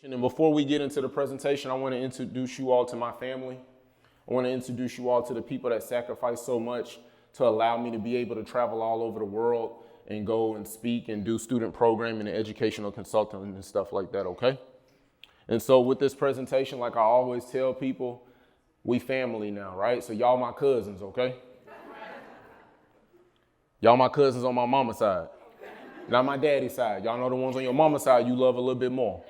And before we get into the presentation, I want to introduce you all to my family. I want to introduce you all to the people that sacrifice so much to allow me to be able to travel all over the world and go and speak and do student programming and educational consulting and stuff like that, okay? And so with this presentation, like I always tell people, we family now, right? So y'all my cousins, okay? Y'all my cousins on my mama's side, not my daddy's side. Y'all know the ones on your mama's side you love a little bit more.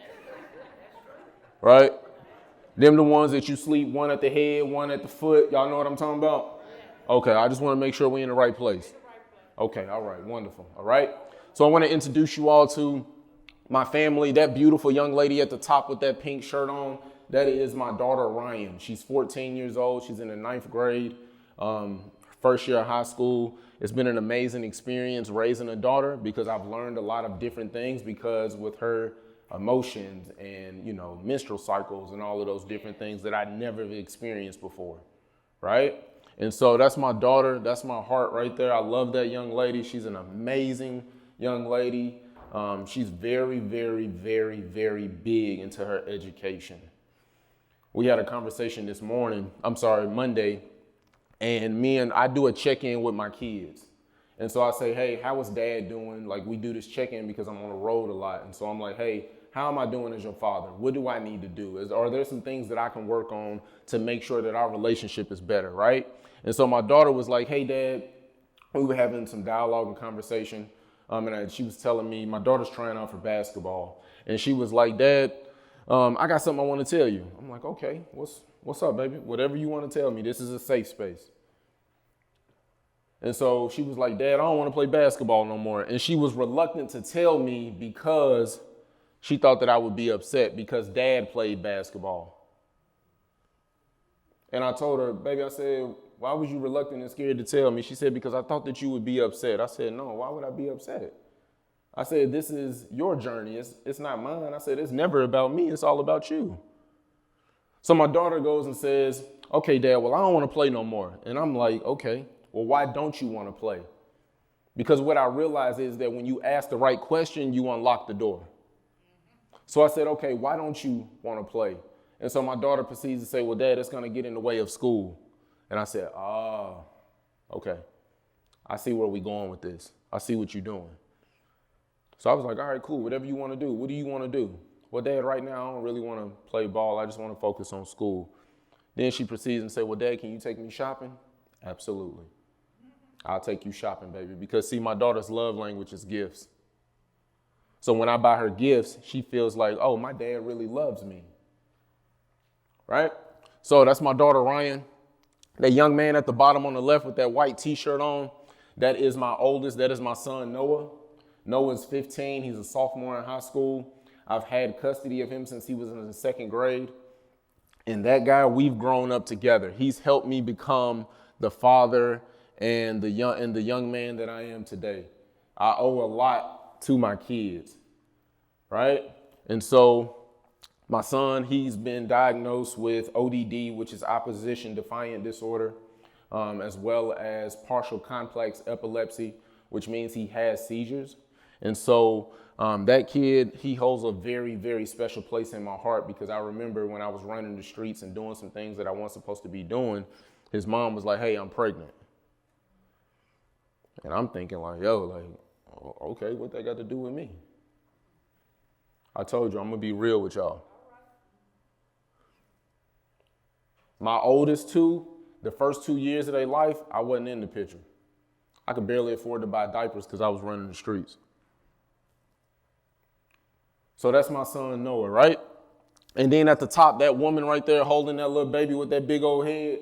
Right? Them the ones that you sleep, one at the head, one at the foot. Y'all know what I'm talking about? Okay, I just want to make sure we're in the right place. Okay, all right, wonderful. All right. So I want to introduce you all to my family. That beautiful young lady at the top with that pink shirt on, that is my daughter, Ryan. She's 14 years old. She's in the 9th grade, first year of high school. It's been an amazing experience raising a daughter because I've learned a lot of different things because with her emotions and, menstrual cycles and all of those different things that I never experienced before, right? And so that's my daughter. That's my heart right there. I love that young lady. She's an amazing young lady. She's very, very, very, very big into her education. We had a conversation Monday, and I do a check-in with my kids. And so I say, hey, how is dad doing? Like we do this check-in because I'm on the road a lot. And so I'm like, hey, how am I doing as your father? What do I need to do? Are there some things that I can work on to make sure that our relationship is better, right? And so my daughter was like, hey, Dad, we were having some dialogue and conversation. And she was telling me my daughter's trying out for basketball. And she was like, Dad, I got something I want to tell you. I'm like, okay, what's up, baby? Whatever you want to tell me. This is a safe space. And so she was like, Dad, I don't want to play basketball no more. And she was reluctant to tell me because she thought that I would be upset because Dad played basketball. And I told her, baby, I said, why was you reluctant and scared to tell me? She said, because I thought that you would be upset. I said, no, why would I be upset? I said, this is your journey. It's not mine. I said, it's never about me. It's all about you. So my daughter goes and says, okay, Dad, well, I don't want to play no more. And I'm like, okay, well, why don't you want to play? Because what I realize is that when you ask the right question, you unlock the door. So I said, okay, why don't you want to play? And so my daughter proceeds to say, well, Dad, it's going to get in the way of school. And I said, okay. I see where we're going with this. I see what you're doing. So I was like, all right, cool. Whatever you want to do. What do you want to do? Well, Dad, right now, I don't really want to play ball. I just want to focus on school. Then she proceeds and say, well, Dad, can you take me shopping? Absolutely. I'll take you shopping, baby. Because see, my daughter's love language is gifts. So when I buy her gifts, she feels like, oh, my dad really loves me, right? So that's my daughter, Ryan. That young man at the bottom on the left with that white t-shirt on, that is my oldest. That is my son, Noah. Noah's 15. He's a sophomore in high school. I've had custody of him since he was in the 2nd grade. And that guy, we've grown up together. He's helped me become the father and the young man that I am today. I owe a lot to my kids, right? And so my son, he's been diagnosed with ODD, which is opposition defiant disorder, as well as partial complex epilepsy, which means he has seizures. And so that kid, he holds a very, very special place in my heart because I remember when I was running the streets and doing some things that I wasn't supposed to be doing, his mom was like, hey, I'm pregnant. And I'm thinking like, okay, what that got to do with me? I told you, I'm going to be real with y'all. My oldest two, the first 2 years of their life, I wasn't in the picture. I could barely afford to buy diapers because I was running the streets. So that's my son, Noah, right? And then at the top, that woman right there holding that little baby with that big old head,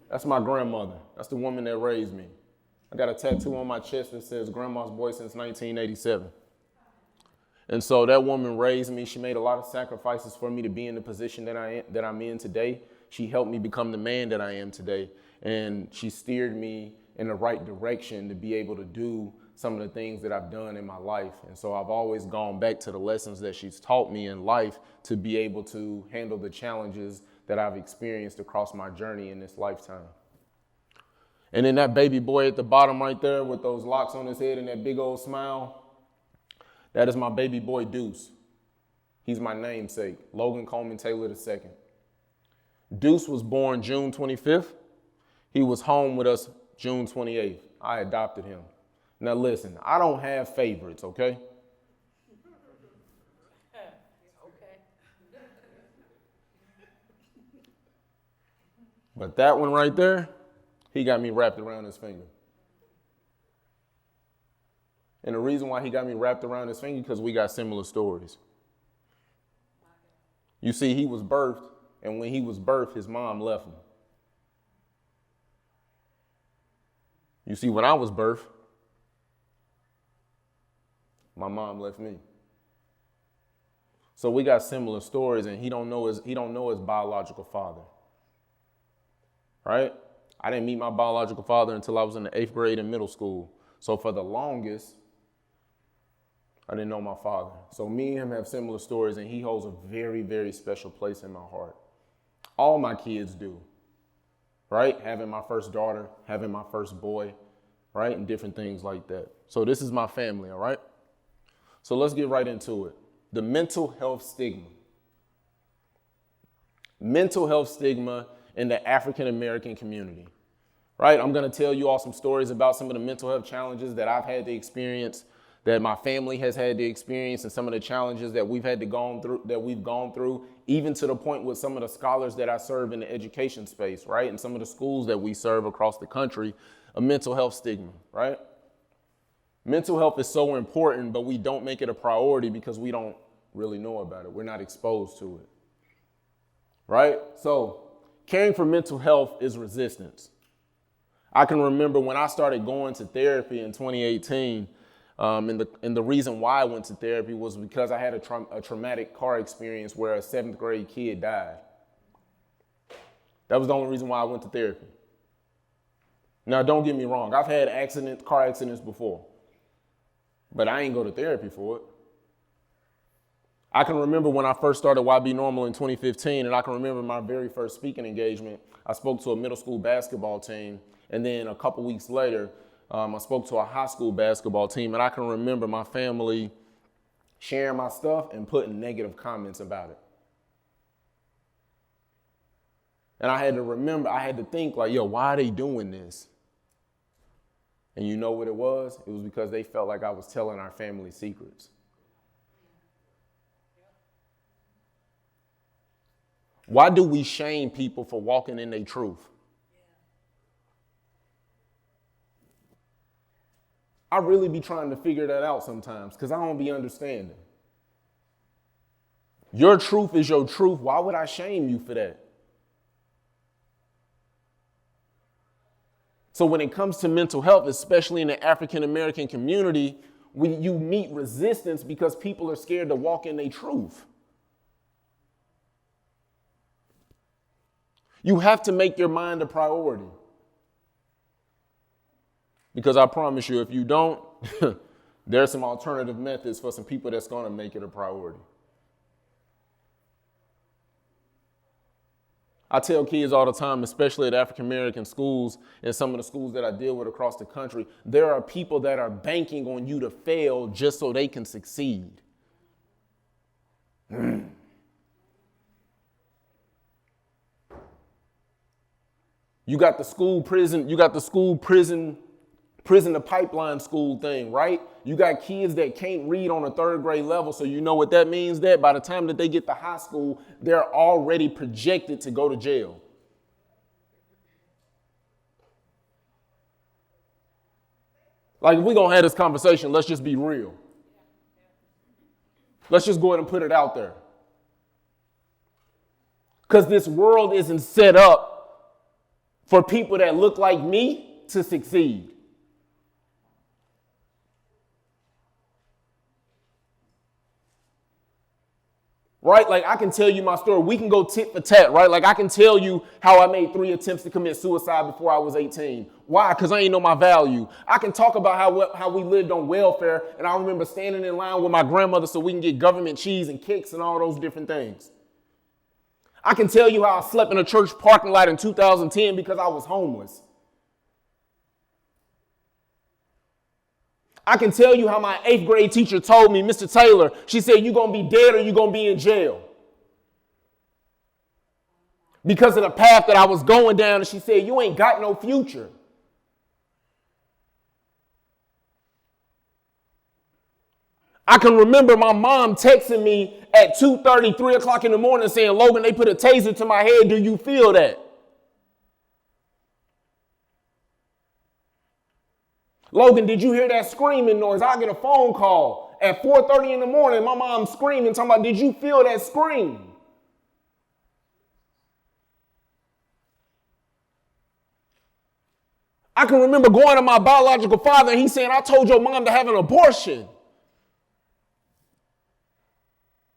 that's my grandmother. That's the woman that raised me. I got a tattoo on my chest that says Grandma's Boy since 1987. And so that woman raised me. She made a lot of sacrifices for me to be in the position that I'm in today. She helped me become the man that I am today. And she steered me in the right direction to be able to do some of the things that I've done in my life. And so I've always gone back to the lessons that she's taught me in life to be able to handle the challenges that I've experienced across my journey in this lifetime. And then that baby boy at the bottom right there with those locks on his head and that big old smile, that is my baby boy Deuce. He's my namesake, Logan Coleman Taylor II. Deuce was born June 25th. He was home with us June 28th. I adopted him. Now listen, I don't have favorites, okay? But that one right there, he got me wrapped around his finger. And the reason why he got me wrapped around his finger, because we got similar stories. You see, he was birthed, and when he was birthed, his mom left him. You see, when I was birthed, my mom left me. So we got similar stories, and he don't know his biological father. Right? I didn't meet my biological father until I was in the 8th grade in middle school. So for the longest, I didn't know my father. So me and him have similar stories, and he holds a very, very special place in my heart. All my kids do, right? Having my first daughter, having my first boy, right? And different things like that. So this is my family, all right? So let's get right into it. The mental health stigma. Mental health stigma in the African American community, right? I'm going to tell you all some stories about some of the mental health challenges that I've had to experience, that my family has had to experience, and some of the challenges that we've gone through, even to the point with some of the scholars that I serve in the education space, right? And some of the schools that we serve across the country, a mental health stigma, right? Mental health is so important, but we don't make it a priority because we don't really know about it. We're not exposed to it, right? So caring for mental health is resistance. I can remember when I started going to therapy in 2018, and the reason why I went to therapy was because I had a traumatic car experience where a 7th grade kid died. That was the only reason why I went to therapy. Now, don't get me wrong. I've had car accidents before, but I ain't go to therapy for it. I can remember when I first started YB Normal in 2015, and I can remember my very first speaking engagement. I spoke to a middle school basketball team, and then a couple weeks later, I spoke to a high school basketball team, and I can remember my family sharing my stuff and putting negative comments about it. And I had to think like, yo, why are they doing this? And you know what it was? It was because they felt like I was telling our family secrets. Why do we shame people for walking in their truth? I really be trying to figure that out sometimes because I don't be understanding. Your truth is your truth. Why would I shame you for that? So when it comes to mental health, especially in the African American community, you meet resistance because people are scared to walk in their truth. You have to make your mind a priority. Because I promise you, if you don't, there are some alternative methods for some people that's going to make it a priority. I tell kids all the time, especially at African American schools and some of the schools that I deal with across the country, there are people that are banking on you to fail just so they can succeed. You got the school prison to pipeline school thing, right? You got kids that can't read on a 3rd grade level, so you know what that means, that by the time that they get to high school, they're already projected to go to jail. Like, if we're going to have this conversation, let's just be real. Let's just go ahead and put it out there. Because this world isn't set up for people that look like me to succeed. Right? Like, I can tell you my story. We can go tit for tat, right? Like, I can tell you how I made 3 attempts to commit suicide before I was 18. Why? Because I ain't know my value. I can talk about how we lived on welfare, and I remember standing in line with my grandmother so we can get government cheese and cakes and all those different things. I can tell you how I slept in a church parking lot in 2010 because I was homeless. I can tell you how my 8th grade teacher told me, Mr. Taylor, she said, you're going to be dead or you're going to be in jail. Because of the path that I was going down, and she said, you ain't got no future. I can remember my mom texting me at 2:30, 3 o'clock in the morning saying, Logan, they put a taser to my head. Do you feel that? Logan, did you hear that screaming noise? I get a phone call at 4:30 in the morning. My mom screaming, talking about, did you feel that scream? I can remember going to my biological father and he saying, I told your mom to have an abortion.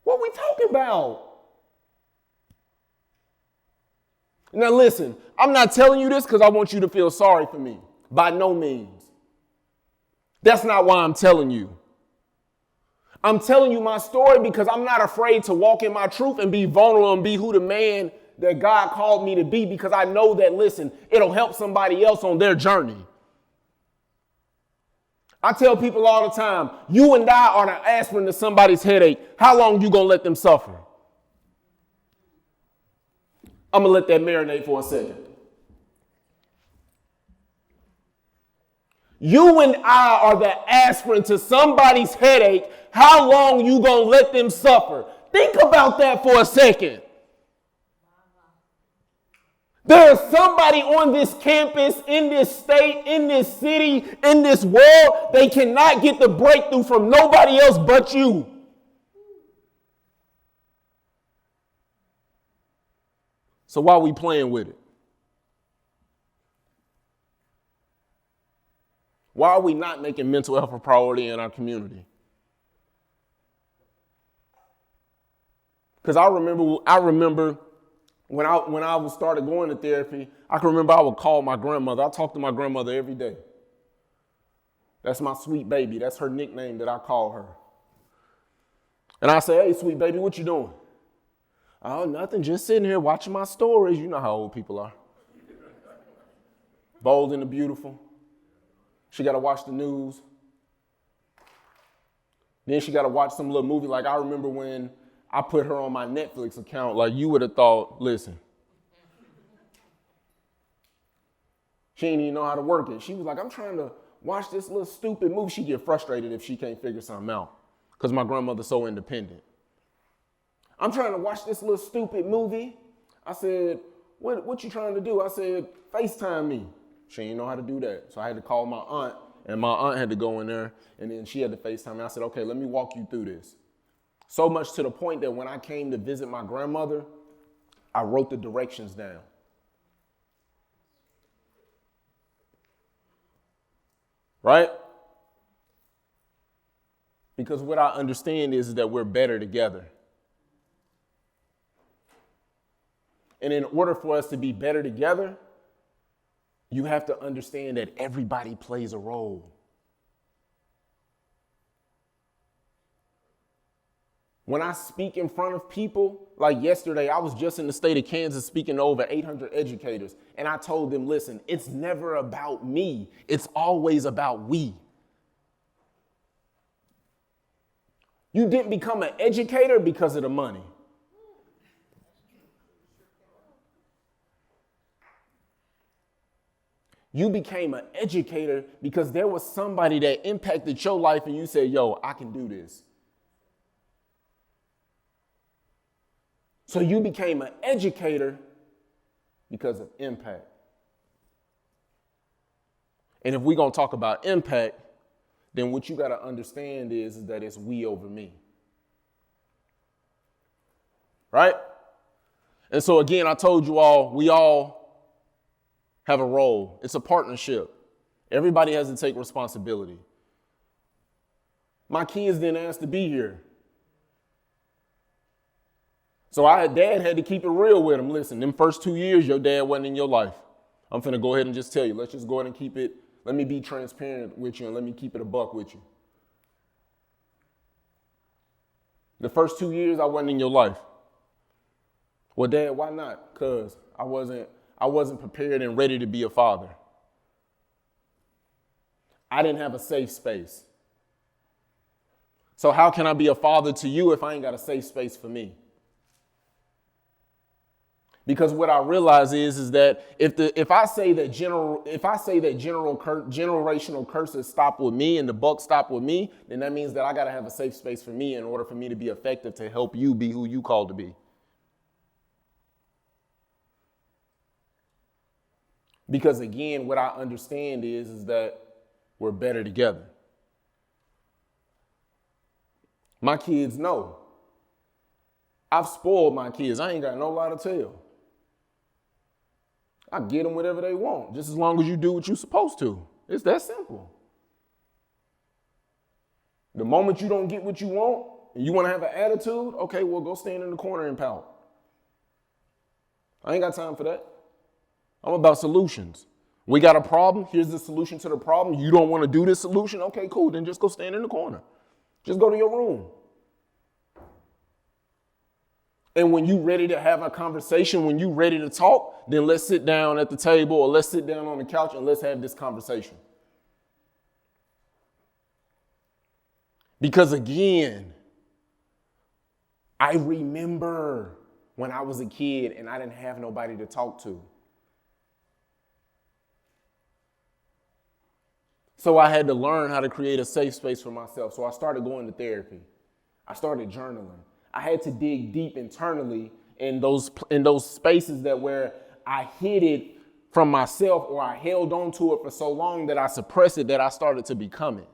What are we talking about? Now listen, I'm not telling you this because I want you to feel sorry for me. By no means. That's not why I'm telling you. I'm telling you my story because I'm not afraid to walk in my truth and be vulnerable and be who the man that God called me to be, because I know that, listen, it'll help somebody else on their journey. I tell people all the time, you and I are the aspirin to somebody's headache. How long you gonna let them suffer? I'm gonna let that marinate for a second. You and I are the aspirin to somebody's headache. How long you gonna let them suffer? Think about that for a second. There is somebody on this campus, in this state, in this city, in this world, they cannot get the breakthrough from nobody else but you. So why are we playing with it? Why are we not making mental health a priority in our community? Because I remember when I started going to therapy, I can remember I would call my grandmother. I talk to my grandmother every day. That's my sweet baby. That's her nickname that I call her. And I say, hey, sweet baby, what you doing? Oh, nothing, just sitting here watching my stories. You know how old people are. Bold and the Beautiful. She got to watch the news. Then she got to watch some little movie. Like I remember when I put her on my Netflix account, like you would have thought, listen. She didn't even know how to work it. She was like, I'm trying to watch this little stupid movie. She get frustrated if she can't figure something out because my grandmother's so independent. I'm trying to watch this little stupid movie. I said, what you trying to do? I said, FaceTime me. She didn't know how to do that. So I had to call my aunt, and my aunt had to go in there, and then she had to FaceTime me. I said, okay, let me walk you through this. So much to the point that when I came to visit my grandmother, I wrote the directions down. Right? Because what I understand is that we're better together. And in order for us to be better together, you have to understand that everybody plays a role. When I speak in front of people, like yesterday, I was just in the state of Kansas speaking to over 800 educators, and I told them, listen, it's never about me. It's always about we. You didn't become an educator because of the money. You became an educator because there was somebody that impacted your life and you said, yo, I can do this. So you became an educator because of impact. And if we're going to talk about impact, then what you got to understand is that it's we over me. Right? And so again, I told you all, we all have a role. It's a partnership. Everybody has to take responsibility. My kids didn't ask to be here. So dad had to keep it real with them. Listen, them first 2 years, your dad wasn't in your life. I'm finna go ahead and just tell you, let's just go ahead and keep it. Let me be transparent with you and let me keep it a buck with you. The first 2 years, I wasn't in your life. Well, Dad, why not? Because I wasn't prepared and ready to be a father. I didn't have a safe space. So how can I be a father to you if I ain't got a safe space for me? Because what I realize is that if I say that generational curses stop with me and the buck stop with me, then that means that I got to have a safe space for me in order for me to be effective to help you be who you called to be. Because again, what I understand is that we're better together. My kids know. I've spoiled my kids. I ain't got no lie to tell. I get them whatever they want, just as long as you do what you're supposed to. It's that simple. The moment you don't get what you want and you want to have an attitude, okay, well, go stand in the corner and pout. I ain't got time for that. I'm about solutions. We got a problem. Here's the solution to the problem. You don't want to do this solution? Okay, cool. Then just go stand in the corner. Just go to your room. And when you ready to have a conversation, when you ready to talk, then let's sit down at the table or let's sit down on the couch and let's have this conversation. Because again, I remember when I was a kid and I didn't have nobody to talk to. So I had to learn how to create a safe space for myself. So I started going to therapy. I started journaling. I had to dig deep internally in those spaces that where I hid it from myself or I held on to it for so long that I suppressed it that I started to become it.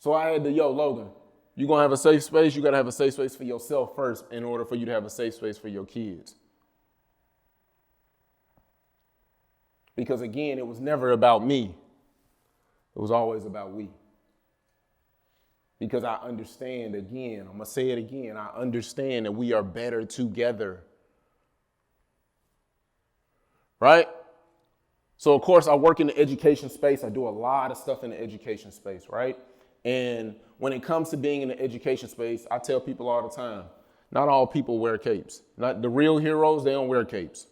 So I had to, Logan, you're going to have a safe space. You got to have a safe space for yourself first in order for you to have a safe space for your kids. Because again, it was never about me. It was always about we. Because I understand, again, I'm going to say it again, I understand that we are better together. Right? So, of course, I work in the education space. I do a lot of stuff in the education space, right? And when it comes to being in the education space, I tell people all the time, not all people wear capes. Not the real heroes, they don't wear capes.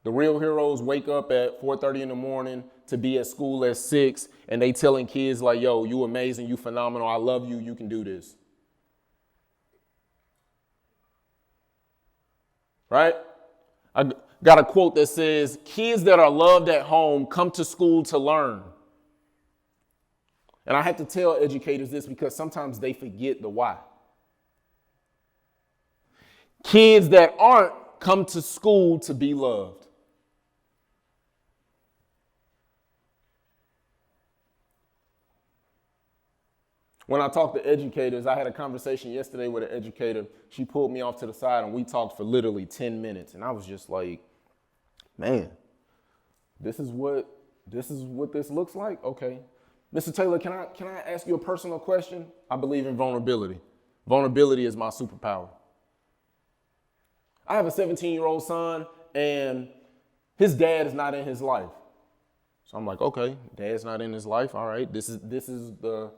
The real heroes wake up at 4:30 in the morning to be at school at 6, and they telling kids like, yo, you amazing, you phenomenal, I love you, you can do this. Right? I got a quote that says, kids that are loved at home come to school to learn. And I have to tell educators this because sometimes they forget the why. Kids that aren't come to school to be loved. When I talk to educators, I had a conversation yesterday with an educator. She pulled me off to the side and we talked for literally 10 minutes. And I was just like, man, this is what this looks like? Okay. Mr. Taylor, can I ask you a personal question? I believe in vulnerability. Vulnerability is my superpower. I have a 17-year-old son and his dad is not in his life. So I'm like, okay, dad's not in his life. All right, this is the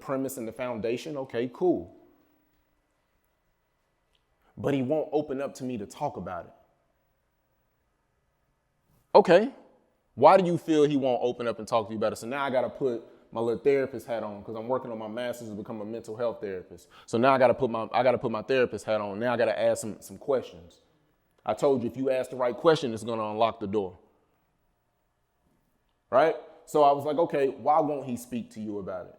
premise and the foundation. Okay, cool. But he won't open up to me to talk about it. Okay. Why do you feel he won't open up and talk to you about it? So now I got to put my little therapist hat on because I'm working on my master's to become a mental health therapist. So now I got to put my therapist hat on. Now I got to ask some questions. I told you if you ask the right question, it's going to unlock the door. Right? So I was like, okay, why won't he speak to you about it?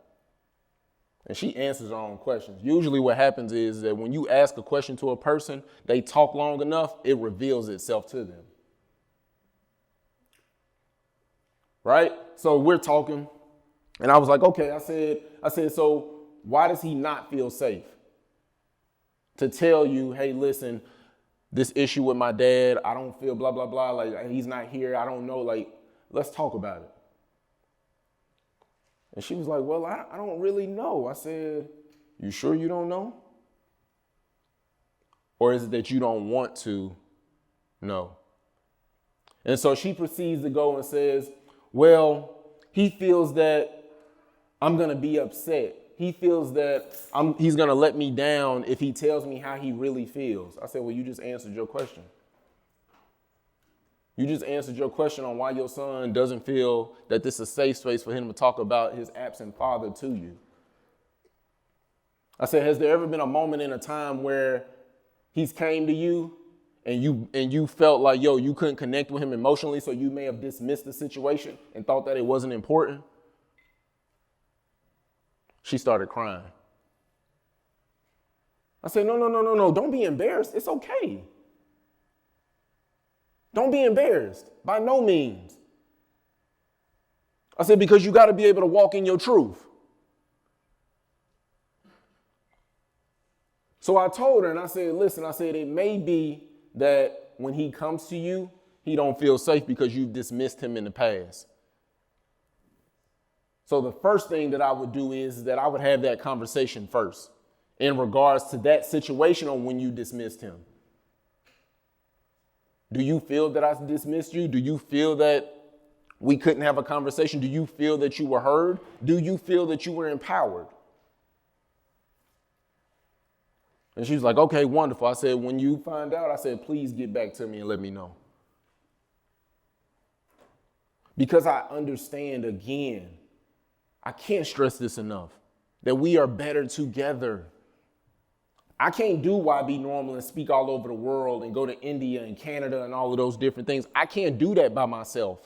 And she answers her own questions. Usually what happens is that when you ask a question to a person, they talk long enough, it reveals itself to them. Right? So we're talking, and I was like, okay, I said, so why does he not feel safe to tell you, hey, listen, this issue with my dad, I don't feel blah, blah, blah, like he's not here, I don't know, like, let's talk about it. And she was like, well, I don't really know. I said, you sure you don't know? Or is it that you don't want to know? And so she proceeds to go and says, well, he feels that I'm going to be upset. He feels that he's going to let me down if he tells me how he really feels. I said, well, you just answered your question. You just answered your question on why your son doesn't feel that this is a safe space for him to talk about his absent father to you. I said, has there ever been a moment in a time where he's came to you and you felt like, yo, you couldn't connect with him emotionally, so you may have dismissed the situation and thought that it wasn't important? She started crying. I said, no, don't be embarrassed. It's okay. Don't be embarrassed, by no means. I said, because you got to be able to walk in your truth. So I told her, and I said, listen, I said, it may be that when he comes to you, he don't feel safe because you've dismissed him in the past. So the first thing that I would do is that I would have that conversation first in regards to that situation on when you dismissed him. Do you feel that I dismissed you? Do you feel that we couldn't have a conversation? Do you feel that you were heard? Do you feel that you were empowered? And she was like, okay, wonderful. I said, when you find out, I said, please get back to me and let me know. Because I understand, again, I can't stress this enough, that we are better together. I can't do YB Normal and speak all over the world and go to India and Canada and all of those different things. I can't do that by myself.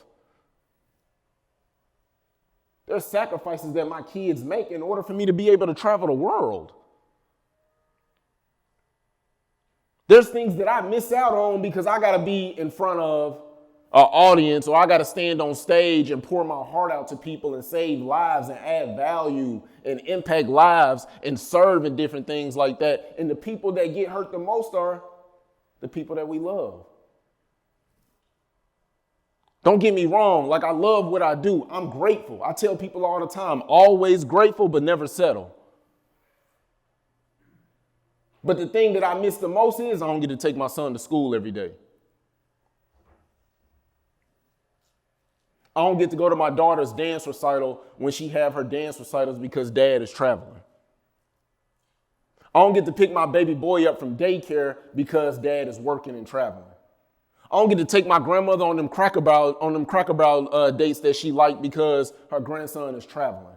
There's sacrifices that my kids make in order for me to be able to travel the world. There's things that I miss out on because I got to be in front of an audience, or I got to stand on stage and pour my heart out to people and save lives and add value and impact lives and serve in different things like that. And the people that get hurt the most are the people that we love. Don't get me wrong. Like, I love what I do. I'm grateful. I tell people all the time, always grateful, but never settle. But the thing that I miss the most is I don't get to take my son to school every day. I don't get to go to my daughter's dance recital when she have her dance recitals because dad is traveling. I don't get to pick my baby boy up from daycare because dad is working and traveling. I don't get to take my grandmother on them Cracker Barrel dates that she liked because her grandson is traveling.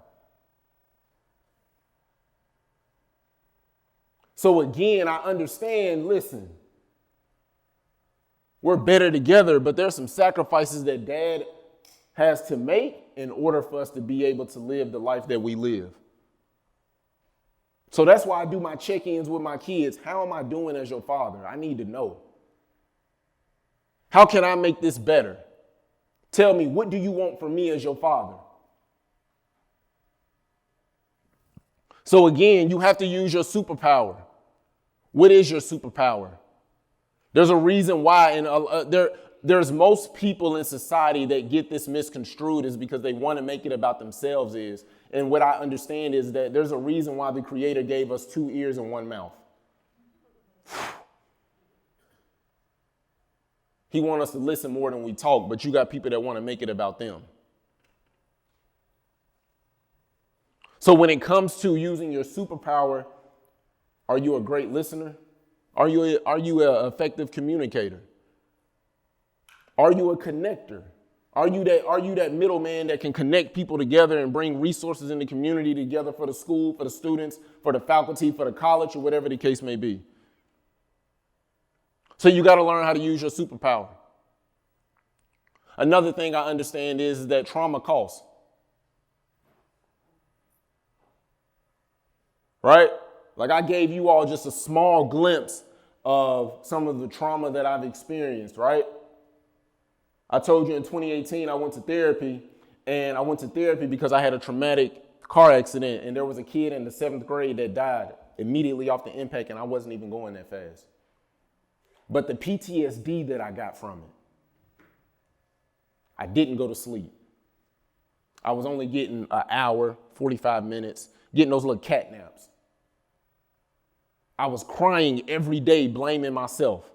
So again, I understand, listen, we're better together, but there's some sacrifices that dad has to make in order for us to be able to live the life that we live. So that's why I do my check-ins with my kids. How am I doing as your father? I need to know. How can I make this better? Tell me, what do you want from me as your father? So again, you have to use your superpower. What is your superpower? There's a reason why, and there's most people in society that get this misconstrued is because they want to make it about themselves is. And what I understand is that there's a reason why the Creator gave us 2 ears and 1 mouth. He wants us to listen more than we talk, but you got people that want to make it about them. So when it comes to using your superpower, are you a great listener? Are you an effective communicator? Are you a connector? Are you that middleman that can connect people together and bring resources in the community together for the school, for the students, for the faculty, for the college, or whatever the case may be? So you got to learn how to use your superpower. Another thing I understand is that trauma costs. Right? Like, I gave you all just a small glimpse of some of the trauma that I've experienced, right? I told you in 2018 I went to therapy, and I went to therapy because I had a traumatic car accident, and there was a kid in the 7th grade that died immediately off the impact, and I wasn't even going that fast. But the PTSD that I got from it, I didn't go to sleep. I was only getting an hour, 45 minutes, getting those little cat naps. I was crying every day, blaming myself.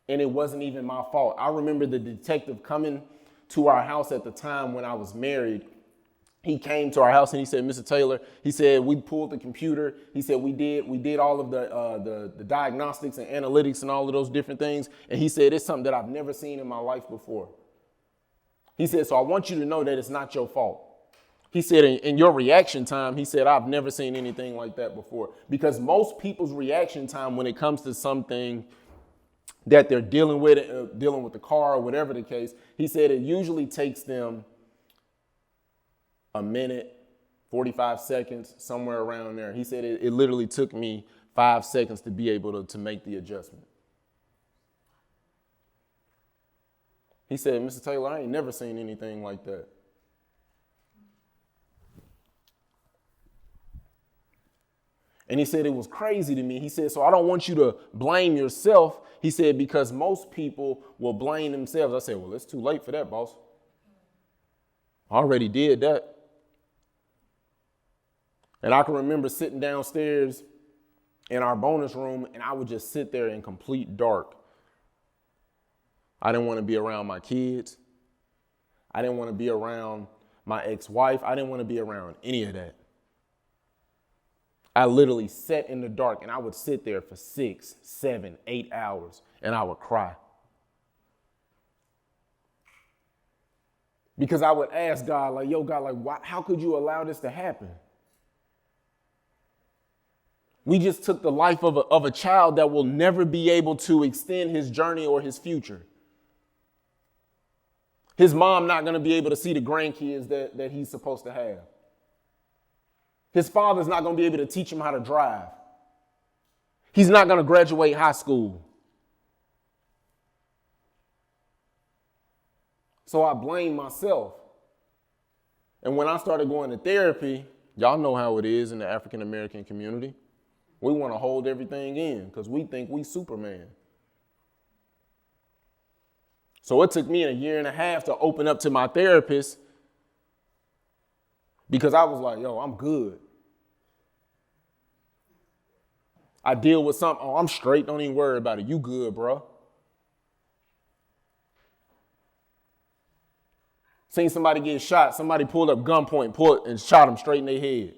And it wasn't even my fault. I remember the detective coming to our house at the time when I was married. He came to our house and he said, Mr. Taylor, he said, we pulled the computer. He said, we did all of the diagnostics and analytics and all of those different things. And he said, it's something that I've never seen in my life before. He said, so I want you to know that it's not your fault. He said, in your reaction time, he said, I've never seen anything like that before. Because most people's reaction time when it comes to something that they're dealing with the car or whatever the case, he said it usually takes them a minute, 45 seconds, somewhere around there. He said it literally took me 5 seconds to be able to make the adjustment. He said, Mr. Taylor, I ain't never seen anything like that. And he said it was crazy to me. He said, so I don't want you to blame yourself. He said, because most people will blame themselves. I said, well, it's too late for that, boss. I already did that. And I can remember sitting downstairs in our bonus room, and I would just sit there in complete dark. I didn't want to be around my kids. I didn't want to be around my ex-wife. I didn't want to be around any of that. I literally sat in the dark, and I would sit there for 6, 7, 8 hours, and I would cry. Because I would ask God, like, yo, God, like, how could you allow this to happen? We just took the life of a child that will never be able to extend his journey or his future. His mom not going to be able to see the grandkids that he's supposed to have. His father's not going to be able to teach him how to drive. He's not going to graduate high school. So I blame myself. And when I started going to therapy, y'all know how it is in the African American community. We want to hold everything in because we think we Superman. So it took me a year and a half to open up to my therapist because I was like, yo, I'm good. I deal with something, oh, I'm straight, don't even worry about it. You good, bro. Seen somebody get shot, somebody pulled up gunpoint, and shot them straight in their head.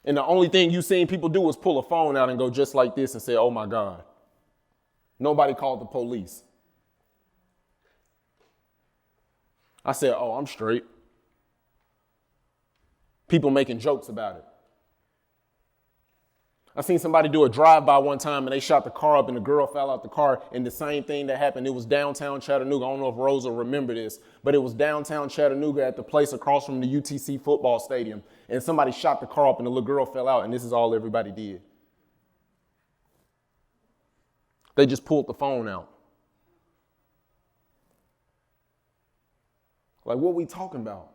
And the only thing you seen people do was pull a phone out and go just like this and say, oh my God. Nobody called the police. I said, oh, I'm straight. People making jokes about it. I seen somebody do a drive-by one time and they shot the car up and the girl fell out the car, and the same thing that happened, it was downtown Chattanooga. I don't know if Rosa remember this, but it was downtown Chattanooga at the place across from the UTC football stadium, and somebody shot the car up and the little girl fell out, and this is all everybody did. They just pulled the phone out. Like, what we talking about?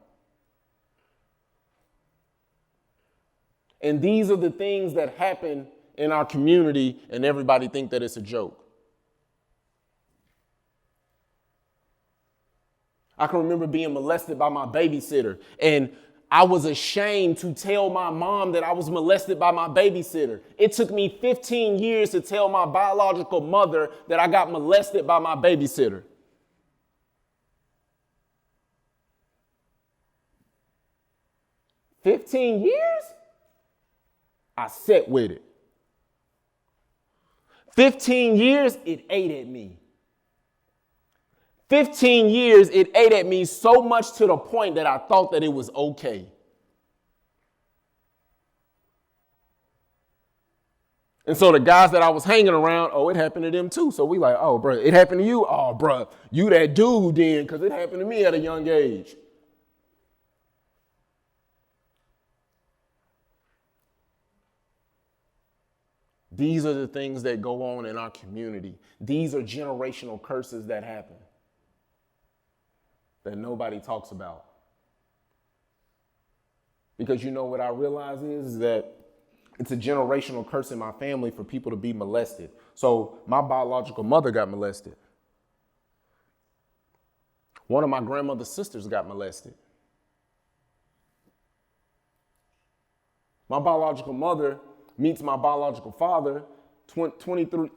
And these are the things that happen in our community, and everybody think that it's a joke. I can remember being molested by my babysitter, and I was ashamed to tell my mom that I was molested by my babysitter. It took me 15 years to tell my biological mother that I got molested by my babysitter. $15 years? I sat with it. 15 years, it ate at me. 15 years, it ate at me so much to the point that I thought that it was okay. And so the guys that I was hanging around, oh, it happened to them too. So we like, oh, bro, it happened to you? Oh, bro, you that dude then, because it happened to me at a young age. These are the things that go on in our community. These are generational curses that happen that nobody talks about. Because you know what I realize is that it's a generational curse in my family for people to be molested. So my biological mother got molested. One of my grandmother's sisters got molested. My biological mother meets my biological father 23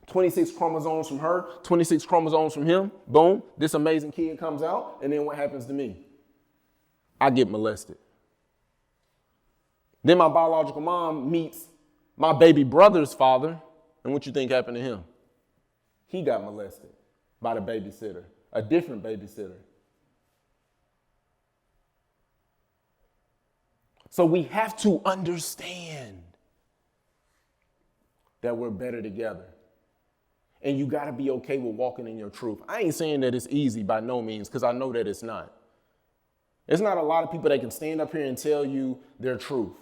26 chromosomes from her, 26 chromosomes from him. Boom, this amazing kid comes out, and then what happens to me? I get molested. Then my biological mom meets my baby brother's father, and what you think happened to him? He got molested by the babysitter, a different babysitter. So we have to understand that we're better together. And you got to be okay with walking in your truth. I ain't saying that it's easy by no means, because I know that it's not. There's not a lot of people that can stand up here and tell you their truth.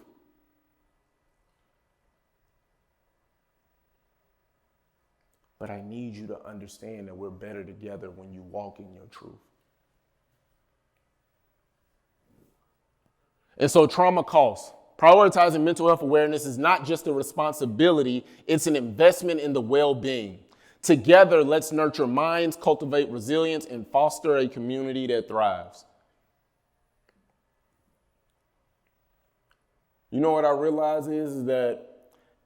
But I need you to understand that we're better together when you walk in your truth. And so trauma costs. Prioritizing mental health awareness is not just a responsibility, it's an investment in the well-being. Together, let's nurture minds, cultivate resilience, and foster a community that thrives. You know what I realize is that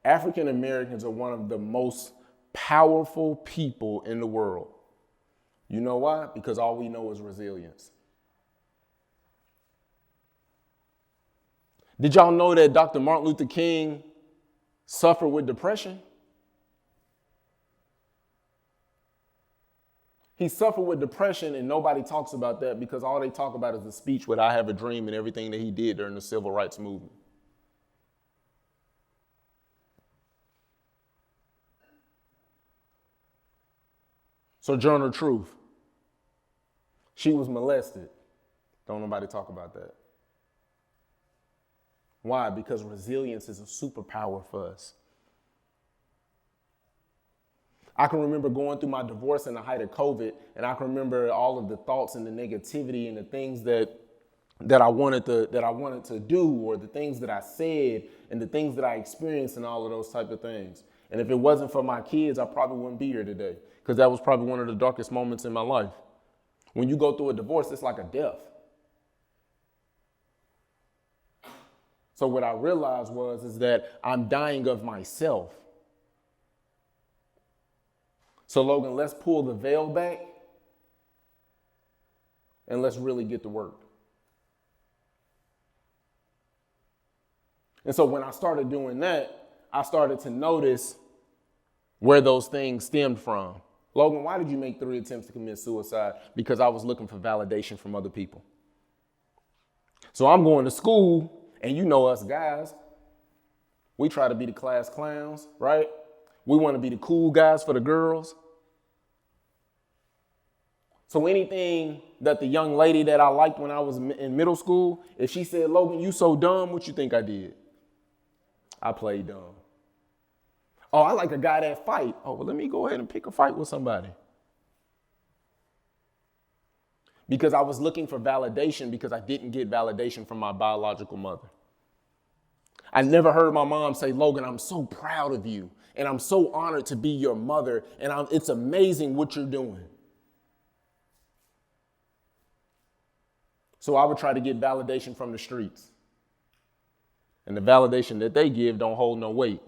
African Americans are one of the most powerful people in the world. You know why? Because all we know is resilience. Did y'all know that Dr. Martin Luther King suffered with depression? He suffered with depression, and nobody talks about that because all they talk about is the speech with I Have a Dream and everything that he did during the civil rights movement. Sojourner Truth. She was molested. Don't nobody talk about that. Why? Because resilience is a superpower for us. I can remember going through my divorce in the height of COVID, and I can remember all of the thoughts and the negativity and the things that I wanted to do, or the things that I said and the things that I experienced and all of those type of things. And if it wasn't for my kids, I probably wouldn't be here today, because that was probably one of the darkest moments in my life. When you go through a divorce, it's like a death. So what I realized is that I'm dying of myself. So Logan, let's pull the veil back and let's really get to work. And so when I started doing that, I started to notice where those things stemmed from. Logan, why did you make 3 attempts to commit suicide? Because I was looking for validation from other people. So I'm going to school, and you know us guys, we try to be the class clowns, right? We want to be the cool guys for the girls. So anything that the young lady that I liked when I was in middle school, if she said, Logan, you so dumb, what you think I did? I played dumb. Oh, I like a guy that fight. Oh, well, let me go ahead and pick a fight with somebody. Because I was looking for validation because I didn't get validation from my biological mother. I never heard my mom say, Logan, I'm so proud of you, and I'm so honored to be your mother, and it's amazing what you're doing. So I would try to get validation from the streets. And the validation that they give don't hold no weight.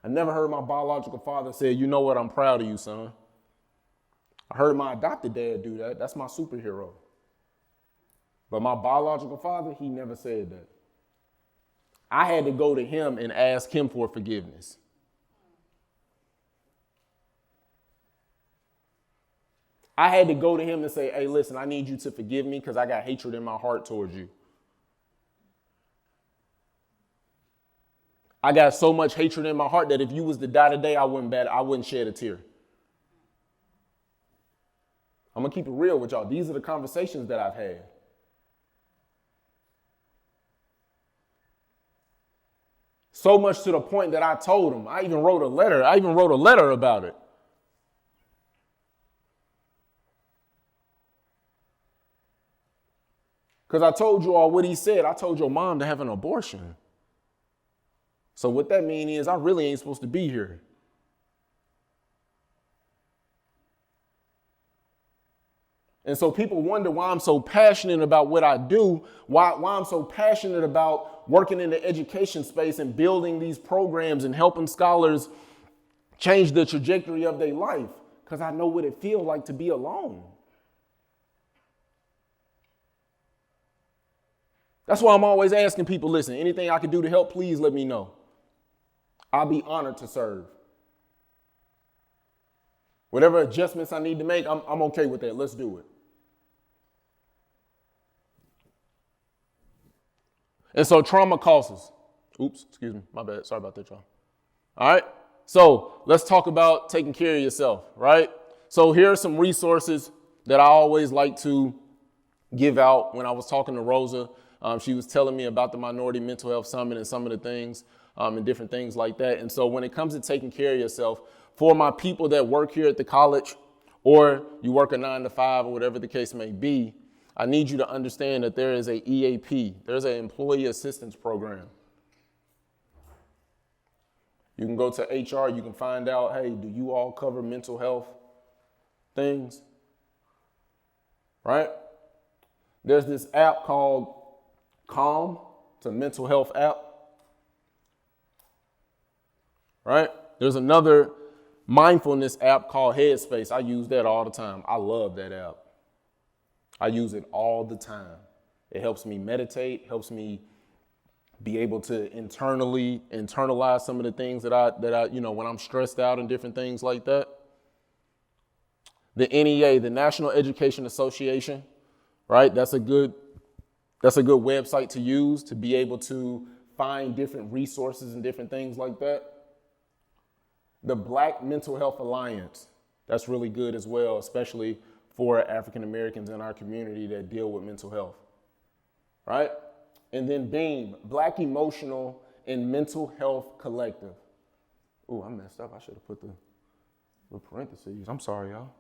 I never heard my biological father say, you know what, I'm proud of you, son. I heard my adopted dad do that. That's my superhero. But my biological father, he never said that. I had to go to him and ask him for forgiveness. I had to go to him and say, hey, listen, I need you to forgive me because I got hatred in my heart towards you. I got so much hatred in my heart that if you was to die today, I wouldn't shed a tear. I'm going to keep it real with y'all. These are the conversations that I've had. So much to the point that I told him, I even wrote a letter about it. Because I told you all what he said. I told your mom to have an abortion. So what that means is I really ain't supposed to be here. And so people wonder why I'm so passionate about what I do, why I'm so passionate about working in the education space and building these programs and helping scholars change the trajectory of their life, because I know what it feels like to be alone. That's why I'm always asking people, listen, anything I can do to help, please let me know. I'll be honored to serve. Whatever adjustments I need to make, I'm okay with that. Let's do it. And so trauma causes. Oops, excuse me, my bad. Sorry about that, y'all. All right, so let's talk about taking care of yourself, right? So here are some resources that I always like to give out. When I was talking to Rosa, she was telling me about the Minority Mental Health Summit and some of the things and different things like that. And so when it comes to taking care of yourself, for my people that work here at the college, or you work a 9 to 5 or whatever the case may be, I need you to understand that there is a EAP. There's an employee assistance program. You can go to HR, you can find out, hey, do you all cover mental health things? Right? There's this app called Calm. It's a mental health app. Right? There's another mindfulness app called Headspace. I use that all the time. I love that app. I use it all the time. It helps me meditate, helps me be able to internally internalize some of the things that I, when I'm stressed out and different things like that. The NEA, the National Education Association, right? That's a good website to use to be able to find different resources and different things like that. The Black Mental Health Alliance, that's really good as well, especially for African Americans in our community that deal with mental health, right? And then BEAM, Black Emotional and Mental Health Collective. Ooh, I messed up. I should have put the parentheses. I'm sorry, y'all.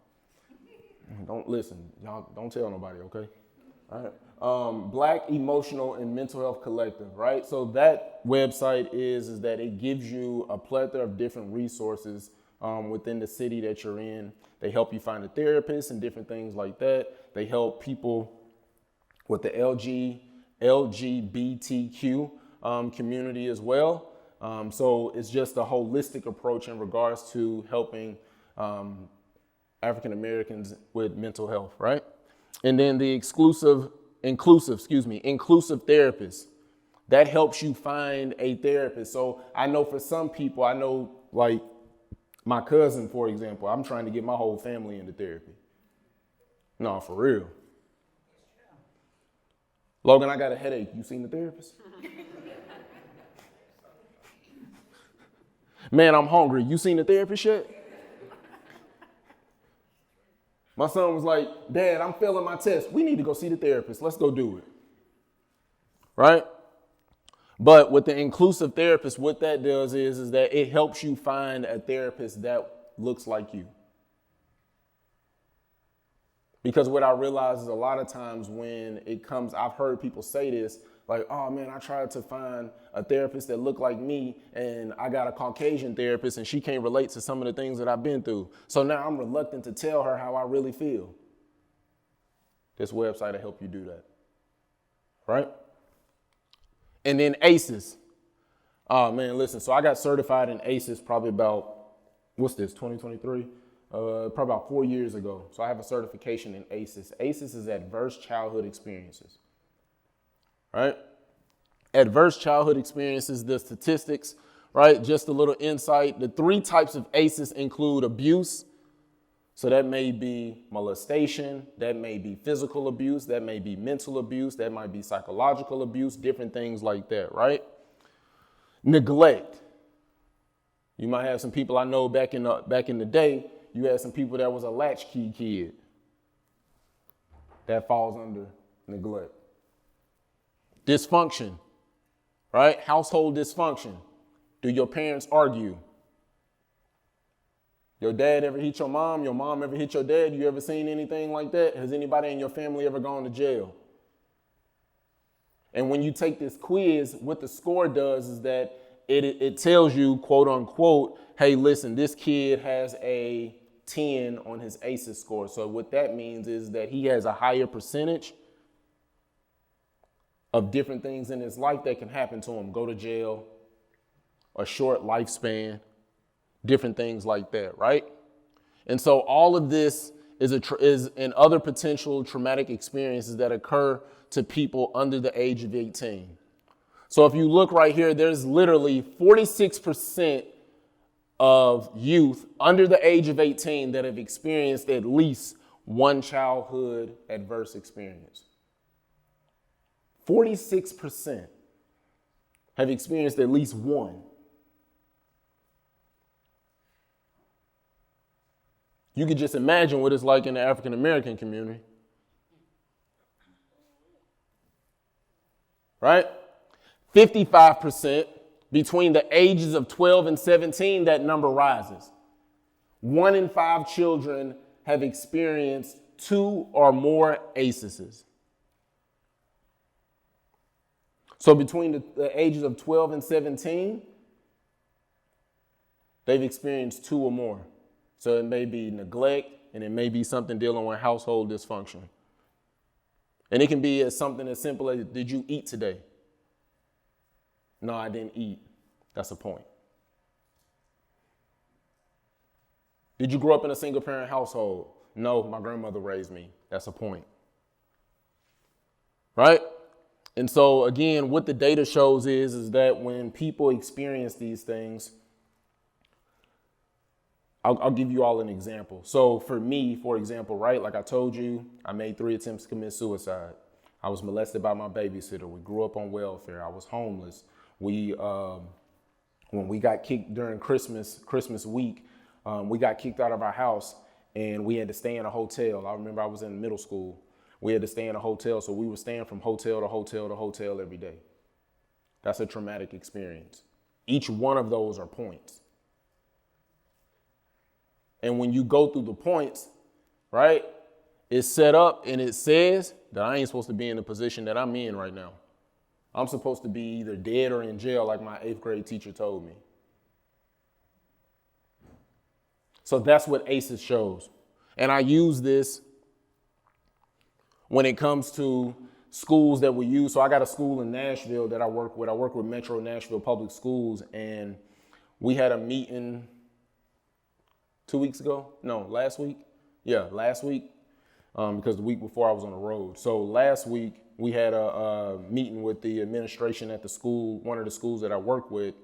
Don't listen. Y'all don't tell nobody, okay? All right. Black Emotional and Mental Health Collective, right? So that website is that it gives you a plethora of different resources within the city that you're in. They help you find a therapist and different things like that. They help people with the LGBTQ community as well. So it's just a holistic approach in regards to helping African Americans with mental health, right? And then the inclusive therapist. That helps you find a therapist. So I know for some people, like my cousin, for example, I'm trying to get my whole family into therapy. No, for real. Logan, I got a headache. You seen the therapist? Man, I'm hungry. You seen the therapist yet? My son was like, Dad, I'm failing my test. We need to go see the therapist. Let's go do it. Right? But with the inclusive therapist, what that does is that it helps you find a therapist that looks like you. Because what I realize is a lot of times when it comes, I've heard people say this, like, oh man, I tried to find a therapist that looked like me and I got a Caucasian therapist and she can't relate to some of the things that I've been through. So now I'm reluctant to tell her how I really feel. This website will help you do that, right? And then ACEs. Oh man, listen, so I got certified in ACEs probably about, 2023? Probably about 4 years ago. So I have a certification in ACEs. ACEs is Adverse Childhood Experiences, right? Adverse Childhood Experiences, the statistics, right? Just a little insight. The 3 types of ACEs include abuse. So that may be molestation, that may be physical abuse, that may be mental abuse, that might be psychological abuse, different things like that, right? Neglect. You might have some people I know back in the day, you had some people that was a latchkey kid. That falls under neglect. Dysfunction, right? Household dysfunction. Do your parents argue? Your dad ever hit your mom ever hit your dad? You ever seen anything like that? Has anybody in your family ever gone to jail? And when you take this quiz, what the score does is that it tells you, quote unquote, hey, listen, this kid has a 10 on his ACEs score. So what that means is that he has a higher percentage of different things in his life that can happen to him. Go to jail, a short lifespan, different things like that, right? And so all of this is in other potential traumatic experiences that occur to people under the age of 18. So if you look right here, there's literally 46% of youth under the age of 18 that have experienced at least one childhood adverse experience. 46% have experienced at least one. You could just imagine what it's like in the African American community. Right? 55%, between the ages of 12 and 17, that number rises. 1 in 5 children have experienced 2 or more ACEs. So between the ages of 12 and 17, they've experienced 2 or more. So it may be neglect, and it may be something dealing with household dysfunction. And it can be as something as simple as, did you eat today? No, I didn't eat. That's a point. Did you grow up in a single parent household? No, my grandmother raised me. That's a point. Right? And so again, what the data shows is that when people experience these things, I'll give you all an example. So for me, for example, right, like I told you, I made 3 attempts to commit suicide. I was molested by my babysitter. We grew up on welfare. I was homeless. When we got kicked during Christmas week, we got kicked out of our house and we had to stay in a hotel. I remember I was in middle school. We had to stay in a hotel, so we were staying from hotel to hotel to hotel every day. That's a traumatic experience. Each one of those are points. And when you go through the points, right, it's set up and it says that I ain't supposed to be in the position that I'm in right now. I'm supposed to be either dead or in jail, like my 8th grade teacher told me. So that's what ACEs shows. And I use this when it comes to schools that we use. So I got a school in Nashville that I work with. I work with Metro Nashville Public Schools, and we had a meeting 2 weeks ago. No, last week. Yeah, last week, because the week before I was on the road. So last week we had a meeting with the administration at the school, one of the schools that I work with,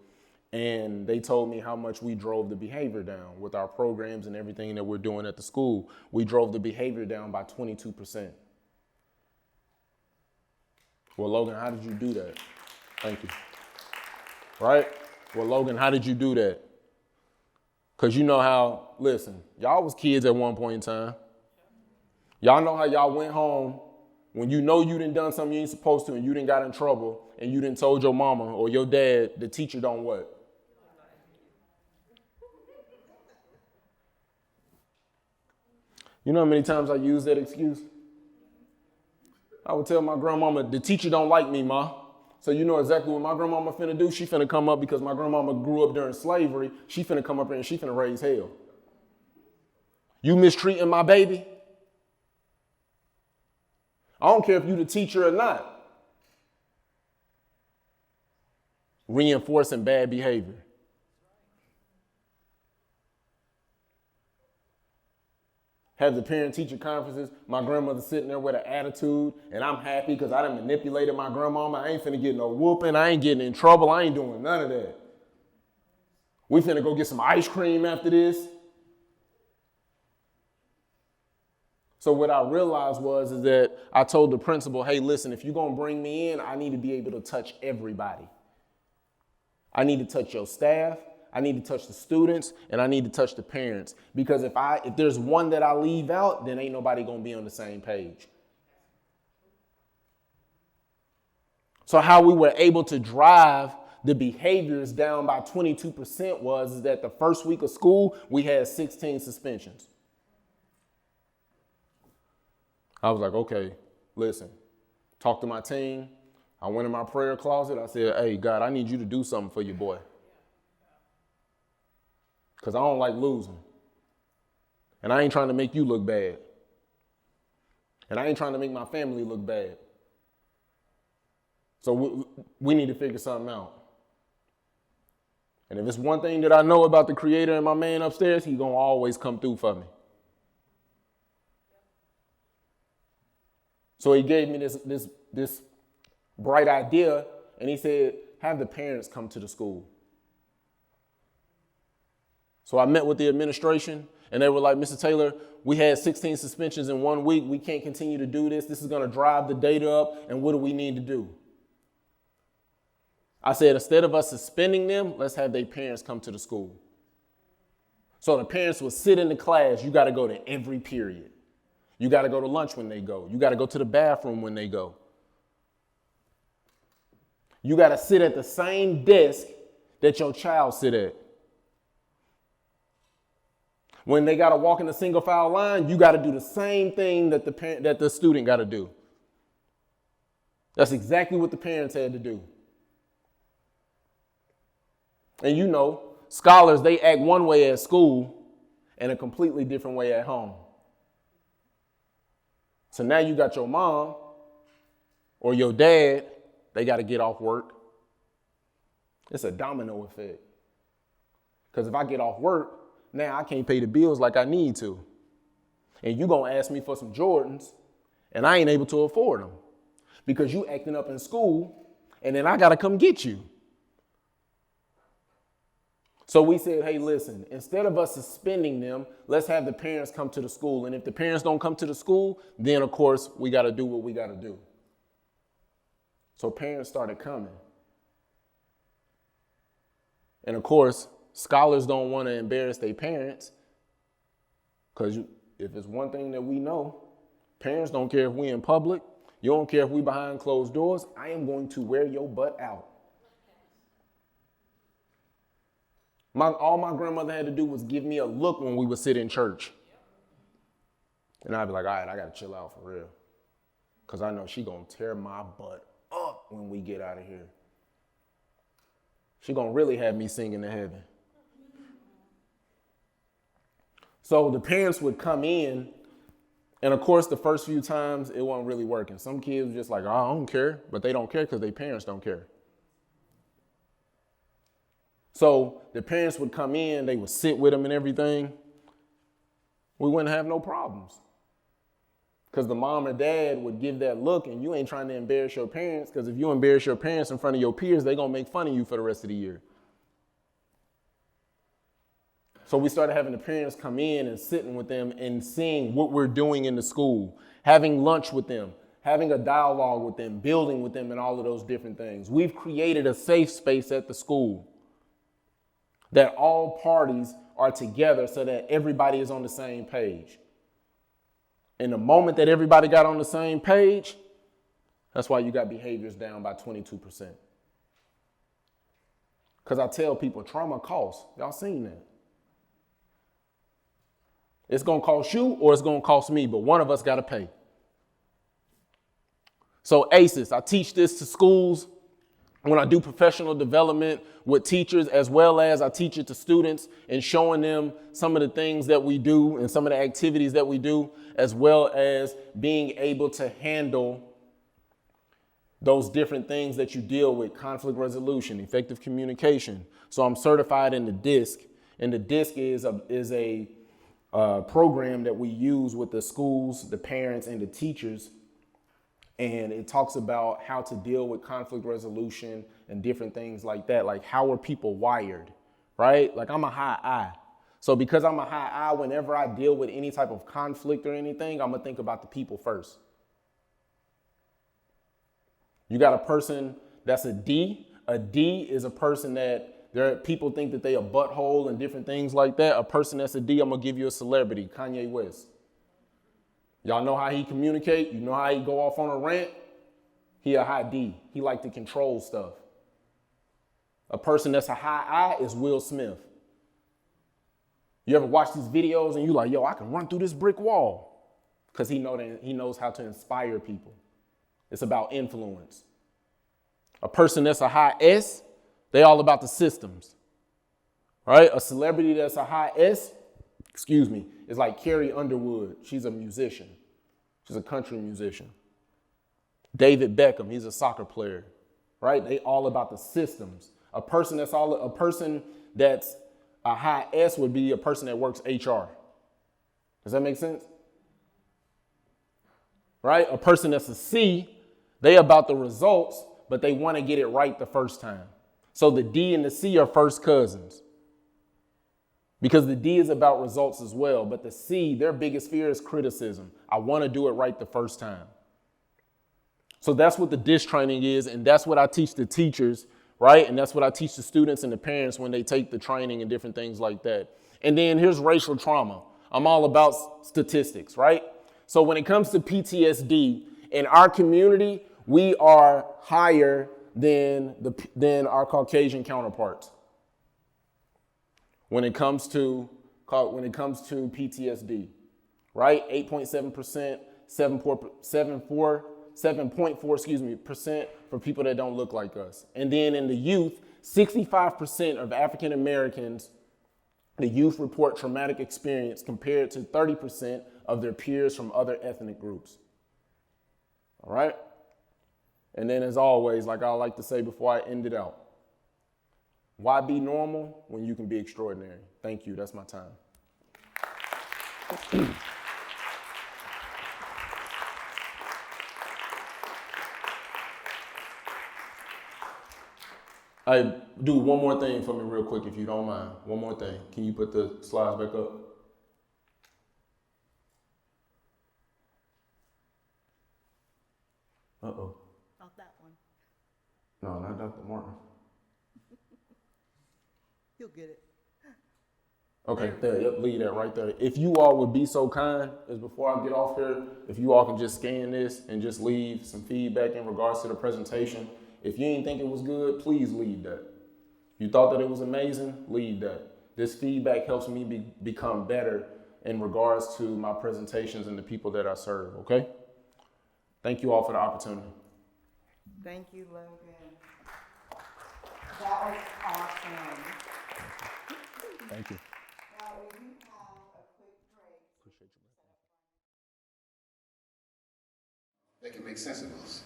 and they told me how much we drove the behavior down with our programs and everything that we're doing at the school. We drove the behavior down by 22%. Well, Logan, how did you do that? Thank you. Right? Well, Logan, how did you do that? Because you know how, listen, y'all was kids at one point in time. Y'all know how y'all went home when you know you done something you ain't supposed to and you done got in trouble and you done told your mama or your dad the teacher don't what? You know how many times I use that excuse? I would tell my grandmama, the teacher don't like me, ma. So you know exactly what my grandmama finna do? She finna come up because my grandmama grew up during slavery. She finna come up here and she finna raise hell. You mistreating my baby? I don't care if you the teacher or not. Reinforcing bad behavior. Have the parent-teacher conferences, my grandmother sitting there with an attitude, and I'm happy because I done manipulated my grandmama. I ain't finna get no whooping. I ain't getting in trouble. I ain't doing none of that. We finna go get some ice cream after this. So what I realized is that I told the principal, hey, listen, if you're gonna bring me in, I need to be able to touch everybody. I need to touch your staff. I need to touch the students, and I need to touch the parents. Because if there's one that I leave out, then ain't nobody gonna be on the same page. So how we were able to drive the behaviors down by 22% was that the first week of school, we had 16 suspensions. I was like, okay, listen, talk to my team. I went in my prayer closet. I said, hey, God, I need you to do something for your boy. Because I don't like losing. And I ain't trying to make you look bad. And I ain't trying to make my family look bad. So we need to figure something out. And if it's one thing that I know about the Creator and my man upstairs, he gonna always come through for me. So he gave me this bright idea, and he said, have the parents come to the school. So I met with the administration, and they were like, Mr. Taylor, we had 16 suspensions in 1 week. We can't continue to do this. This is gonna drive the data up, and what do we need to do? I said, instead of us suspending them, let's have their parents come to the school. So the parents will sit in the class. You got to go to every period. You got to go to lunch when they go. You got to go to the bathroom when they go. You got to sit at the same desk that your child sit at. When they got to walk in the single file line, you got to do the same thing that the student got to do. That's exactly what the parents had to do. And you know, scholars, they act one way at school and a completely different way at home. So now you got your mom or your dad, they got to get off work. It's a domino effect. Because if I get off work, now I can't pay the bills like I need to. And you going to ask me for some Jordans, and I ain't able to afford them. Because you acting up in school, and then I got to come get you. So we said, hey, listen, instead of us suspending them, let's have the parents come to the school. And if the parents don't come to the school, then, of course, we got to do what we got to do. So parents started coming. And, of course, scholars don't want to embarrass their parents because if it's one thing that we know, parents don't care if we in public. You don't care if we behind closed doors. I am going to wear your butt out. All my grandmother had to do was give me a look when we would sit in church. And I'd be like, all right, I got to chill out for real. Because I know she going to tear my butt up when we get out of here. She going to really have me singing to heaven. So the parents would come in. And, of course, the first few times, it wasn't really working. Some kids were just like, oh, I don't care. But they don't care because their parents don't care. So the parents would come in, they would sit with them and everything. We wouldn't have no problems. Because the mom or dad would give that look, and you ain't trying to embarrass your parents, because if you embarrass your parents in front of your peers, they're going to make fun of you for the rest of the year. So we started having the parents come in and sitting with them and seeing what we're doing in the school, having lunch with them, having a dialogue with them, building with them, and all of those different things. We've created a safe space at the school that all parties are together so that everybody is on the same page. And the moment that everybody got on the same page, that's why you got behaviors down by 22%. Because I tell people trauma costs. Y'all seen that. It's going to cost you or it's going to cost me, but one of us got to pay. So ACEs, I teach this to schools when I do professional development with teachers, as well as I teach it to students and showing them some of the things that we do and some of the activities that we do, as well as being able to handle those different things that you deal with: conflict resolution, effective communication. So I'm certified in the DISC, and the DISC is a program that we use with the schools, the parents, and the teachers. And it talks about how to deal with conflict resolution and different things like that. Like, how are people wired, right? Like, I'm a high I. So because I'm a high I, whenever I deal with any type of conflict or anything, I'm going to think about the people first. You got a person that's a D. A D is a person that people think that they a butthole and different things like that. A person that's a D, I'm going to give you a celebrity, Kanye West. Y'all know how he communicate. You know how he go off on a rant. He a high D. He like to control stuff. A person that's a high I is Will Smith. You ever watch these videos and you like, yo, I can run through this brick wall? Because he knows how to inspire people. It's about influence. A person that's a high S, they all about the systems, right? A celebrity that's a high S, is like Carrie Underwood. She's a musician. She's a country musician. David Beckham, he's a soccer player, right? They all about the systems. A person that's a high S would be a person that works HR. Does that make sense? Right? A person that's a C, they about the results, but they want to get it right the first time. So the D and the C are first cousins. Because the D is about results as well. But the C, their biggest fear is criticism. I want to do it right the first time. So that's what the DISC training is. And that's what I teach the teachers, right? And that's what I teach the students and the parents when they take the training and different things like that. And then here's racial trauma. I'm all about statistics, right? So when it comes to PTSD, in our community, we are higher than our Caucasian counterparts. When it comes to PTSD, right? 8.7%, 7.4% for people that don't look like us. And then in the youth, 65% of African Americans, the youth report traumatic experience compared to 30% of their peers from other ethnic groups. All right? And then as always, like I like to say before I end it out, why be normal when you can be extraordinary? Thank you. That's my time. I do one more thing for me real quick, if you don't mind. One more thing. Can you put the slides back up? Uh-oh. Not that one. No, not Dr. Martin. You'll get it. Okay, there, yep, leave that right there. If you all would be so kind, as before I get off here, if you all can just scan this and just leave some feedback in regards to the presentation. If you didn't think it was good, please leave that. If you thought that it was amazing, leave that. This feedback helps me become better in regards to my presentations and the people that I serve, okay? Thank you all for the opportunity. Thank you, Logan. That was awesome. Thank you. Now, will you have a quick break? Appreciate you. That can make sense of us.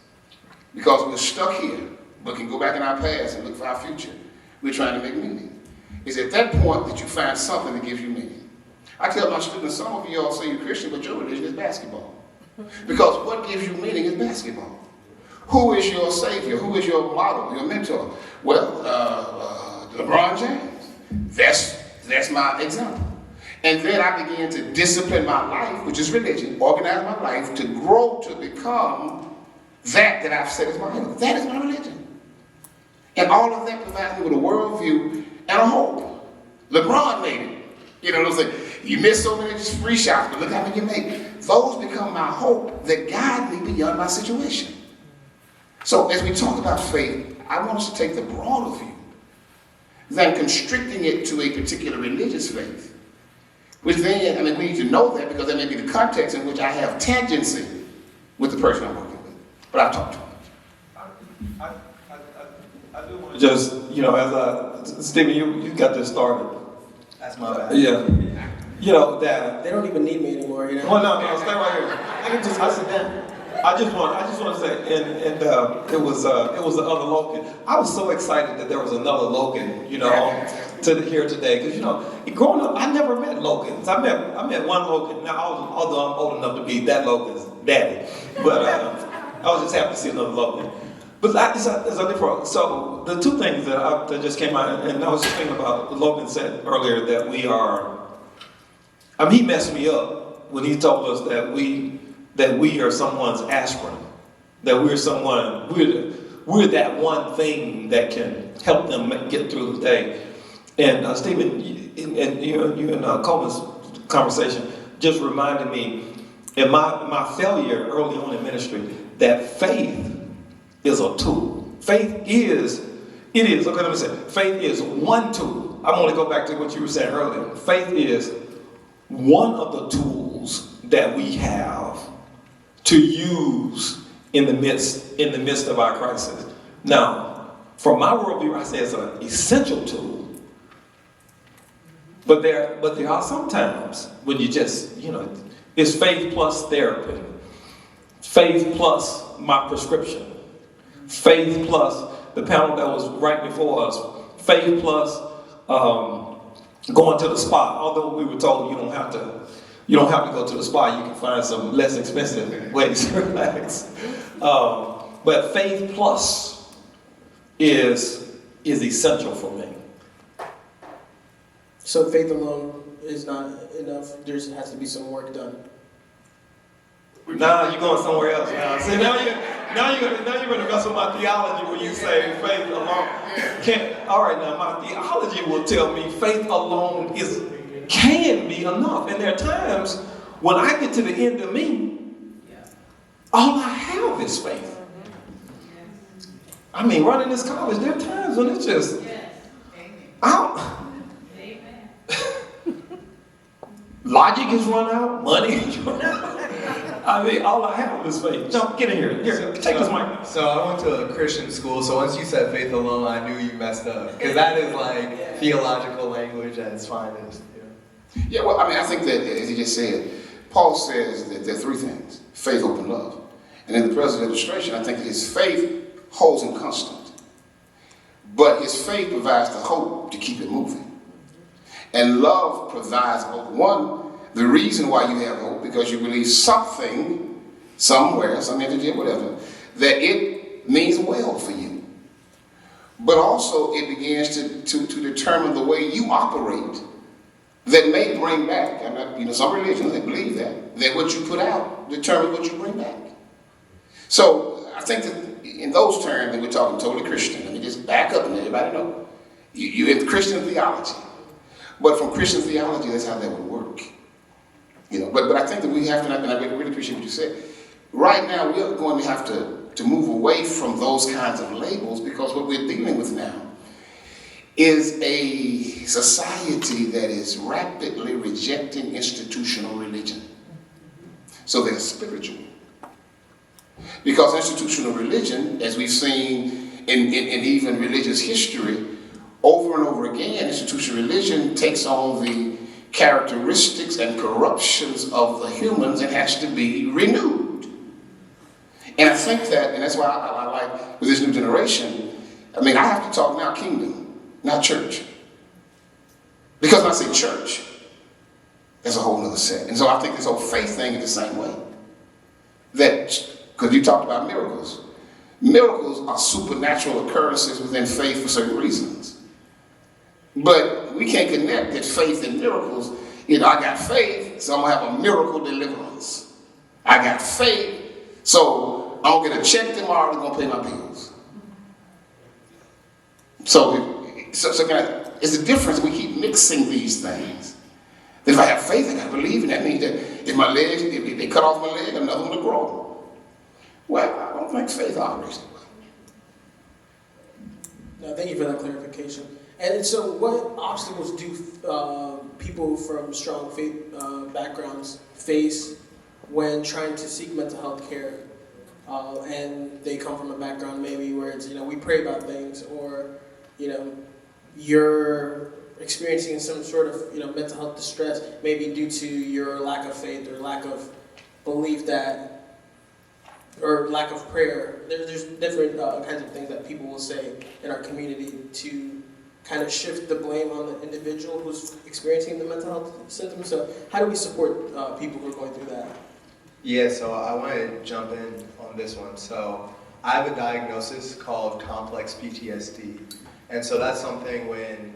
Because we're stuck here, but can go back in our past and look for our future. We're trying to make meaning. It's at that point that you find something that gives you meaning. I tell my students, some of you all say you're Christian, but your religion is basketball. Because what gives you meaning is basketball. Who is your savior? Who is your model, your mentor? Well, LeBron James. That's my example. And then I began to discipline my life, which is religion, organize my life to grow to become that I've said is my idol. That is my religion. And all of that provides me with a worldview and a hope. LeBron made it. You know what I'm saying? You miss so many free shots, but look how many you make. Those become my hope that guide me beyond my situation. So as we talk about faith, I want us to take the broader view than constricting it to a particular religious faith. Which then, I mean, we need to know that because that may be the context in which I have tangency with the person I'm working with. But I've talked to him. I do want to just, Stephen, you got this started. That's my bad. Yeah. You know, that. They don't even need me anymore, you know? Well, no, stay right here. I can just go sit down. I just want to say, and it was the other Logan. I was so excited that there was another Logan, here today, because growing up, I never met Logans. I met one Logan. Now, although I'm old enough to be that Logan's daddy, but I was just happy to see another Logan. But it's a different. So the two things that just came out, and I was just thinking about what Logan said earlier that we are. He messed me up when he told us that we are someone's aspirin, that we're that one thing that can help them get through the day. And Stephen, you and Coleman's conversation just reminded me in my failure early on in ministry that faith is a tool. Faith is one tool. I want to go back to what you were saying earlier. Faith is one of the tools that we have to use in the midst of our crisis. Now, from my worldview, I say it's an essential tool, But there are some times when you just, it's faith plus therapy, faith plus my prescription, faith plus the panel that was right before us, faith plus going to the spa. Although we were told you don't have to go to the spa. You can find some less expensive ways to relax. But faith plus is essential for me. So faith alone is not enough. There has to be some work done. Nah, you're going somewhere else now. See, now you're gonna mess with my theology when you say faith alone. All right, now my theology will tell me faith alone can be enough. And there are times when I get to the end of me, all I have is faith. I mean, running this college, there are times when it's just, logic is run out, money is run out. I mean, all I have is faith. Jump, get in here. Here, take this mic. So I went to a Christian school, so once you said faith alone, I knew you messed up. Because that is like theological language at its finest. Yeah, well, I mean, I think that, as he just said, Paul says that there are three things: faith, hope, and love. And in the present illustration, I think that his faith holds him constant. But his faith provides the hope to keep it moving. And love provides hope. One, the reason why you have hope, because you believe something, somewhere, some entity, whatever, that it means well for you. But also it begins to determine the way you operate that may bring back, some religions, they believe that what you put out determines what you bring back. So I think that in those terms, that we're talking totally Christian. Let me just back up and let everybody know. You have Christian theology. But from Christian theology, that's how that would work. But I think that we have to, and I really appreciate what you said. Right now, we are going to have to move away from those kinds of labels, because what we're dealing with now is a society that is rapidly rejecting institutional religion. So they're spiritual. Because institutional religion, as we've seen in even religious history, over and over again, institutional religion takes on the characteristics and corruptions of the humans and has to be renewed. And I think that, and that's why I like with this new generation, I have to talk now kingdom, not church. Because when I say church, there's a whole other set. And so I think this whole faith thing is the same way. Because you talked about miracles. Miracles are supernatural occurrences within faith for certain reasons. But we can't connect that faith and miracles. I got faith, so I'm going to have a miracle deliverance. I got faith, so I'm going to get a check tomorrow and I'm going to pay my bills. So it's the difference. We keep mixing these things. That if I have faith, I got to believe, and that means that if they cut off my leg, another one will grow. Well, I don't think faith operates that way. No, thank you for that clarification. And so what obstacles do people from strong faith backgrounds face when trying to seek mental health care? And they come from a background maybe where it's, we pray about things, or, you're experiencing some sort of, mental health distress, maybe due to your lack of faith or lack of belief or lack of prayer. There's different kinds of things that people will say in our community to kind of shift the blame on the individual who's experiencing the mental health symptoms. So how do we support people who are going through that? Yeah, so I want to jump in on this one. So I have a diagnosis called complex PTSD. And so that's something when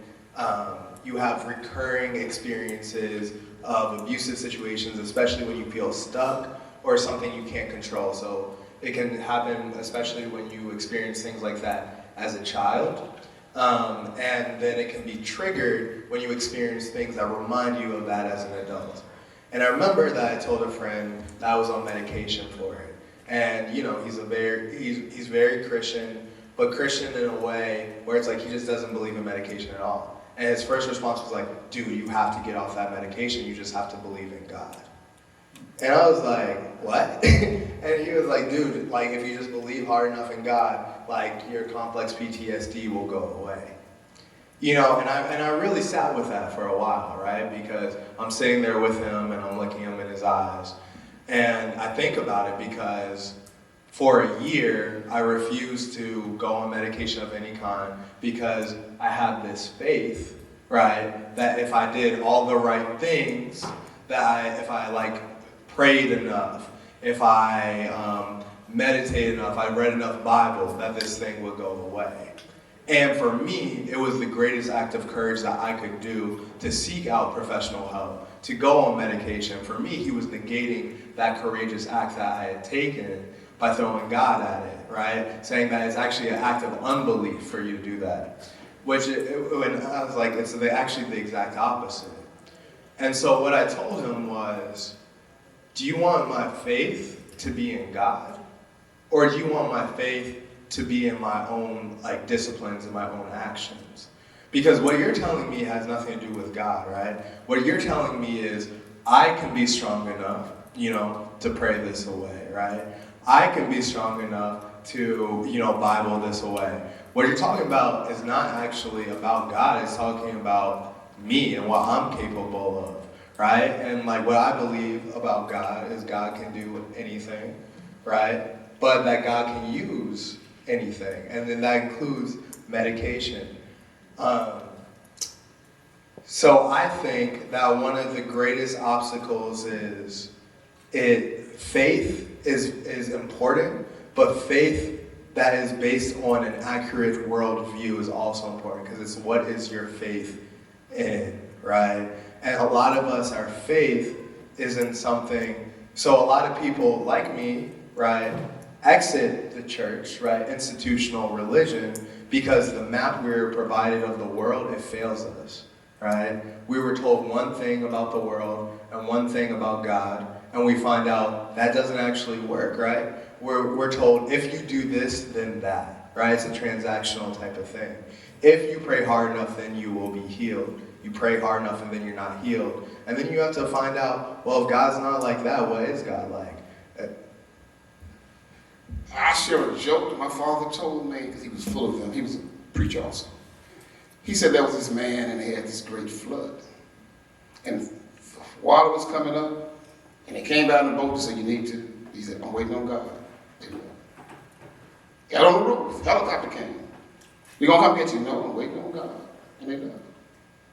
you have recurring experiences of abusive situations, especially when you feel stuck or something you can't control. So it can happen especially when you experience things like that as a child. And then it can be triggered when you experience things that remind you of that as an adult. And I remember that I told a friend that I was on medication for it. And he's very Christian, but Christian in a way where it's like he just doesn't believe in medication at all. And his first response was like, dude, you have to get off that medication, you just have to believe in God. And I was like, what? And he was like, dude, like if you just believe hard enough in God, like your complex PTSD will go away. You know, and I really sat with that for a while, right? Because I'm sitting there with him and I'm looking him in his eyes. And I think about it because for a year, I refused to go on medication of any kind because I had this faith, right? That if I did all the right things, if I like prayed enough, if I meditated enough, I read enough Bible, that this thing would go away. And for me, it was the greatest act of courage that I could do to seek out professional help, to go on medication. For me, he was negating that courageous act that I had taken by throwing God at it, right? Saying that it's actually an act of unbelief for you to do that. And I was like, it's actually the exact opposite. And so what I told him was, do you want my faith to be in God? Or do you want my faith to be in my own disciplines and my own actions? Because what you're telling me has nothing to do with God, right? What you're telling me is I can be strong enough, to pray this away, right? I can be strong enough to, Bible this away. What you're talking about is not actually about God. It's talking about me and what I'm capable of, right? And what I believe about God is God can do anything, right? But that God can use anything, and then that includes medication. So I think that one of the greatest obstacles is faith is important, but faith that is based on an accurate worldview is also important, because it's what is your faith in, right? And a lot of us, our faith isn't something, so a lot of people like me, right, exit the church, right, institutional religion, because the map we were provided of the world, it fails us, right? We were told one thing about the world and one thing about God, and we find out that doesn't actually work, right? We're told, if you do this, then that, right? It's a transactional type of thing. If you pray hard enough, then you will be healed. You pray hard enough and then you're not healed. And then you have to find out, well, if God's not like that, what is God like? I share a joke that my father told me, because he was full of them. He was a preacher also. He said there was this man and they had this great flood. And water was coming up, and they came down the boat and said, you need to. He said, I'm waiting on God. They went. Got on the roof, helicopter came. We gonna come get you? No, I'm waiting on God. And they left.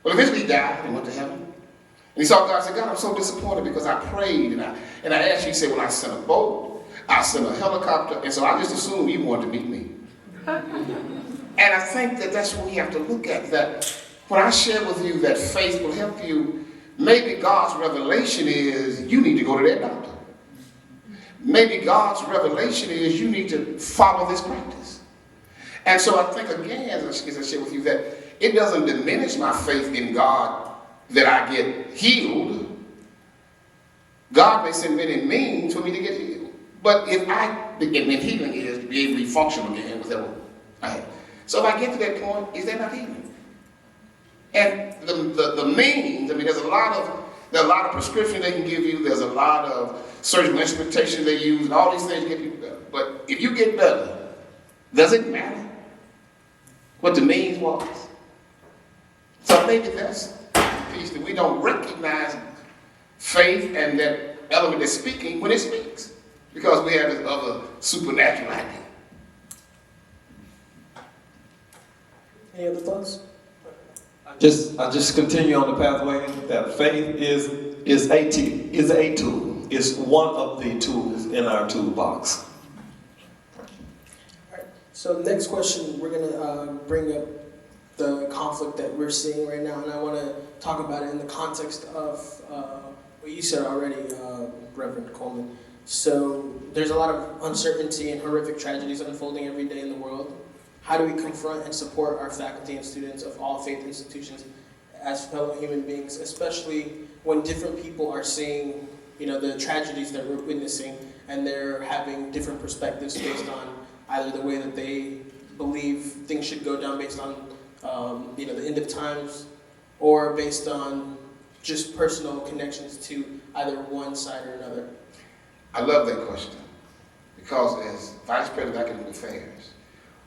Well, eventually he died and went to heaven. And he saw God and said, God, I'm so disappointed because I prayed and I asked you. He said, well, I sent a boat. I sent a helicopter, and so I just assumed you wanted to meet me. And I think that that's what we have to look at, that when I share with you that faith will help you, maybe God's revelation is you need to go to that doctor. Maybe God's revelation is you need to follow this practice. And so I think, again, as I share with you, that it doesn't diminish my faith in God that I get healed. God may send many means for me to get healed. But if healing is to be able to function again with that I have. So if I get to that point, is that not healing? And the means, there's a lot of prescriptions they can give you. There's a lot of surgical instrumentation they use, and all these things get you better. But if you get better, does it matter what the means was? So maybe that's the piece that we don't recognize faith and that element that's speaking when it speaks. Because we have this other supernatural idea. Any other thoughts? I just continue on the pathway that faith is a tool. It's one of the tools in our toolbox. All right. So next question, we're gonna bring up the conflict that we're seeing right now, and I want to talk about it in the context of what you said already, Reverend Coleman. So there's a lot of uncertainty and horrific tragedies unfolding every day in the world. How do we confront and support our faculty and students of all faith institutions as fellow human beings, especially when different people are seeing, the tragedies that we're witnessing, and they're having different perspectives based on either the way that they believe things should go down based on, the end of times, or based on just personal connections to either one side or another? I love that question, because as Vice President of Academic Affairs,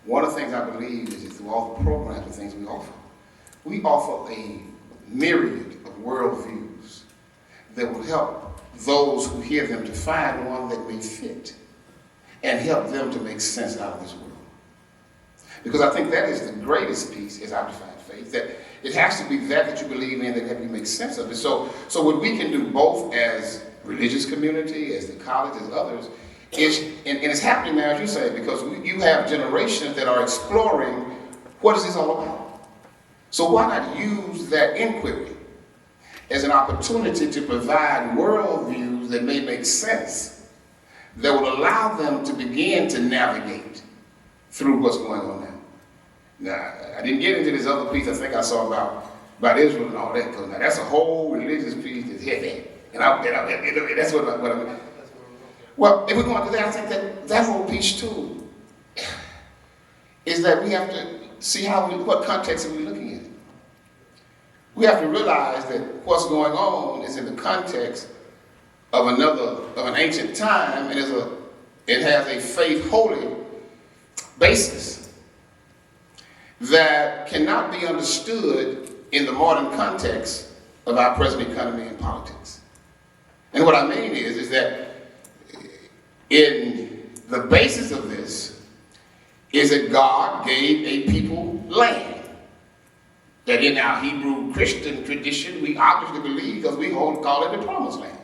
one of the things I believe is that through all the programs and things we offer, we offer a myriad of worldviews that will help those who hear them to find one that may fit and help them to make sense out of this world. Because I think that is the greatest piece, as I've defined faith, that it has to be that you believe in that help you make sense of it. So what we can do both as religious community, as the college, as others, is, and it's happening now, as you say, because you have generations that are exploring what is this all about. So why not use that inquiry as an opportunity to provide worldviews that may make sense, that will allow them to begin to navigate through what's going on now. Now, I didn't get into this other piece I think I saw about Israel and all that, because now that's a whole religious piece that's heavy. And that's what I mean. Well, if we're going to do that, I think that whole piece too is that we have to see what context are we looking at. We have to realize that what's going on is in the context of an ancient time, and it has a faith holy basis that cannot be understood in the modern context of our present economy and politics. And what I mean is that in the basis of this is that God gave a people land. That in our Hebrew Christian tradition, we obviously believe, because we call it the promised land.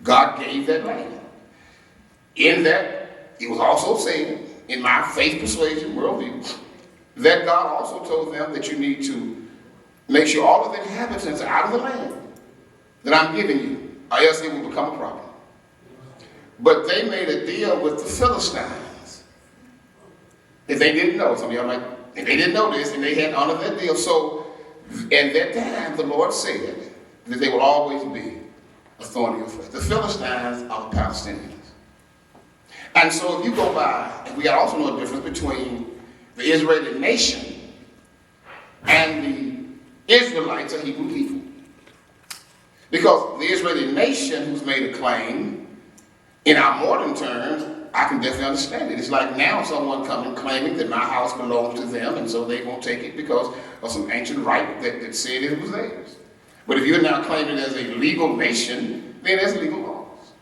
God gave that land. In that, it was also said, in my faith persuasion worldview, that God also told them that you need to make sure all of the inhabitants are out of the land that I'm giving you, or else it will become a problem. But they made a deal with the Philistines that they didn't know. Some of y'all might, and they didn't know this, and they hadn't honored that deal. So, at that time, the Lord said that they will always be a thorn in your flesh. The Philistines are the Palestinians. And so if you go by, and we also know the difference between the Israeli nation and the Israelites or Hebrew people. Because the Israeli nation who's made a claim, in our modern terms, I can definitely understand it. It's like now someone coming claiming that my house belongs to them, and so they won't take it because of some ancient right that said it was theirs. But if you're now claiming it as a legal nation, then there's legal laws.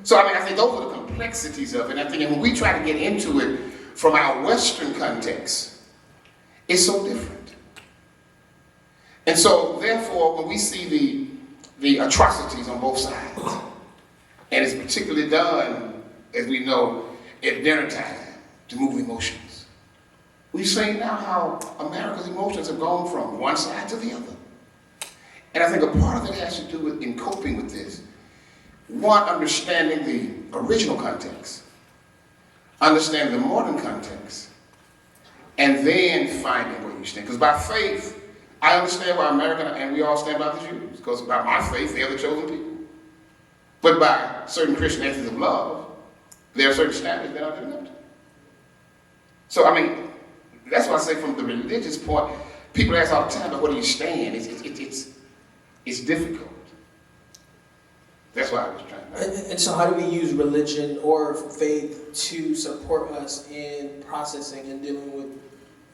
So I think those are the complexities of it. And I think when we try to get into it from our Western context, it's so different. And so therefore, when we see the atrocities on both sides, and it's particularly done, as we know, at dinner time to move emotions. We've seen now how America's emotions have gone from one side to the other. And I think a part of it has to do with, in coping with this, one, understanding the original context, understanding the modern context, and then finding where you stand. Because by faith, I understand why America, and we all stand by the Jews, because by my faith, they're the chosen people. But by certain Christian ethics of love, there are certain standards that are delivered. So, that's why I say from the religious point, people ask all the time, but where do you stand? It's difficult. That's why I was trying to. And so how do we use religion or faith to support us in processing and dealing with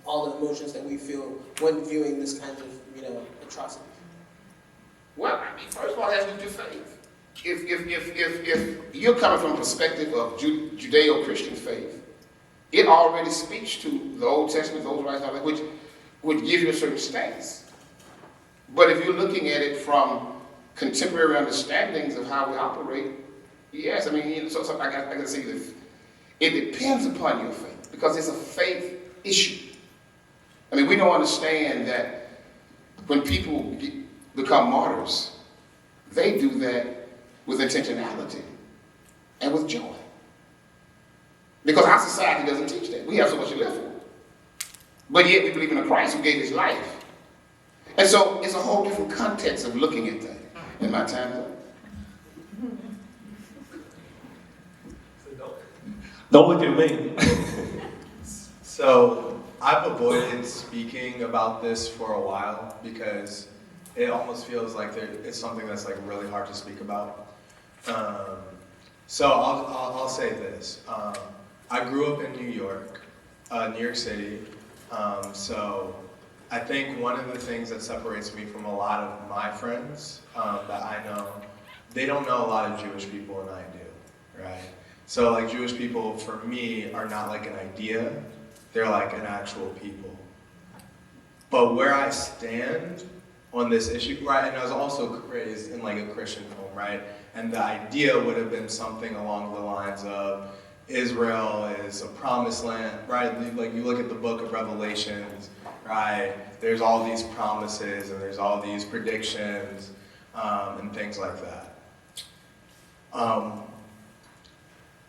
all the emotions that we feel when viewing this kind of, atrocity? Well, first of all, it has to do with your faith. If you're coming from a perspective of Judeo-Christian faith, it already speaks to the Old Testament, those rights, which would give you a certain stance. But if you're looking at it from contemporary understandings of how we operate, yes, so I got to say this. It depends upon your faith, because it's a faith issue. We don't understand that when people become martyrs, they do that with intentionality and with joy. Because our society doesn't teach that. We have so much to live for. But yet we believe in a Christ who gave his life. And so it's a whole different context of looking at that. In my time's up. Don't look at me. So I've avoided speaking about this for a while because it almost feels like it's something that's like really hard to speak about. So I'll say this. I grew up in New York City. So I think one of the things that separates me from a lot of my friends that I know, they don't know a lot of Jewish people and I do, right? So like Jewish people for me are not like an idea, they're like an actual people. But where I stand on this issue, right, and I was also raised in like a Christian home, right? And the idea would have been something along the lines of Israel is a promised land, right? Like you look at the book of Revelations, right? There's all these promises and there's all these predictions and things like that.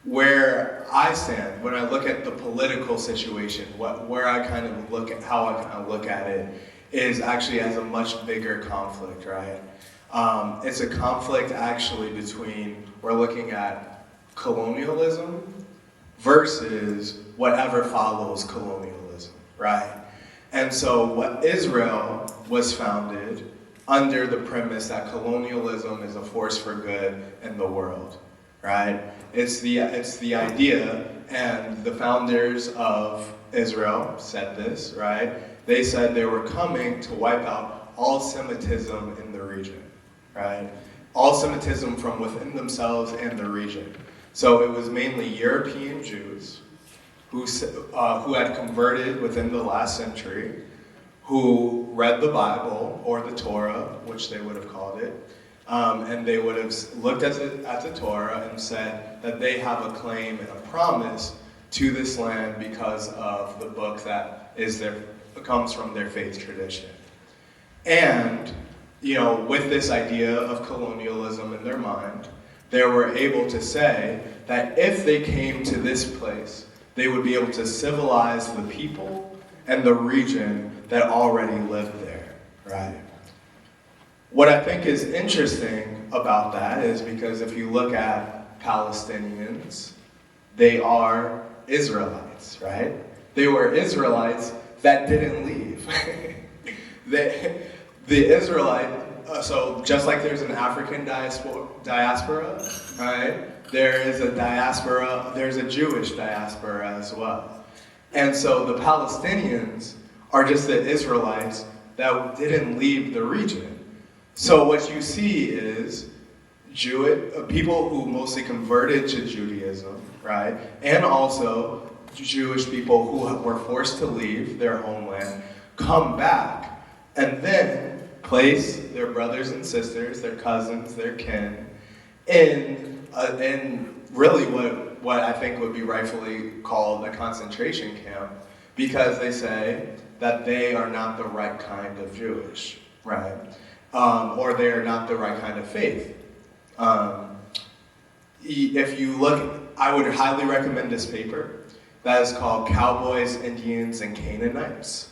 Where I stand, when I look at the political situation, where I kind of look at, how I kind of look at it, is actually as a much bigger conflict, right? It's a conflict actually between, we're looking at colonialism versus whatever follows colonialism, right? And so what Israel was founded under the premise that colonialism is a force for good in the world, right? It's the idea, and the founders of Israel said this, right? They said they were coming to wipe out all Semitism in the region, right? All Semitism from within themselves and the region. So it was mainly European Jews who had converted within the last century, who read the Bible, or the Torah, which they would have called it, and they would have looked at the Torah and said that they have a claim and a promise to this land because of the book that comes from their faith tradition. And, you know, with this idea of colonialism in their mind, they were able to say that if they came to this place, they would be able to civilize the people and the region that already lived there, right? What I think is interesting about that is because if you look at Palestinians, they are Israelites, right? They were Israelites that didn't leave. The Israelite, so just like there's an African diaspora, right? There is a diaspora, there's a Jewish diaspora as well. And so the Palestinians are just the Israelites that didn't leave the region. So what you see is people who mostly converted to Judaism, right? And also Jewish people who were forced to leave their homeland, come back, and then place their brothers and sisters, their cousins, their kin, in really what I think would be rightfully called a concentration camp, because they say that they are not the right kind of Jewish, right? Or they are not the right kind of faith. If you look, I would highly recommend this paper that is called Cowboys, Indians, and Canaanites.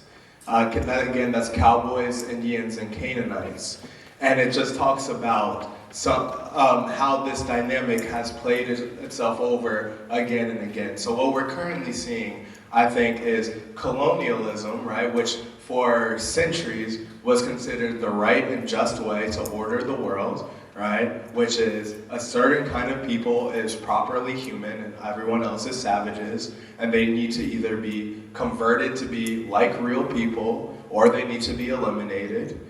That's Cowboys, Indians, and Canaanites. And it just talks about how this dynamic has played itself over again and again. So what we're currently seeing, I think, is colonialism, right, which for centuries was considered the right and just way to order the world, right, which is a certain kind of people is properly human and everyone else is savages, and they need to either be converted to be like real people or they need to be eliminated.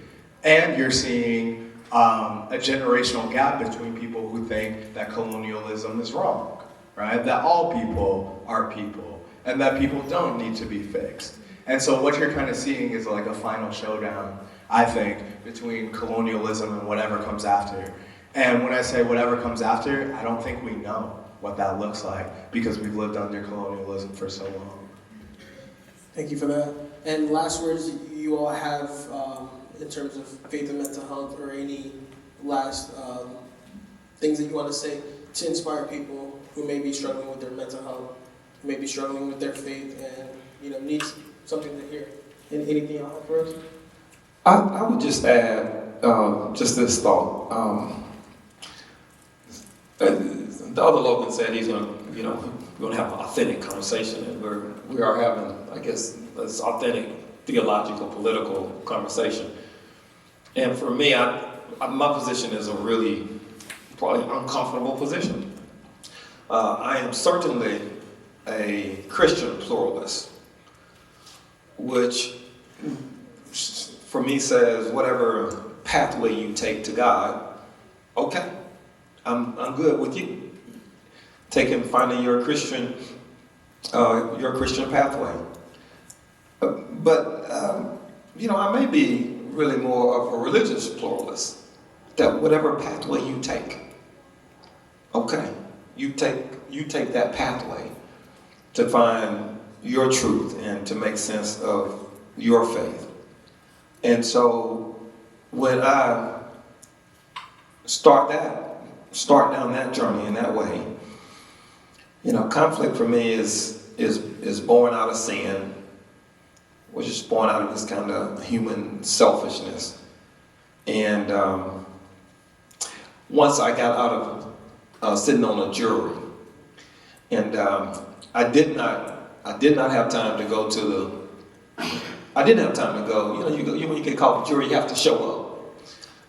And you're seeing a generational gap between people who think that colonialism is wrong, right? That all people are people, and that people don't need to be fixed. And so what you're kind of seeing is like a final showdown, I think, between colonialism and whatever comes after. And when I say whatever comes after, I don't think we know what that looks like because we've lived under colonialism for so long. Thank you for that. And last words you all have in terms of faith and mental health, or any last things that you want to say to inspire people who may be struggling with their mental health, who may be struggling with their faith, and need something to hear. Anything y'all have for us? I would just add just this thought. The other Logan said he's going to, we're going to have an authentic conversation, and we are having, I guess, this authentic theological, political conversation. And for me, my position is a really probably uncomfortable position. I am certainly a Christian pluralist, which for me says whatever pathway you take to God, okay, I'm good with you. Finding your Christian pathway. But I may be really more of a religious pluralist. That whatever pathway you take, okay, you take that pathway to find your truth and to make sense of your faith. And so when I start down that journey in that way, conflict for me is born out of sin, which is born out of this kind of human selfishness. And once I got out of sitting on a jury, and I did not have time to go to the. I didn't have time to go. When you get called a jury, you have to show up.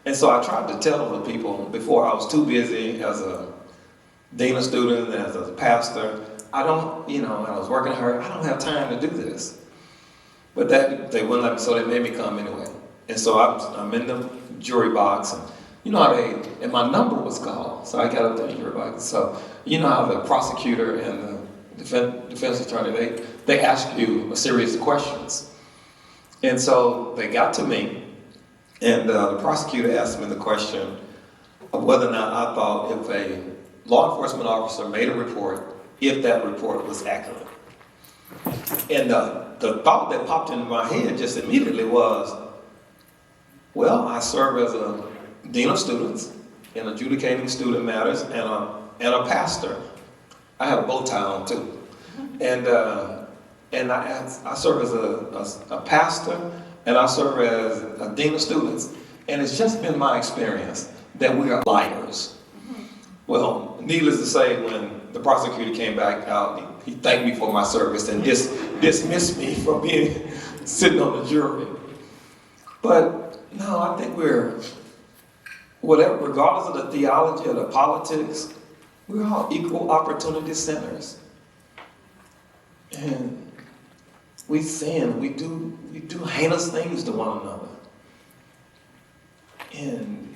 And so I tried to tell the people before I was too busy as a dean of students, as a pastor. I don't, and I was working hard. I don't have time to do this. But they wouldn't let me, so they made me come anyway. And so I'm in the jury box, and and my number was called, so I got up there in the jury box. So how the prosecutor and the defense attorney, they ask you a series of questions. And so they got to me, and the prosecutor asked me the question of whether or not I thought if a law enforcement officer made a report, if that report was accurate. And the thought that popped into my head just immediately was, well, I serve as a dean of students in adjudicating student matters and a pastor. I have a bow tie on too. And I serve as a pastor, and I serve as a dean of students. And it's just been my experience that we are liars. Well, needless to say, when the prosecutor came back out, he thanked me for my service and dismissed me from sitting on the jury. But no, I think regardless of the theology or the politics, we're all equal opportunity sinners. And we sin, we do heinous things to one another. And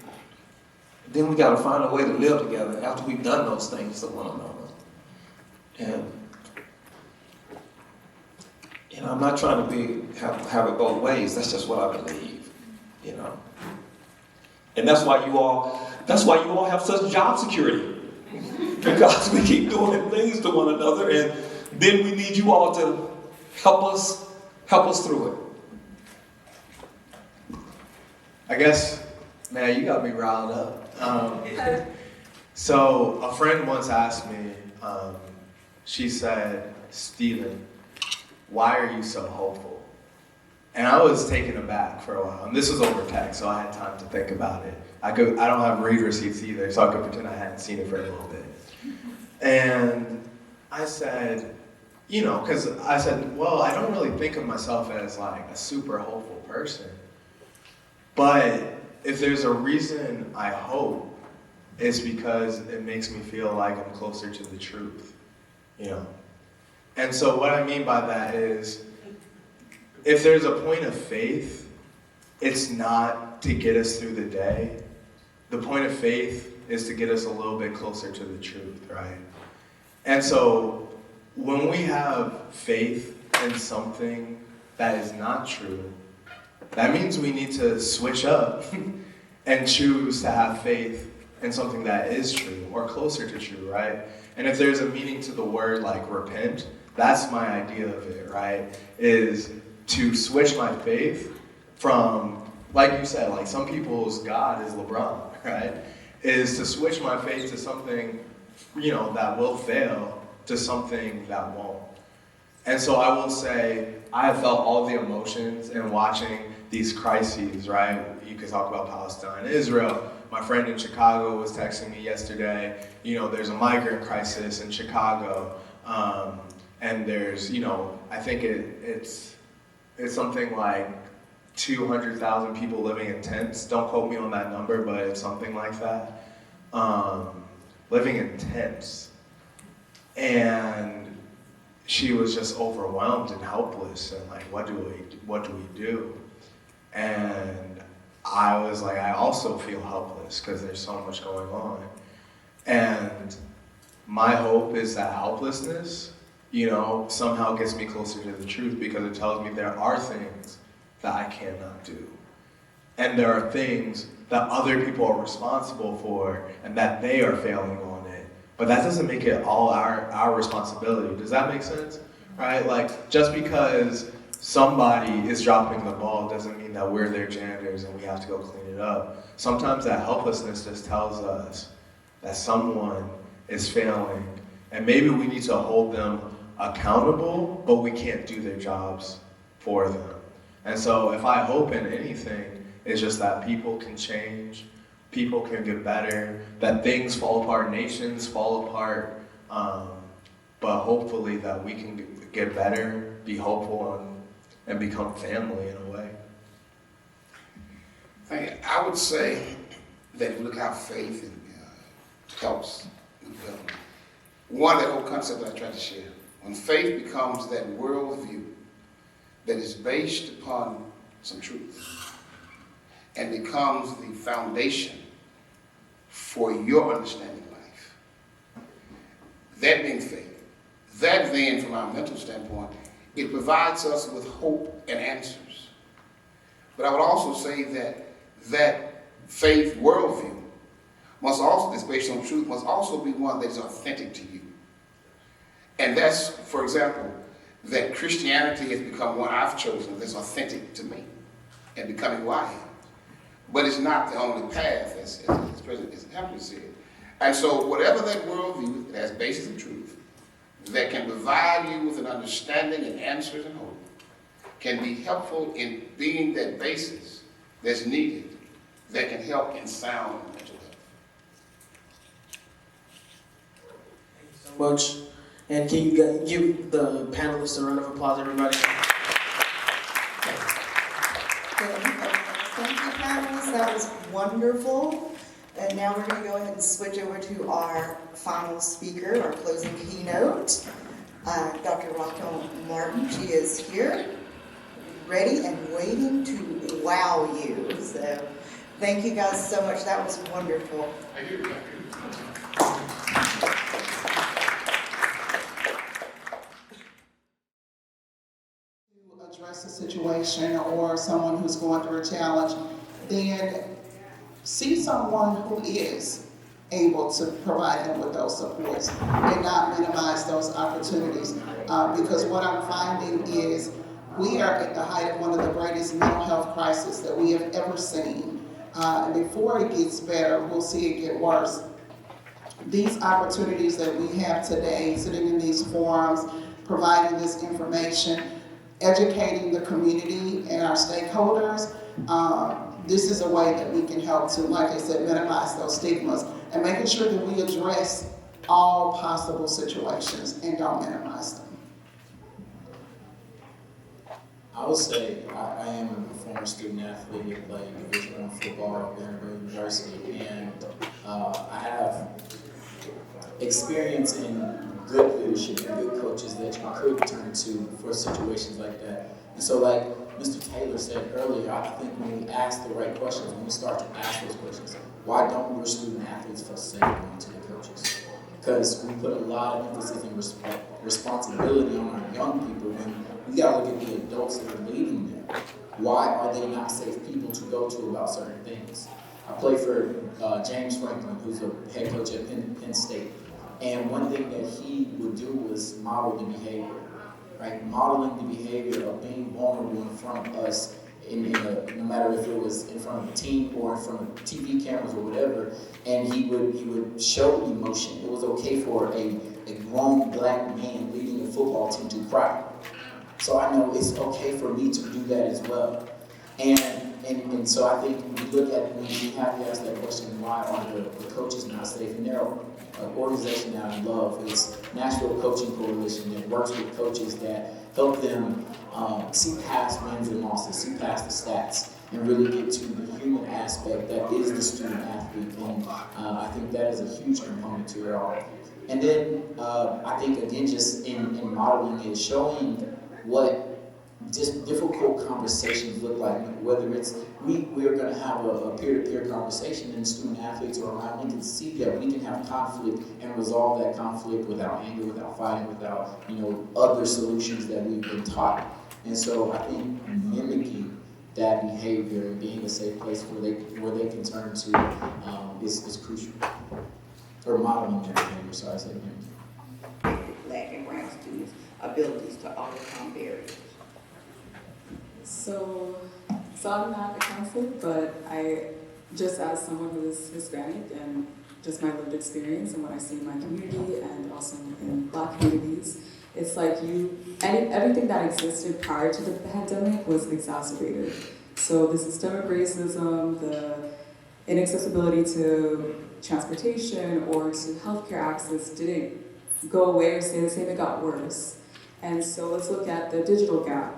then we got to find a way to live together after we've done those things to one another. And I'm not trying to have it both ways. That's just what I believe, And that's why you all have such job security, because we keep doing things to one another, and then we need you all to help us through it. I guess, man, you got me riled up. So a friend once asked me, she said, "Stephen, why are you so hopeful?" And I was taken aback for a while. And this was over text, so I had time to think about it. I don't have read receipts either, so I could pretend I hadn't seen it for a little bit. And I said, because I said, well, I don't really think of myself as like a super hopeful person. But if there's a reason I hope, it's because it makes me feel like I'm closer to the truth, And so what I mean by that is, if there's a point of faith, it's not to get us through the day. The point of faith is to get us a little bit closer to the truth, right? And so when we have faith in something that is not true, that means we need to switch up and choose to have faith in something that is true or closer to true, right? And if there's a meaning to the word like repent, that's my idea of it, right? Is to switch my faith from, like you said, like some people's God is LeBron, right? Is to switch my faith to something, that will fail to something that won't. And so I will say, I have felt all the emotions in watching these crises, right? You could talk about Palestine, Israel. My friend in Chicago was texting me yesterday, there's a migrant crisis in Chicago. And there's, I think it's something like 200,000 people living in tents. Don't quote me on that number, but it's something like that. Living in tents. And she was just overwhelmed and helpless and like, what do we do? And I was like, I also feel helpless because there's so much going on. And my hope is that helplessness, somehow gets me closer to the truth, because it tells me there are things that I cannot do. And there are things that other people are responsible for and that they are failing on it. But that doesn't make it all our responsibility. Does that make sense? Right? Like, just because somebody is dropping the ball doesn't mean that we're their janitors and we have to go clean it up. Sometimes that helplessness just tells us that someone is failing, and maybe we need to hold them accountable, but we can't do their jobs for them. And so if I hope in anything, it's just that people can change, people can get better, that things fall apart, nations fall apart, but hopefully that we can get better, be hopeful, and become family in a way. I would say that if you look how faith helps with development. One, that whole concept that I tried to share. When faith becomes that worldview that is based upon some truth and becomes the foundation for your understanding life, that being faith, that then, from our mental standpoint, it provides us with hope and answers. But I would also say that faith worldview must also, that's based on truth, must also be one that is authentic to you. And that's, for example, that Christianity has become one I've chosen that's authentic to me and becoming who I am. But it's not the only path, as President Hampton said. And so whatever that worldview that has basis in truth, that can provide you with an understanding and answers and hope, can be helpful in being that basis that's needed, that can help in sound mental health. Thank you so much. And can you give the panelists a round of applause, everybody? Thank you, panelists. That was wonderful. And now we're going to go ahead and switch over to our final speaker, our closing keynote, Dr. Raquel Martin. She is here, ready and waiting to wow you. So thank you guys so much. That was wonderful. Thank you. Address a situation or someone who's going through a challenge, then see someone who is able to provide them with those supports and not minimize those opportunities. Because what I'm finding is we are at the height of one of the greatest mental health crises that we have ever seen. And before it gets better, we'll see it get worse. These opportunities that we have today, sitting in these forums, providing this information, educating the community and our stakeholders, this is a way that we can help to, like I said, minimize those stigmas and making sure that we address all possible situations and don't minimize them. I would say I am a former student athlete, played Division I football at Vanderbilt University, and I have experience in good leadership and good coaches that you could turn to for situations like that. And so, like Mr. Taylor said earlier, I think when we ask the right questions, when we start to ask those questions, why don't your student athletes feel safe going to the coaches? Because we put a lot of emphasis and responsibility on our young people when we gotta look at the adults that are leading them. Why are they not safe people to go to about certain things? I play for James Franklin, who's a head coach at Penn State. And one thing that he would do was model the behavior, right? Modeling the behavior of being vulnerable in front of us, no matter if it was in front of a team or in front of TV cameras or whatever. And he would show emotion. It was okay for a grown black man leading a football team to cry. So I know it's okay for me to do that as well. And so I think we look at, when we have to ask that question, why are the coaches not safe? And there are an organization that I love, it's Nashville Coaching Coalition, that works with coaches that help them see past wins and losses, see past the stats, and really get to the human aspect that is the student athlete. And I think that is a huge component to it all. And then I think, again, just in modeling it, showing what just difficult conversations look like, whether it's, we're gonna have a peer-to-peer conversation and student athletes are around, we can see that we can have conflict and resolve that conflict without anger, without fighting, without, other solutions that we've been taught. And so I think mimicking that behavior and being a safe place where they can turn to is crucial. Or modeling that behavior, so I say mimicking. Black and brown students' abilities to overcome barriers. So I'm not a counselor, but just as someone who is Hispanic and just my lived experience and what I see in my community and also in Black communities, it's like everything that existed prior to the pandemic was exacerbated. So the systemic racism, the inaccessibility to transportation or to healthcare access didn't go away or stay the same, it got worse. And so let's look at the digital gap.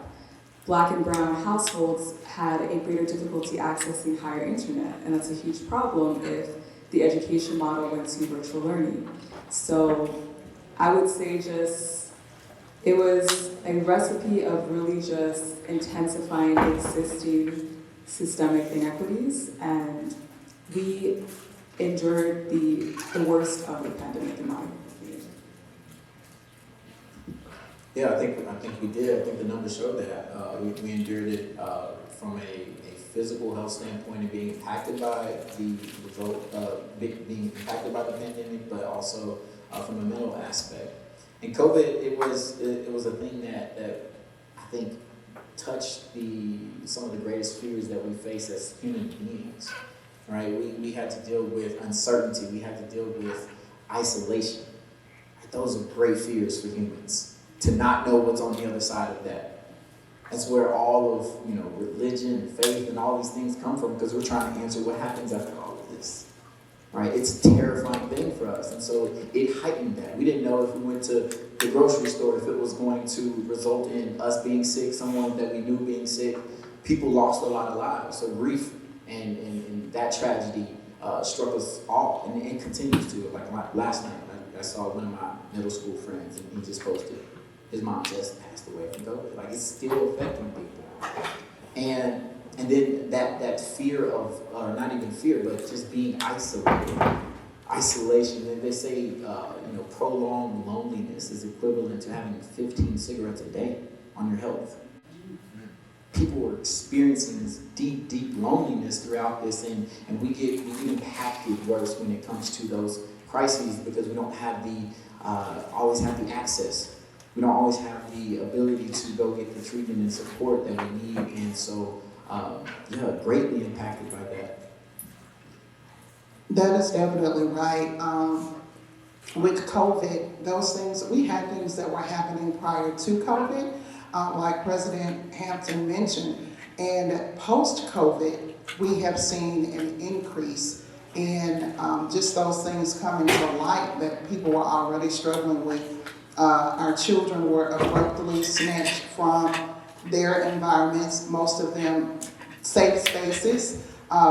Black and brown households had a greater difficulty accessing higher internet, and that's a huge problem if the education model went to virtual learning. So I would say it was a recipe of really just intensifying existing systemic inequities, and we endured the worst of the pandemic in my opinion. Yeah, I think we did. I think the numbers show that. We endured it from a physical health standpoint and being impacted by the result, being impacted by the pandemic, but also from a mental aspect. And COVID, it was a thing that I think touched some of the greatest fears that we face as human beings. Right? We had to deal with uncertainty. We had to deal with isolation. Those are great fears for humans. To not know what's on the other side of that. That's where all of religion and faith and all these things come from, because we're trying to answer what happens after all of this. Right? It's a terrifying thing for us. And so it heightened that. We didn't know if we went to the grocery store, if it was going to result in us being sick, someone that we knew being sick. People lost a lot of lives. So grief and that tragedy struck us all, and it continues to. Like last night, I saw one of my middle school friends, and he just posted, his mom just passed away from COVID. Like, it's still affecting people. And then that fear of, or not even fear, but just being isolated. Isolation, and they say, prolonged loneliness is equivalent to having 15 cigarettes a day on your health. People were experiencing this deep, deep loneliness throughout this, and we get impacted worse when it comes to those crises, because we don't have always have the access. We don't always have the ability to go get the treatment and support that we need, and so, greatly impacted by that. That is definitely right. With COVID, those things, we had things that were happening prior to COVID, like President Hampton mentioned, and post-COVID, we have seen an increase in just those things coming to light that people were already struggling with. Our children were abruptly snatched from their environments, most of them safe spaces,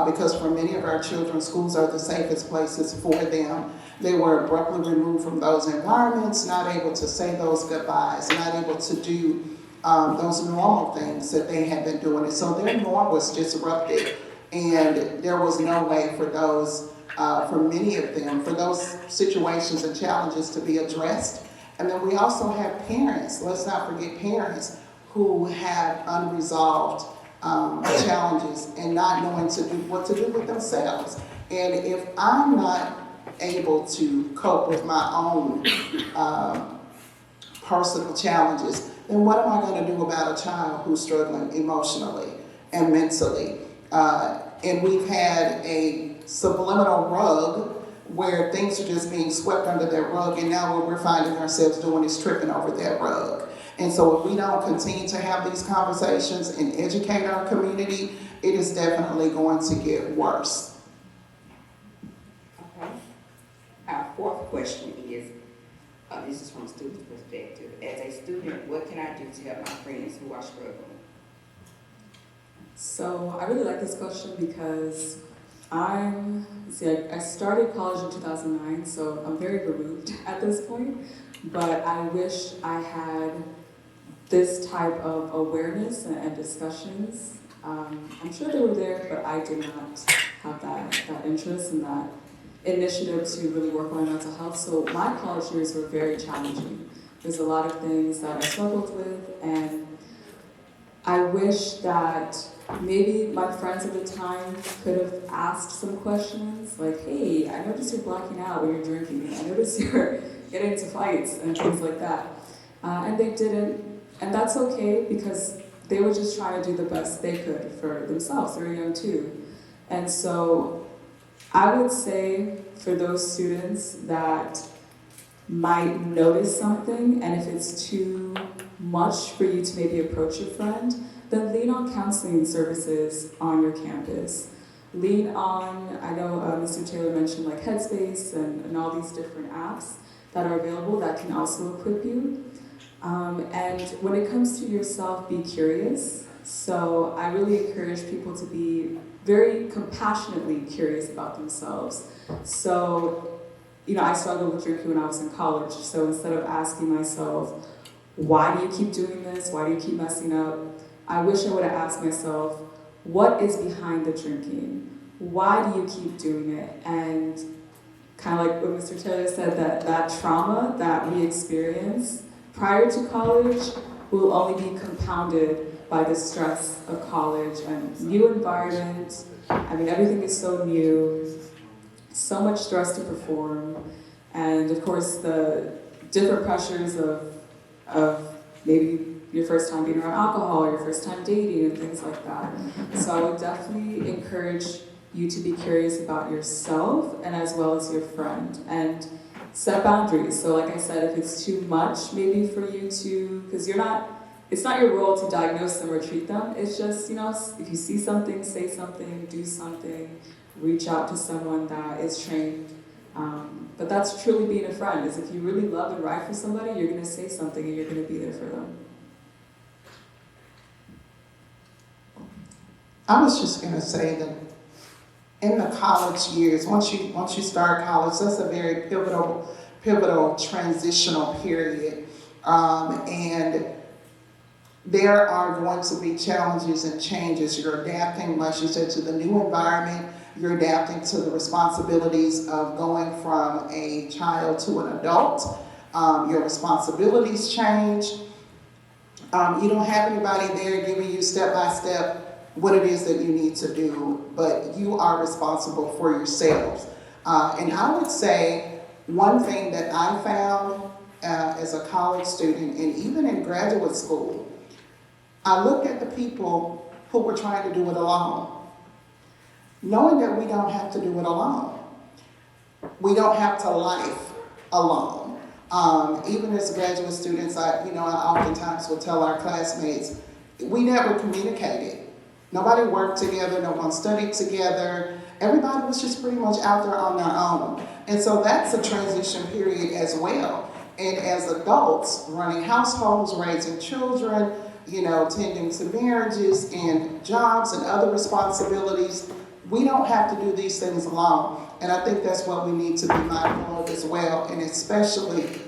because for many of our children, schools are the safest places for them. They were abruptly removed from those environments, not able to say those goodbyes, not able to do those normal things that they had been doing. And so their norm was disrupted, and there was no way for those, for many of them, for those situations and challenges to be addressed. And then we also have parents, let's not forget parents, who have unresolved challenges and not knowing what to do with themselves. And if I'm not able to cope with my own personal challenges, then what am I going to do about a child who's struggling emotionally and mentally? And we've had a subliminal rug where things are just being swept under that rug, and now what we're finding ourselves doing is tripping over that rug. And so if we don't continue to have these conversations and educate our community, it is definitely going to get worse. Okay. Our fourth question is, this is from a student's perspective. As a student, what can I do to help my friends who are struggling? So I really like this question because I started college in 2009, so I'm very removed at this point, but I wish I had this type of awareness and discussions, I'm sure they were there, but I did not have that interest and that initiative to really work on my mental health. So my college years were very challenging. There's a lot of things that I struggled with, and I wish that maybe my friends at the time could have asked some questions like, hey, I noticed you're blacking out when you're drinking. I noticed you're getting into fights and things like that. And they didn't, and that's okay because they were just trying to do the best they could for themselves. They're young too. And so I would say for those students that might notice something, and if it's too much for you to maybe approach your friend, then lean on counseling services on your campus. Lean on, I know Mr. Taylor mentioned like Headspace and all these different apps that are available that can also equip you. And when it comes to yourself, be curious. So I really encourage people to be very compassionately curious about themselves. So, you know, I struggled with drinking when I was in college. So instead of asking myself, why do you keep doing this? Why do you keep messing up? I wish I would have asked myself, what is behind the drinking? Why do you keep doing it? And kind of like what Mr. Taylor said, that trauma that we experience prior to college will only be compounded by the stress of college and new environment. I mean, everything is so new, so much stress to perform, and of course the different pressures of maybe your first time being around alcohol, or your first time dating, and things like that. So I would definitely encourage you to be curious about yourself and as well as your friend, and set boundaries. So like I said, if it's too much maybe for you to, because it's not your role to diagnose them or treat them. It's just, you know, if you see something, say something, do something, reach out to someone that is trained. But that's truly being a friend, is if you really love and ride for somebody, you're gonna say something and you're gonna be there for them. I was just going to say that in the college years, once you start college, that's a very pivotal transitional period, and there are going to be challenges and changes. You're adapting, like you said, to the new environment. You're adapting to the responsibilities of going from a child to an adult. Your responsibilities change. You don't have anybody there giving you step by step what it is that you need to do, but you are responsible for yourselves. And I would say one thing that I found as a college student and even in graduate school, I looked at the people who were trying to do it alone, knowing that we don't have to do it alone. We don't have to life alone. Even as graduate students, I oftentimes will tell our classmates, we never communicated. Nobody worked together, no one studied together. Everybody was just pretty much out there on their own. And so that's a transition period as well. And as adults, running households, raising children, tending to marriages and jobs and other responsibilities, we don't have to do these things alone. And I think that's what we need to be mindful of as well, and especially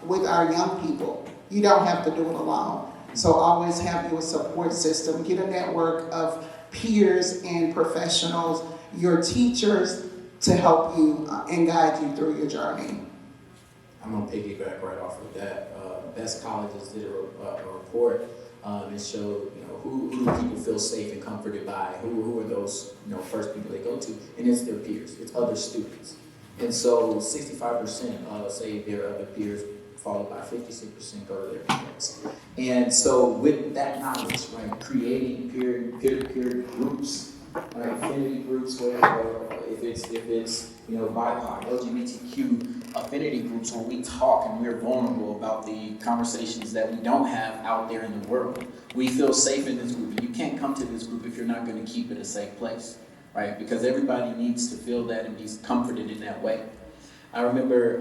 with our young people. You don't have to do it alone. So always have your support system. Get a network of peers and professionals, your teachers, to help you and guide you through your journey. I'm gonna piggyback right off of that. Best Colleges did a report and showed who do people feel safe and comforted by, who are those first people they go to, and it's their peers, it's other students. And so 65% say their other peers, followed by 56% go to their parents. And so with that knowledge, right, creating peer-to-peer groups, right, affinity groups, whatever, if it's BIPOC, LGBTQ affinity groups where we talk and we're vulnerable about the conversations that we don't have out there in the world. We feel safe in this group, and you can't come to this group if you're not going to keep it a safe place, right? Because everybody needs to feel that and be comforted in that way. I remember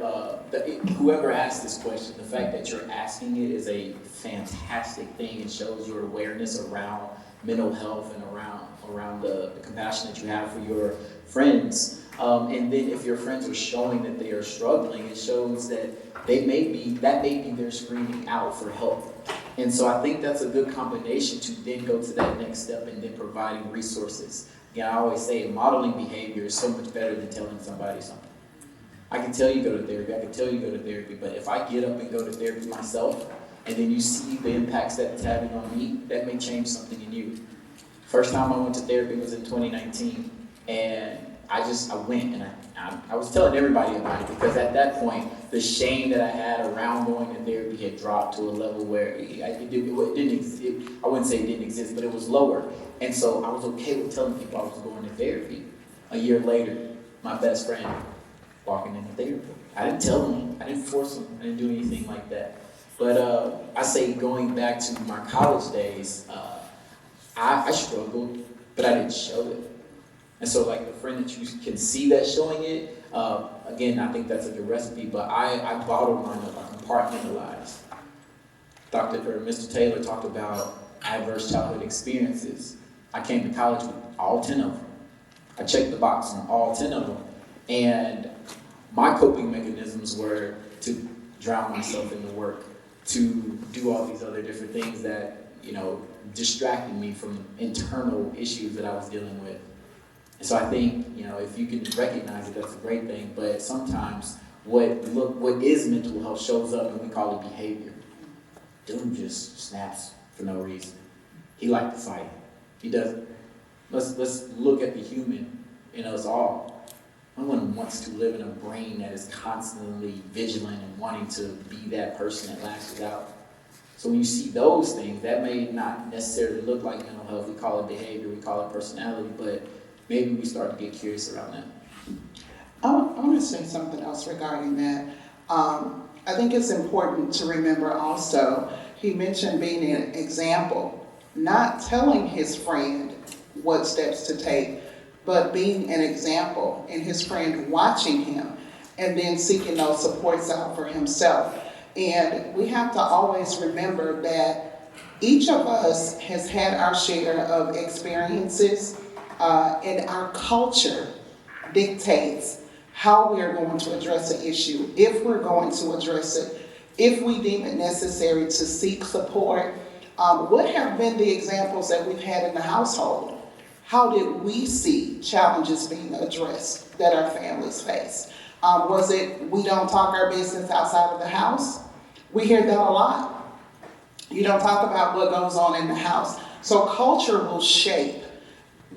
whoever asked this question, the fact that you're asking it is a fantastic thing. It shows your awareness around mental health and around the compassion that you have for your friends. And then if your friends are showing that they are struggling, it shows that that may be their screaming out for help. And so I think that's a good combination to then go to that next step and then providing resources. Again, I always say modeling behavior is so much better than telling somebody something. I can tell you go to therapy, I can tell you go to therapy, but if I get up and go to therapy myself, and then you see the impacts that it's having on me, that may change something in you. First time I went to therapy was in 2019, and I went and I was telling everybody about it because at that point, the shame that I had around going to therapy had dropped to a level where it didn't exist. I wouldn't say it didn't exist, but it was lower. And so I was okay with telling people I was going to therapy. A year later, my best friend walking into therapy. I didn't tell him, I didn't force him, I didn't do anything like that. But I say going back to my college days, I struggled, but I didn't show it. And so like the friend that you can see that showing it, again, I think that's a good recipe, but I bottled mine up, I compartmentalized. Mr. Taylor talked about adverse childhood experiences. I came to college with all 10 of them. I checked the box on all 10 of them. And my coping mechanisms were to drown myself in the work, to do all these other different things that, distracted me from internal issues that I was dealing with. And so I think, if you can recognize it, that's a great thing. But sometimes what is mental health shows up and we call it behavior. Dude just snaps for no reason. He liked to fight. He doesn't. Let's look at the human in us all. No one wants to live in a brain that is constantly vigilant and wanting to be that person that lashes out. So when you see those things, that may not necessarily look like mental health. We call it behavior, we call it personality, but maybe we start to get curious around that. I want to say something else regarding that. I think it's important to remember also, he mentioned being an example, not telling his friend what steps to take, but being an example and his friend watching him and then seeking those supports out for himself. And we have to always remember that each of us has had our share of experiences, and our culture dictates how we're going to address an issue, if we're going to address it, if we deem it necessary to seek support. What have been the examples that we've had in the household? How did we see challenges being addressed that our families face? Was it, we don't talk our business outside of the house? We hear that a lot. You don't talk about what goes on in the house. So culture will shape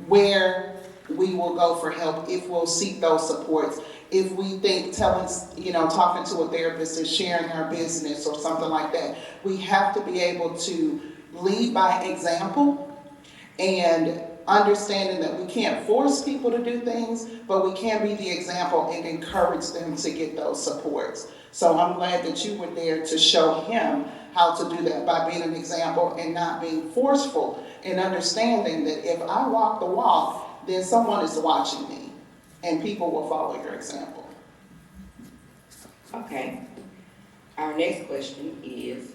where we will go for help, if we'll seek those supports. If we think talking to a therapist is sharing our business or something like that, we have to be able to lead by example and understanding that we can't force people to do things, but we can be the example and encourage them to get those supports. So I'm glad that you were there to show him how to do that by being an example and not being forceful, and understanding that if I walk the walk, then someone is watching me and people will follow your example. Okay. Our next question is,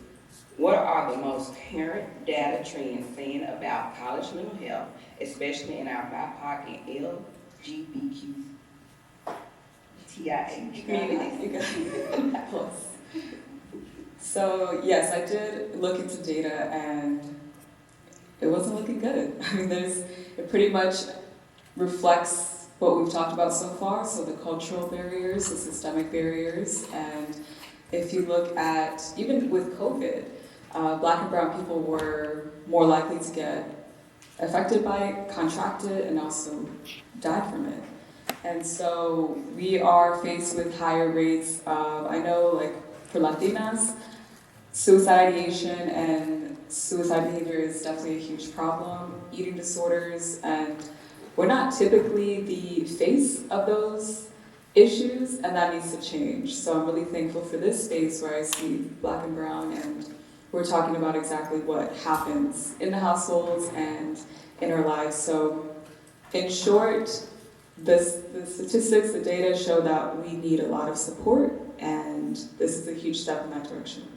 what are the most current data trends saying about college mental health, especially in our BIPOC and LGBTQIA community? So yes, I did look into data and it wasn't looking good. I mean, it pretty much reflects what we've talked about so far, so the cultural barriers, the systemic barriers, and if you look at, even with COVID, Black and brown people were more likely to get affected by it, contract it, and also died from it. And so we are faced with higher rates of, I know like for Latinas, suicide ideation and suicide behavior is definitely a huge problem, eating disorders, and we're not typically the face of those issues, and that needs to change. So I'm really thankful for this space where I see Black and brown, and we're talking about exactly what happens in the households and in our lives. So in short, the statistics, the data show that we need a lot of support, and this is a huge step in that direction.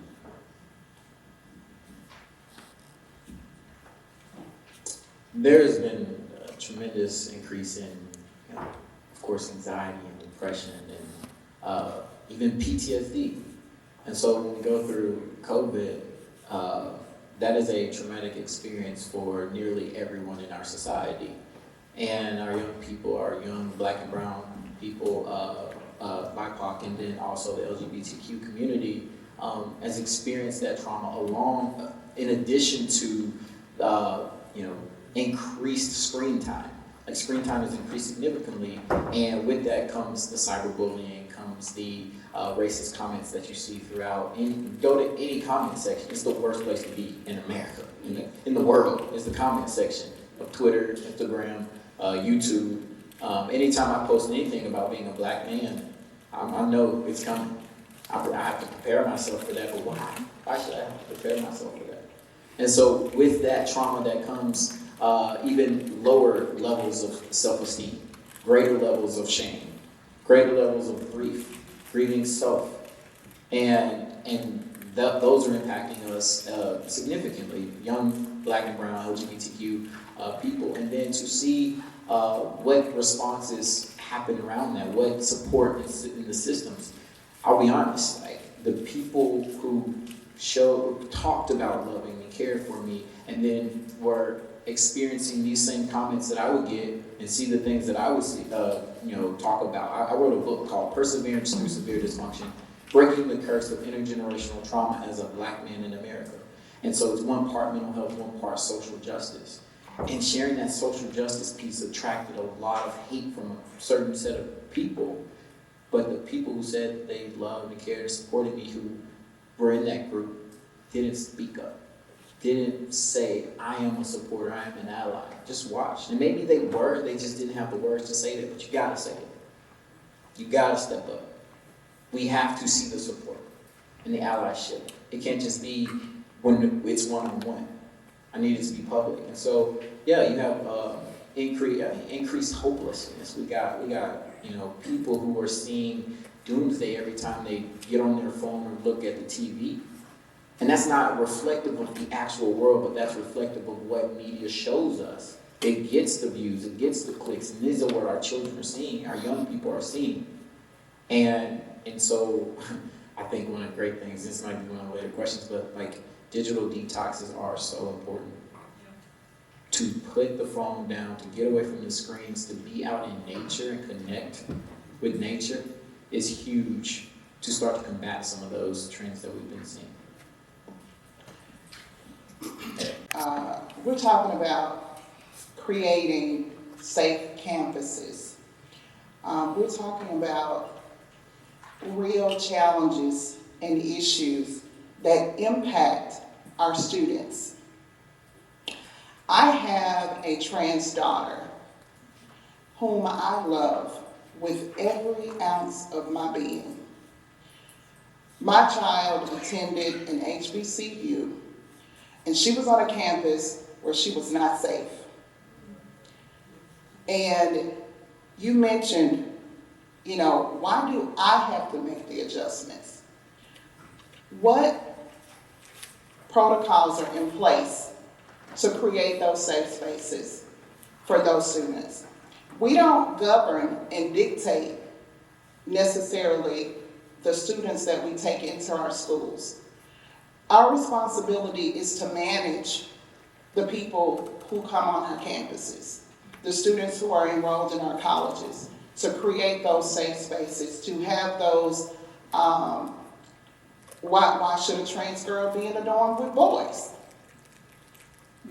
There has been a tremendous increase in, of course, anxiety and depression and even PTSD. And so when we go through COVID, that is a traumatic experience for nearly everyone in our society. And our young people, our young Black and brown people, BIPOC, and then also the LGBTQ community has experienced that trauma along, in addition to, increased screen time. Like, screen time has increased significantly, and with that comes the cyberbullying, comes the racist comments that you see throughout. Go to any comment section. It's the worst place to be in America, in the world, is the comment section of Twitter, Instagram, YouTube. Anytime I post anything about being a Black man, I know it's coming. I have to prepare myself for that, but why? Why should I have to prepare myself for that? And so with that trauma that comes even lower levels of self-esteem, greater levels of shame, greater levels of grief, grieving self, and those are impacting us significantly, young Black and brown LGBTQ people. And then to see what responses happen around that, what support is in the systems. I'll be honest, like, the people who talked about loving me, cared for me, and then were experiencing these same comments that I would get and see the things that I would see, talk about. I wrote a book called Perseverance Through Severe Dysfunction, Breaking the Curse of Intergenerational Trauma as a Black Man in America. And so it's one part mental health, one part social justice. And sharing that social justice piece attracted a lot of hate from a certain set of people. But the people who said they loved and cared and supported me, who were in that group, didn't speak up. Didn't say, I am a supporter, I am an ally. Just watch. And maybe they were, they just didn't have the words to say that, but you gotta say it. You gotta step up. We have to see the support and the allyship. It can't just be when it's one-on-one. I need it to be public. And so, yeah, you have increased hopelessness. We got people who are seeing doomsday every time they get on their phone or look at the TV. And that's not reflective of the actual world, but that's reflective of what media shows us. It gets the views, it gets the clicks, and these are what our children are seeing, our young people are seeing. And so I think one of the great things, this might be one of the later questions, but like, digital detoxes are so important. To put the phone down, to get away from the screens, to be out in nature and connect with nature is huge to start to combat some of those trends that we've been seeing. We're talking about creating safe campuses. We're talking about real challenges and issues that impact our students. I have a trans daughter whom I love with every ounce of my being. My child attended an HBCU, and she was on a campus where she was not safe. And you mentioned, why do I have to make the adjustments? What protocols are in place to create those safe spaces for those students? We don't govern and dictate necessarily the students that we take into our schools. Our responsibility is to manage the people who come on our campuses, the students who are enrolled in our colleges, to create those safe spaces, to have those, why should a trans girl be in a dorm with boys?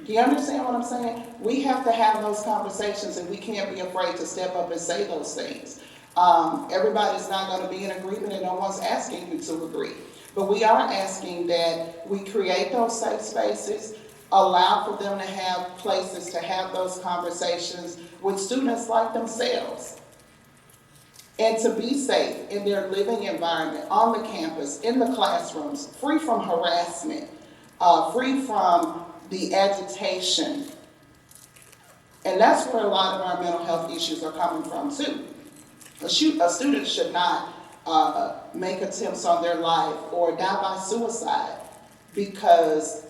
Do you understand what I'm saying? We have to have those conversations, and we can't be afraid to step up and say those things. Everybody's not going to be in agreement, and no one's asking you to agree. But we are asking that we create those safe spaces, allow for them to have places to have those conversations with students like themselves, and to be safe in their living environment, on the campus, in the classrooms, free from harassment, free from the agitation. And that's where a lot of our mental health issues are coming from too. A student should not make attempts on their life or die by suicide because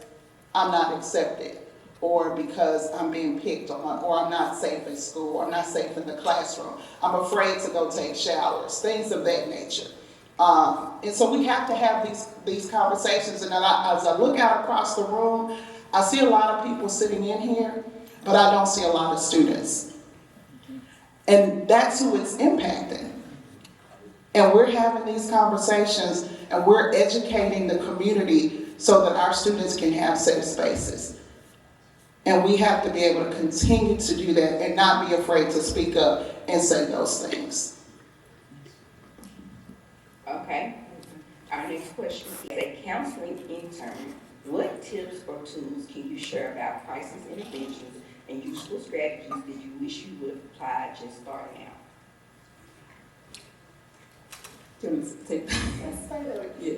I'm not accepted, or because I'm being picked on, or I'm not safe at school, or I'm not safe in the classroom. I'm afraid to go take showers, things of that nature. And so we have to have these conversations. And then as I look out across the room, I see a lot of people sitting in here, but I don't see a lot of students. And that's who it's impacting. And we're having these conversations and we're educating the community so that our students can have safe spaces. And we have to be able to continue to do that and not be afraid to speak up and say those things. Okay. Our next question is, as a counseling intern, what tips or tools can you share about crisis interventions and useful strategies that you wish you would have applied just starting out? Do you want me to take that? Yeah.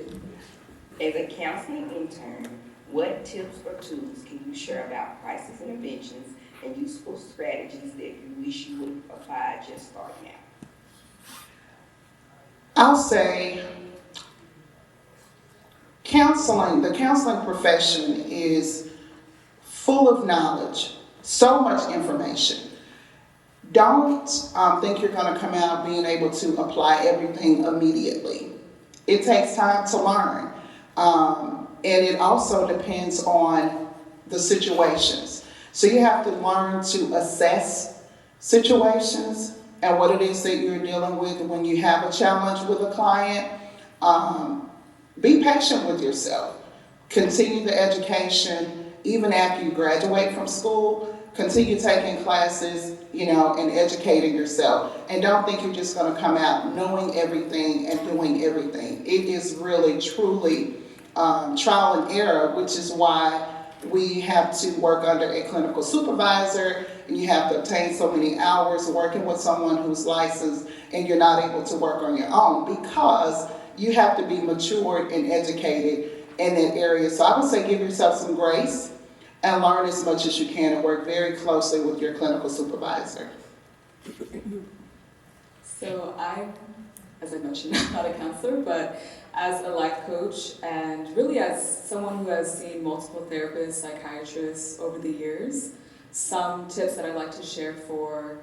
As a counseling intern, what tips or tools can you share about crisis interventions and useful strategies that you wish you would have applied just starting out? I'll say the counseling profession is full of knowledge, so much information. Don't think you're going to come out being able to apply everything immediately. It takes time to learn. And it also depends on the situations. So you have to learn to assess situations and what it is that you're dealing with when you have a challenge with a client. Be patient with yourself. Continue the education even after you graduate from school. Continue taking classes, and educating yourself. And don't think you're just going to come out knowing everything and doing everything. It is really, truly trial and error, which is why we have to work under a clinical supervisor, and you have to obtain so many hours working with someone who's licensed, and you're not able to work on your own because you have to be matured and educated in that area. So I would say give yourself some grace and learn as much as you can and work very closely with your clinical supervisor. So I, as I mentioned, I'm not a counselor, but as a life coach and really as someone who has seen multiple therapists, psychiatrists over the years, some tips that I'd like to share for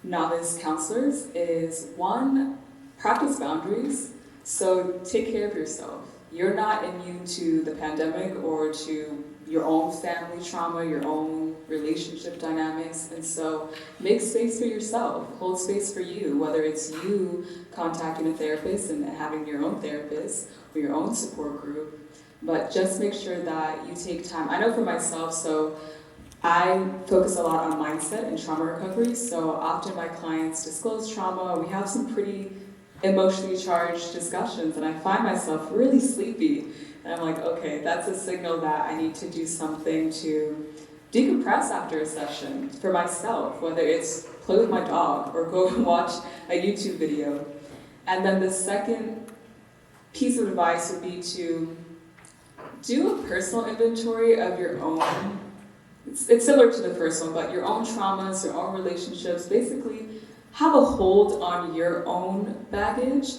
novice counselors is, one, practice boundaries. So take care of yourself. You're not immune to the pandemic or to your own family trauma, your own relationship dynamics, and so make space for yourself, hold space for you, whether it's you contacting a therapist and having your own therapist or your own support group, but just make sure that you take time. I know for myself, so I focus a lot on mindset and trauma recovery, so often my clients disclose trauma, we have some pretty emotionally charged discussions, and I find myself really sleepy. And I'm like, okay, that's a signal that I need to do something to decompress after a session for myself, whether it's play with my dog or go and watch a YouTube video. And then the second piece of advice would be to do a personal inventory of your own. It's similar to the first one, but your own traumas, your own relationships, basically have a hold on your own baggage.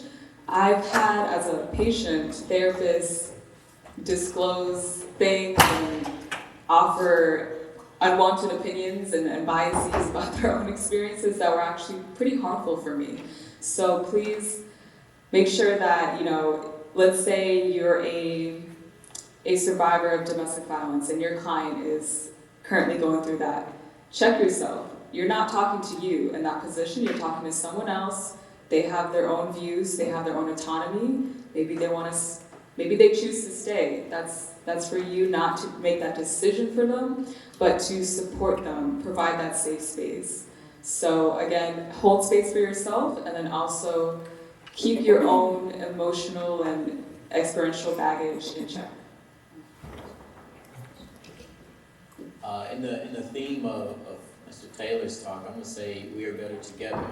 I've had, as a patient, therapists disclose things and offer unwanted opinions and biases about their own experiences that were actually pretty harmful for me. So please make sure that, let's say you're a survivor of domestic violence and your client is currently going through that. Check yourself. You're not talking to you in that position, you're talking to someone else. They have their own views, they have their own autonomy. Maybe they choose to stay. That's for you not to make that decision for them, but to support them, provide that safe space. So again, hold space for yourself, and then also keep your own emotional and experiential baggage in check. In the theme of Mr. Taylor's talk, I'm going to say we are better together,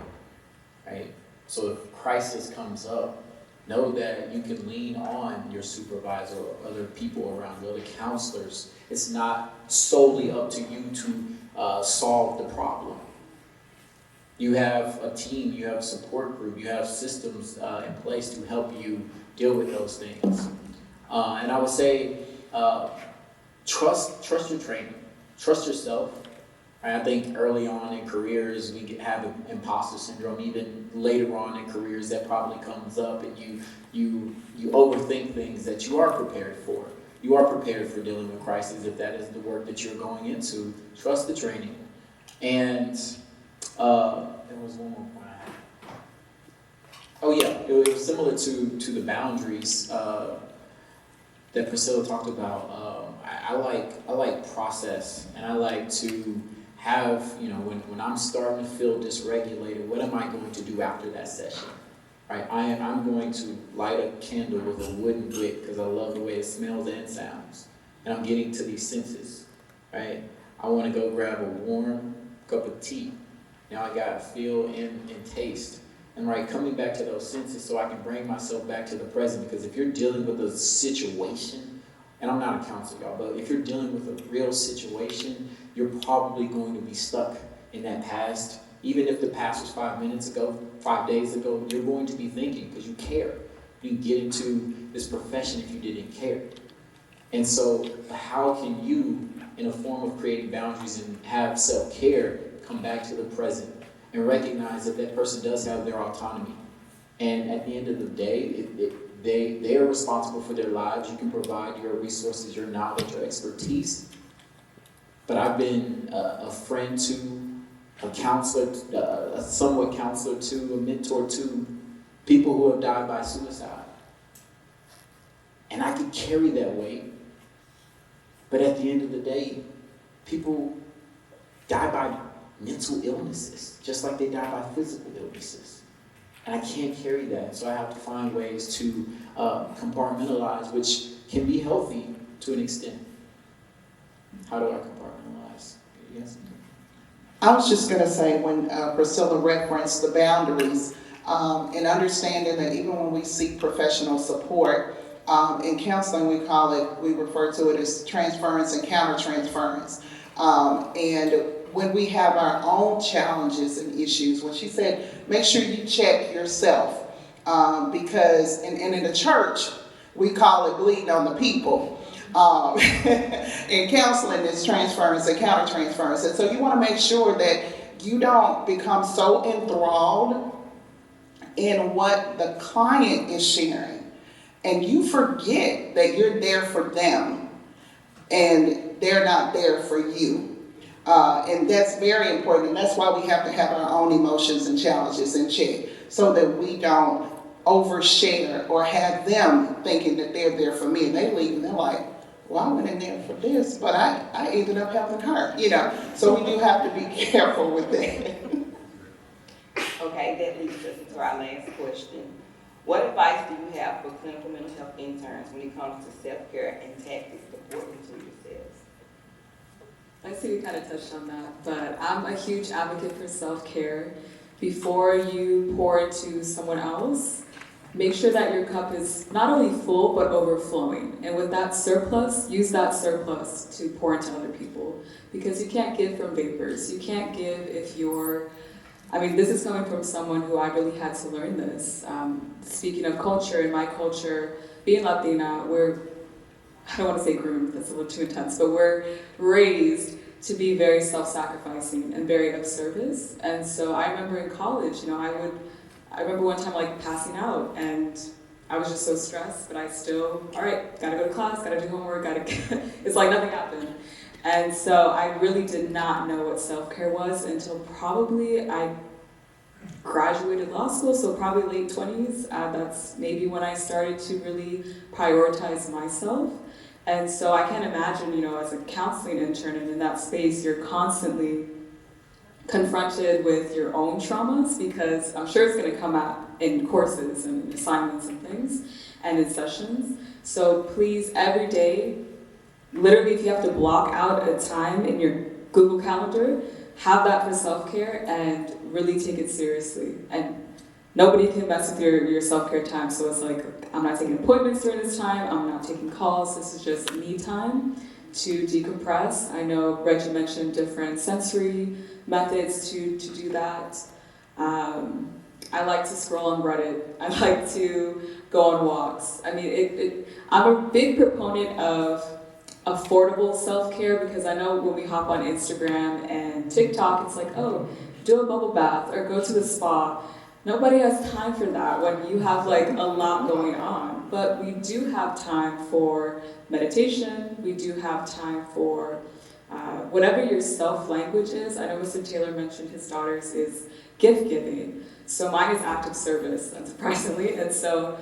right? So if crisis comes up, know that you can lean on your supervisor or other people around you, other counselors. It's not solely up to you to solve the problem. You have a team, you have a support group, you have systems in place to help you deal with those things. And I would say, trust your training, trust yourself, Right? I think early on in careers, we have imposter syndrome. Even later on in careers, that probably comes up, and you overthink things that you are prepared for. You are prepared for dealing with crises if that is the work that you're going into. Trust the training. And there was one more point I had. Oh yeah, it was similar to the boundaries that Priscilla talked about. I like process, and I like to have, when I'm starting to feel dysregulated, what am I going to do after that session? Right? I'm going to light a candle with a wooden wick because I love the way it smells and sounds. And I'm getting to these senses. Right? I want to go grab a warm cup of tea. Now I got to feel and taste. And right, coming back to those senses so I can bring myself back to the present, because if you're dealing with a situation, and I'm not a counselor, y'all, but if you're dealing with a real situation, you're probably going to be stuck in that past. Even if the past was 5 minutes ago, 5 days ago, you're going to be thinking because you care. You can get into this profession if you didn't care. And so how can you, in a form of creating boundaries and have self-care, come back to the present and recognize that that person does have their autonomy? And at the end of the day, they are responsible for their lives. You can provide your resources, your knowledge, your expertise. But I've been a friend to, a counselor, a somewhat counselor to, a mentor to people who have died by suicide. And I could carry that weight. But at the end of the day, people die by mental illnesses, just like they die by physical illnesses. And I can't carry that, so I have to find ways to compartmentalize, which can be healthy to an extent. How do I compartmentalize? Yes? I was just going to say, when Priscilla referenced the boundaries, and understanding that even when we seek professional support, in counseling we refer to it as transference and countertransference. And when we have our own challenges and issues, when she said, make sure you check yourself, because in the church, we call it bleeding on the people. In counseling, it's transference and countertransference. And so you want to make sure that you don't become so enthralled in what the client is sharing, and you forget that you're there for them and they're not there for you. And that's very important, and that's why we have to have our own emotions and challenges in check, so that we don't overshare or have them thinking that they're there for me, and they leave and they're like, well, I went in there for this, but I ended up helping her, So we do have to be careful with that. Okay, that leads us to our last question. What advice do you have for clinical mental health interns when it comes to self-care and tactics to pour into yourselves? I see we kind of touched on that, but I'm a huge advocate for self-care. Before you pour into someone else, make sure that your cup is not only full, but overflowing. And with that surplus, use that surplus to pour into other people. Because you can't give from vapors. You can't give if you're, this is coming from someone who I really had to learn this. Speaking of culture, in my culture, being Latina, I don't want to say groomed, that's a little too intense, but we're raised to be very self-sacrificing and very of service. And so I remember in college, I remember one time passing out, and I was just so stressed, but I still, all right, gotta go to class, gotta do homework, it's like nothing happened. And so I really did not know what self-care was until probably I graduated law school, so probably late 20s. That's maybe when I started to really prioritize myself. And so I can't imagine, as a counseling intern and in that space, you're constantly confronted with your own traumas, because I'm sure it's going to come out in courses and assignments and things and in sessions. So please, every day, literally if you have to block out a time in your Google Calendar, have that for self-care and really take it seriously. And nobody can mess with your self-care time, so it's like, I'm not taking appointments during this time, I'm not taking calls, this is just me time to decompress. I know Reggie mentioned different sensory methods to do that. I like to scroll on Reddit. I like to go on walks. I'm a big proponent of affordable self-care, because I know when we hop on Instagram and TikTok, it's like, oh, do a bubble bath or go to the spa. Nobody has time for that when you have like a lot going on. But we do have time for meditation. We do have time for whatever your self-language is. I know Mr. Taylor mentioned his daughter's is gift giving. So mine is act of service, unsurprisingly. And so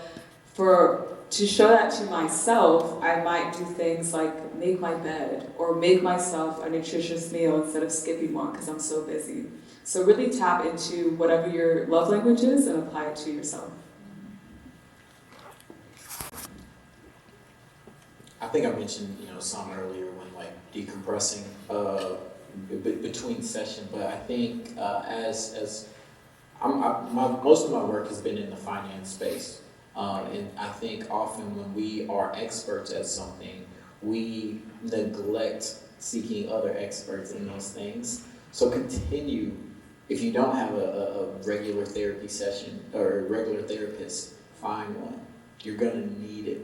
to show that to myself, I might do things like make my bed or make myself a nutritious meal instead of skipping one because I'm so busy. So really tap into whatever your love language is and apply it to yourself. I think I mentioned, some earlier when like decompressing between session, but I think most of my work has been in the finance space, and I think often when we are experts at something, we neglect seeking other experts in those things. So continue. If you don't have a regular therapy session or a regular therapist, find one. You're gonna need it.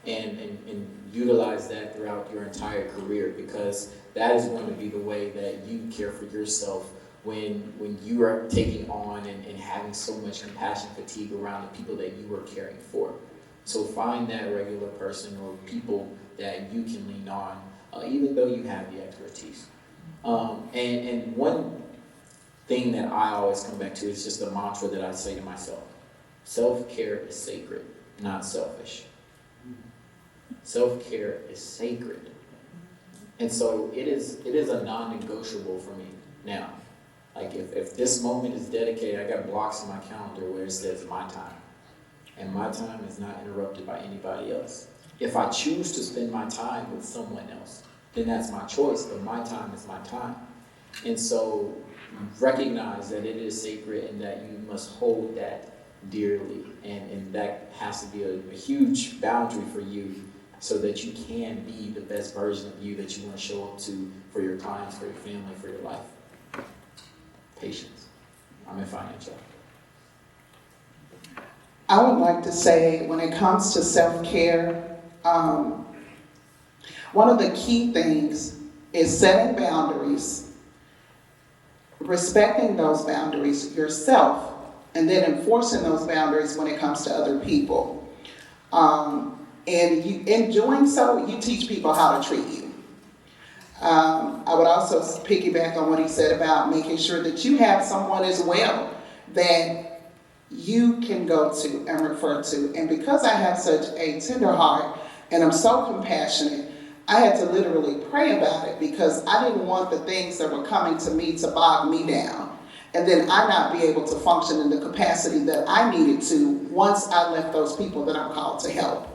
And utilize that throughout your entire career, because that is going to be the way that you care for yourself when you are taking on and having so much compassion fatigue around the people that you are caring for. So find that regular person or people that you can lean on, even though you have the expertise. And one thing that I always come back to is just a mantra that I say to myself. Self-care is sacred, not selfish. Self-care is sacred. And so it is a non-negotiable for me now. Like if this moment is dedicated, I got blocks in my calendar where it says my time. And my time is not interrupted by anybody else. If I choose to spend my time with someone else, then that's my choice, but my time is my time. And so recognize that it is sacred and that you must hold that dearly. And that has to be a huge boundary for you so that you can be the best version of you that you want to show up to for your clients, for your family, for your life. Patience. I'm in financial. I would like to say, when it comes to self-care, one of the key things is setting boundaries, respecting those boundaries yourself, and then enforcing those boundaries when it comes to other people. In doing so, you teach people how to treat you. I would also piggyback on what he said about making sure that you have someone as well that you can go to and refer to. And because I have such a tender heart and I'm so compassionate, I had to literally pray about it because I didn't want the things that were coming to me to bog me down and then I not be able to function in the capacity that I needed to once I left those people that I'm called to help.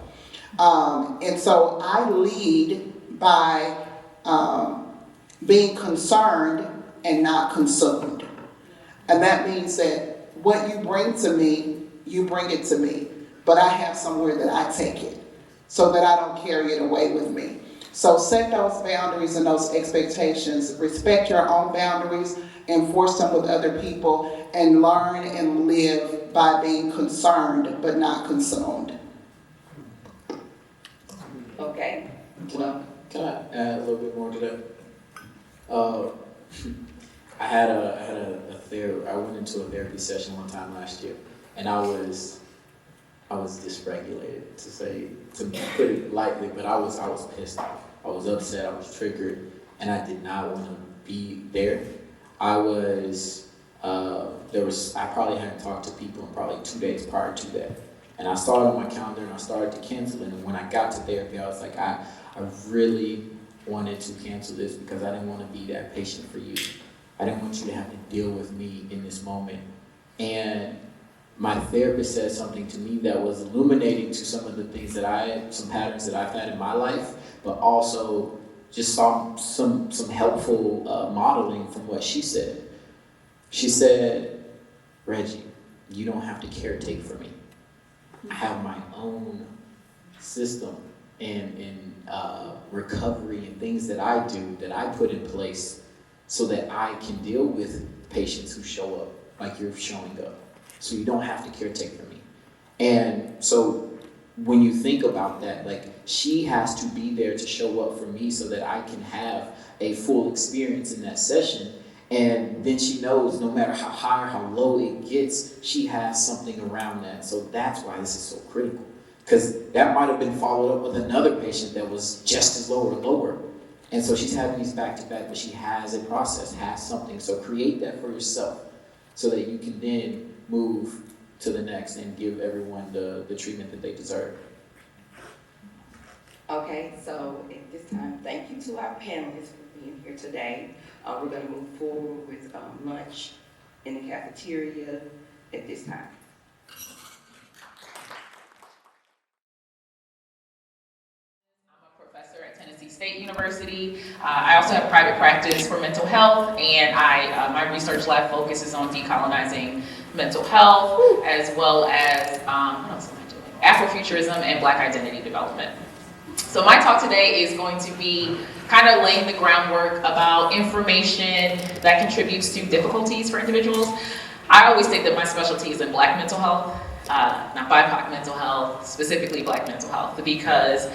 And so I lead by being concerned and not consumed. And that means that what you bring to me, you bring it to me, but I have somewhere that I take it so that I don't carry it away with me. So set those boundaries and those expectations, respect your own boundaries, enforce them with other people, and learn and live by being concerned but not consumed. Okay. Can I add a little bit more to that? I went into a therapy session one time last year, and I was dysregulated, to put it lightly, but I was pissed off. I was upset, I was triggered, and I did not want to be there. I probably hadn't talked to people in probably 2 days prior to that. And I saw it on my calendar and I started to cancel it. And when I got to therapy, I was like, I really wanted to cancel this because I didn't want to be that patient for you. I didn't want you to have to deal with me in this moment. And my therapist said something to me that was illuminating to some of the things some patterns that I've had in my life, but also just saw some helpful modeling from what she said. She said, Reggie, you don't have to caretake for me. I have my own system and recovery and things that I do that I put in place so that I can deal with patients who show up like you're showing up. So you don't have to caretake for me. And so when you think about that, like, she has to be there to show up for me so that I can have a full experience in that session. And then she knows no matter how high or how low it gets, she has something around that. So that's why this is so critical. Because that might have been followed up with another patient that was just as low or lower. And so she's having these back to back, but she has a process, has something. So create that for yourself so that you can then move to the next and give everyone the treatment that they deserve. Okay, so at this time, thank you to our panelists for being here today. We're going to move forward with lunch in the cafeteria at this time. Professor at Tennessee State University. I also have private practice for mental health, and my research lab focuses on decolonizing mental health, as well as, what else am I doing? Afrofuturism and Black identity development. So my talk today is going to be kind of laying the groundwork about information that contributes to difficulties for individuals. I always think that my specialty is in Black mental health, not BIPOC mental health, specifically Black mental health, because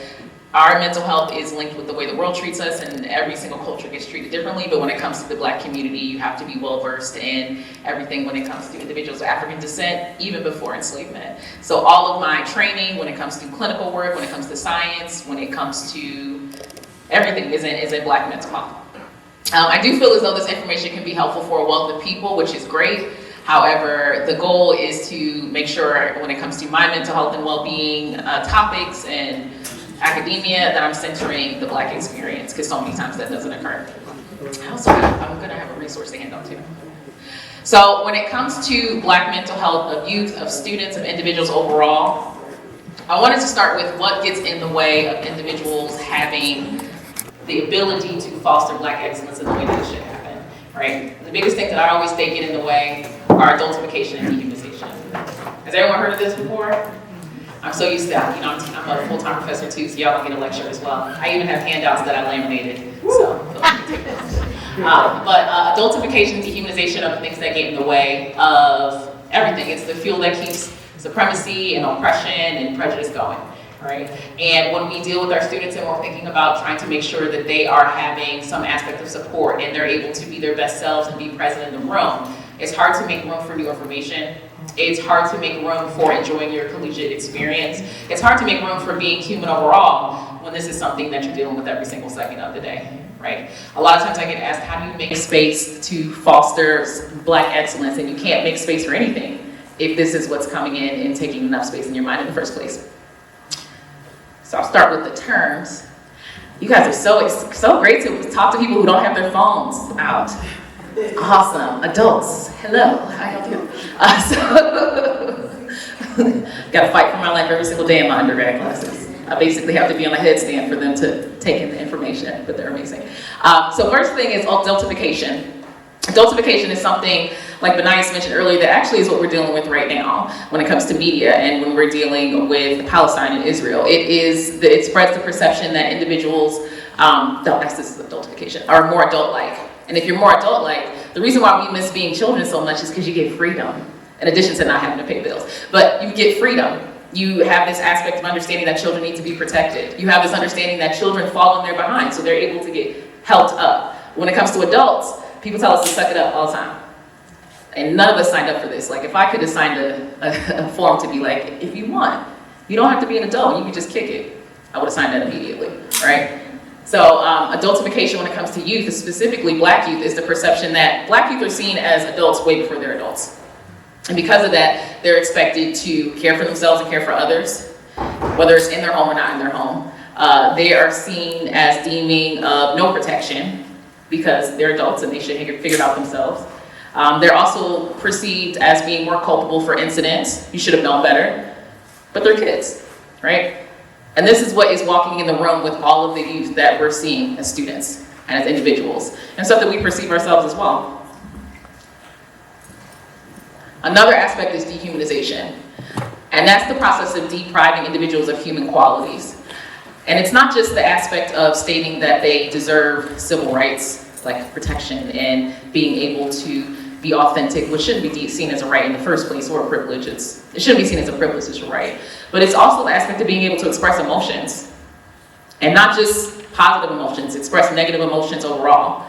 our mental health is linked with the way the world treats us, and every single culture gets treated differently. But when it comes to the Black community, you have to be well versed in everything when it comes to individuals of African descent, even before enslavement. So all of my training, when it comes to clinical work, when it comes to science, when it comes to everything, is in Black mental health. I do feel as though this information can be helpful for a wealth of people, which is great. However, the goal is to make sure when it comes to my mental health and well-being topics and academia, that I'm centering the Black experience, because so many times that doesn't occur. I'm gonna have a resource to hand out too. So when it comes to Black mental health of youth, of students, of individuals overall, I wanted to start with what gets in the way of individuals having the ability to foster Black excellence in the way that it should happen, right? The biggest thing that I always think get in the way are adultification and dehumanization. Has everyone heard of this before? I'm so used to that. You know, I'm a full-time professor too, so y'all don't get a lecture as well. I even have handouts that I laminated, so take those. But adultification and dehumanization are the things that get in the way of everything. It's the fuel that keeps supremacy and oppression and prejudice going, right? And when we deal with our students and we're thinking about trying to make sure that they are having some aspect of support and they're able to be their best selves and be present in the room, it's hard to make room for new information. It's hard to make room for enjoying your collegiate experience. It's hard to make room for being human overall when this is something that you're dealing with every single second of the day, right? A lot of times I get asked, how do you make space to foster Black excellence? And you can't make space for anything if this is what's coming in and taking enough space in your mind in the first place. So I'll start with the terms. You guys are so great to talk to people who don't have their phones out. Awesome. Adults, hello, how help you? Gotta fight for my life every single day in my undergrad classes. I basically have to be on a headstand for them to take in the information, but they're amazing. So first thing is adultification. Adultification is something, like Benayas mentioned earlier, that actually is what we're dealing with right now when it comes to media and when we're dealing with Palestine and Israel. It spreads the perception that individuals, this is adultification, are more adult-like. And if you're more adult-like, the reason why we miss being children so much is because you get freedom, in addition to not having to pay bills. But you get freedom. You have this aspect of understanding that children need to be protected. You have this understanding that children fall in their behind, so they're able to get helped up. When it comes to adults, people tell us to suck it up all the time. And none of us signed up for this. Like, if I could have signed a form to be like, if you want, you don't have to be an adult, you can just kick it, I would have signed that immediately, right? So adultification when it comes to youth, specifically Black youth, is the perception that Black youth are seen as adults way before they're adults. And because of that, they're expected to care for themselves and care for others, whether it's in their home or not in their home. They are seen as deeming of no protection because they're adults and they should figure it out themselves. They're also perceived as being more culpable for incidents. You should have known better, but they're kids, right? And this is what is walking in the room with all of the youth that we're seeing as students and as individuals, and stuff that we perceive ourselves as well. Another aspect is dehumanization, and that's the process of depriving individuals of human qualities. And it's not just the aspect of stating that they deserve civil rights, like protection and being able to be authentic, which shouldn't be seen as a right in the first place or a privilege. It shouldn't be seen as a privilege, it's a right. But it's also the aspect of being able to express emotions. And not just positive emotions, express negative emotions overall.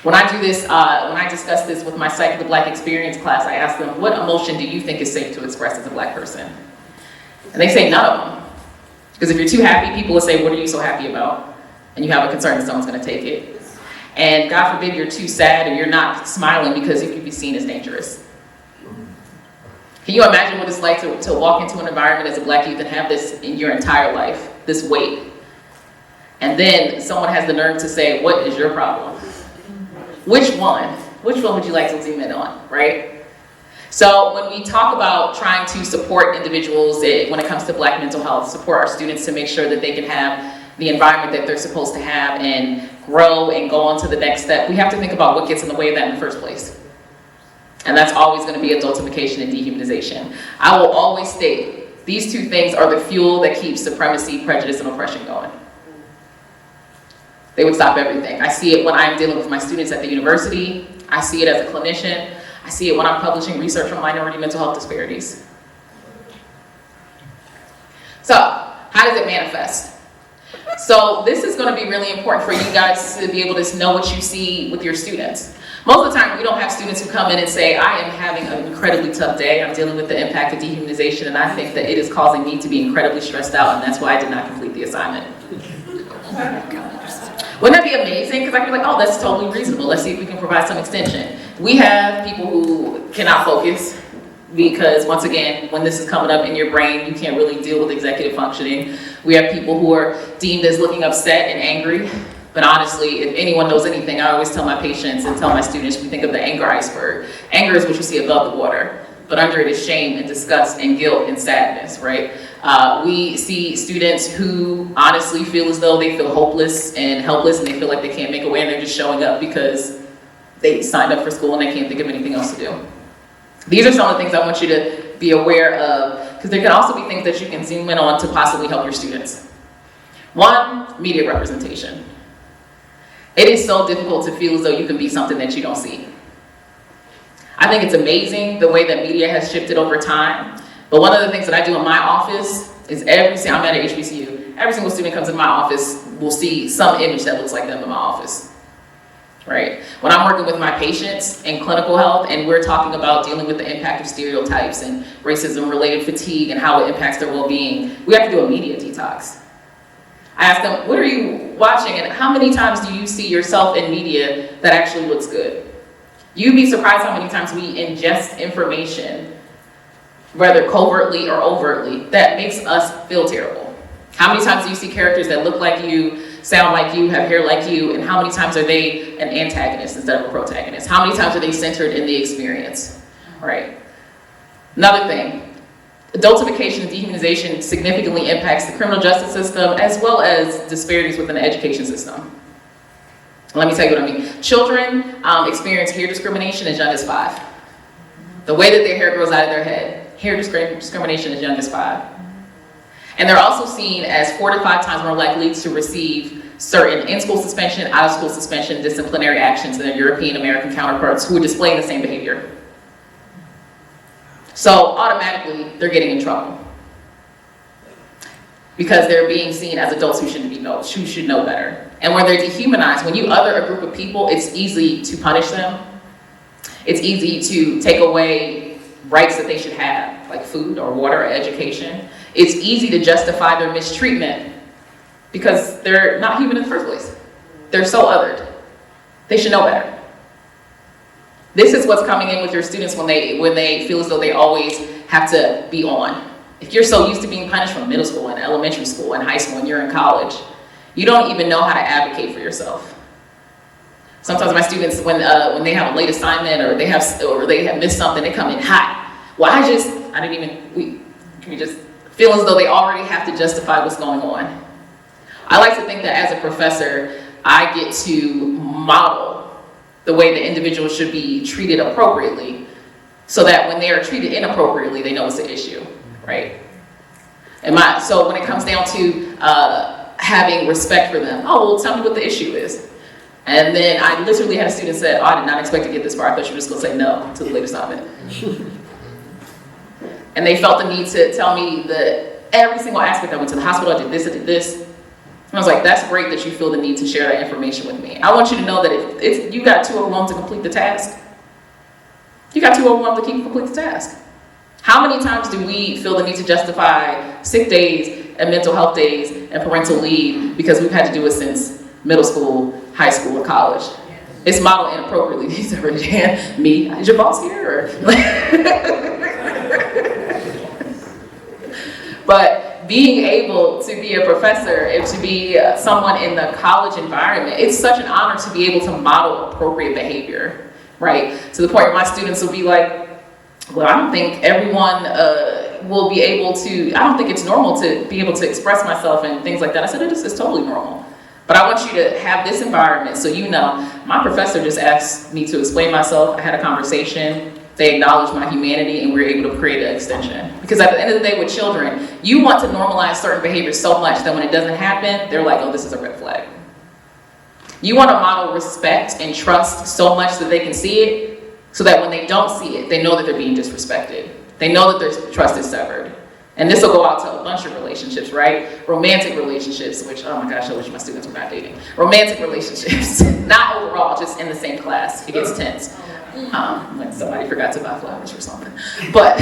When I do this, when I discuss this with my Psych of the Black Experience class, I ask them, what emotion do you think is safe to express as a Black person? And they say none of them. Because if you're too happy, people will say, what are you so happy about? And you have a concern that someone's gonna take it. And God forbid you're too sad or you're not smiling because it could be seen as dangerous. Can you imagine what it's like to walk into an environment as a Black youth and have this in your entire life, this weight? And then someone has the nerve to say, what is your problem? Which one? Which one would you like to zoom in on, right? So when we talk about trying to support individuals when it comes to Black mental health, support our students to make sure that they can have the environment that they're supposed to have and grow and go on to the next step, we have to think about what gets in the way of that in the first place. And that's always going to be adultification and dehumanization. I will always state, these two things are the fuel that keeps supremacy, prejudice, and oppression going. They would stop everything. I see it when I'm dealing with my students at the university. I see it as a clinician. I see it when I'm publishing research on minority mental health disparities. So, how does it manifest? So this is going to be really important for you guys to be able to know what you see with your students. Most of the time, we don't have students who come in and say, I am having an incredibly tough day. I'm dealing with the impact of dehumanization, and I think that it is causing me to be incredibly stressed out, and that's why I did not complete the assignment. Wouldn't that be amazing? Because I could be like, oh, that's totally reasonable. Let's see if we can provide some extension. We have people who cannot focus because, once again, when this is coming up in your brain, you can't really deal with executive functioning. We have people who are deemed as looking upset and angry. But honestly, if anyone knows anything, I always tell my patients and tell my students, we think of the anger iceberg. Anger is what you see above the water, but under it is shame and disgust and guilt and sadness, right? We see students who honestly feel as though they feel hopeless and helpless and they feel like they can't make a way and they're just showing up because they signed up for school and they can't think of anything else to do. These are some of the things I want you to be aware of, because there can also be things that you can zoom in on to possibly help your students. One, media representation. It is so difficult to feel as though you can be something that you don't see. I think it's amazing the way that media has shifted over time. But one of the things that I do in my office is I'm at an HBCU, every single student comes in my office will see some image that looks like them in my office, right? When I'm working with my patients in clinical health and we're talking about dealing with the impact of stereotypes and racism-related fatigue and how it impacts their well-being, we have to do a media detox. I ask them, what are you watching and how many times do you see yourself in media that actually looks good? You'd be surprised how many times we ingest information, whether covertly or overtly, that makes us feel terrible. How many times do you see characters that look like you, sound like you, have hair like you, and how many times are they an antagonist instead of a protagonist? How many times are they centered in the experience, right? Another thing, adultification and dehumanization significantly impacts the criminal justice system as well as disparities within the education system. Let me tell you what I mean. Children experience hair discrimination as young as 5. The way that their hair grows out of their head, hair discrimination as young as 5. And they're also seen as 4 to 5 times more likely to receive certain in-school suspension, out-of-school suspension, disciplinary actions than their European American counterparts who are displaying the same behavior. So automatically, they're getting in trouble because they're being seen as adults who should know better. And when they're dehumanized, when you other a group of people, it's easy to punish them. It's easy to take away rights that they should have, like food or water or education. It's easy to justify their mistreatment because they're not human in the first place. They're so othered. They should know better. This is what's coming in with your students when they feel as though they always have to be on. If you're so used to being punished from middle school and elementary school and high school and you're in college, you don't even know how to advocate for yourself. Sometimes my students, when they have a late assignment or they have missed something, they come in hot. Well, we just feel as though they already have to justify what's going on. I like to think that as a professor, I get to model the way the individual should be treated appropriately so that when they are treated inappropriately, they know it's an issue, right? So when it comes down to having respect for them, oh, well, tell me what the issue is. And then I literally had a student say, oh, I did not expect to get this far. I thought you were just gonna say no to the late assignment. And they felt the need to tell me that every single aspect. I went to the hospital, I did this, And I was like, that's great that you feel the need to share that information with me. I want you to know that if you got too overwhelmed to complete the task, you got too overwhelmed to complete the task. How many times do we feel the need to justify sick days and mental health days and parental leave because we've had to do it since middle school, high school, or college? It's modeled inappropriately. He's a raised hand. Me, is your boss here? But being able to be a professor and to be someone in the college environment, it's such an honor to be able to model appropriate behavior, right? To the point where my students will be like, well, I don't think everyone will be able to, I don't think it's normal to be able to express myself and things like that. I said, it's totally normal. But I want you to have this environment so you know, my professor just asked me to explain myself. I had a conversation. They acknowledged my humanity, and we were able to create an extension. Because at the end of the day with children, you want to normalize certain behaviors so much that when it doesn't happen, they're like, oh, this is a red flag. You want to model respect and trust so much that they can see it, so that when they don't see it, they know that they're being disrespected. They know that their trust is severed. And this will go out to a bunch of relationships, right? Romantic relationships, which, oh my gosh, I wish my students were not dating. Romantic relationships, not overall, just in the same class. It gets tense. When somebody forgot to buy flowers or something. But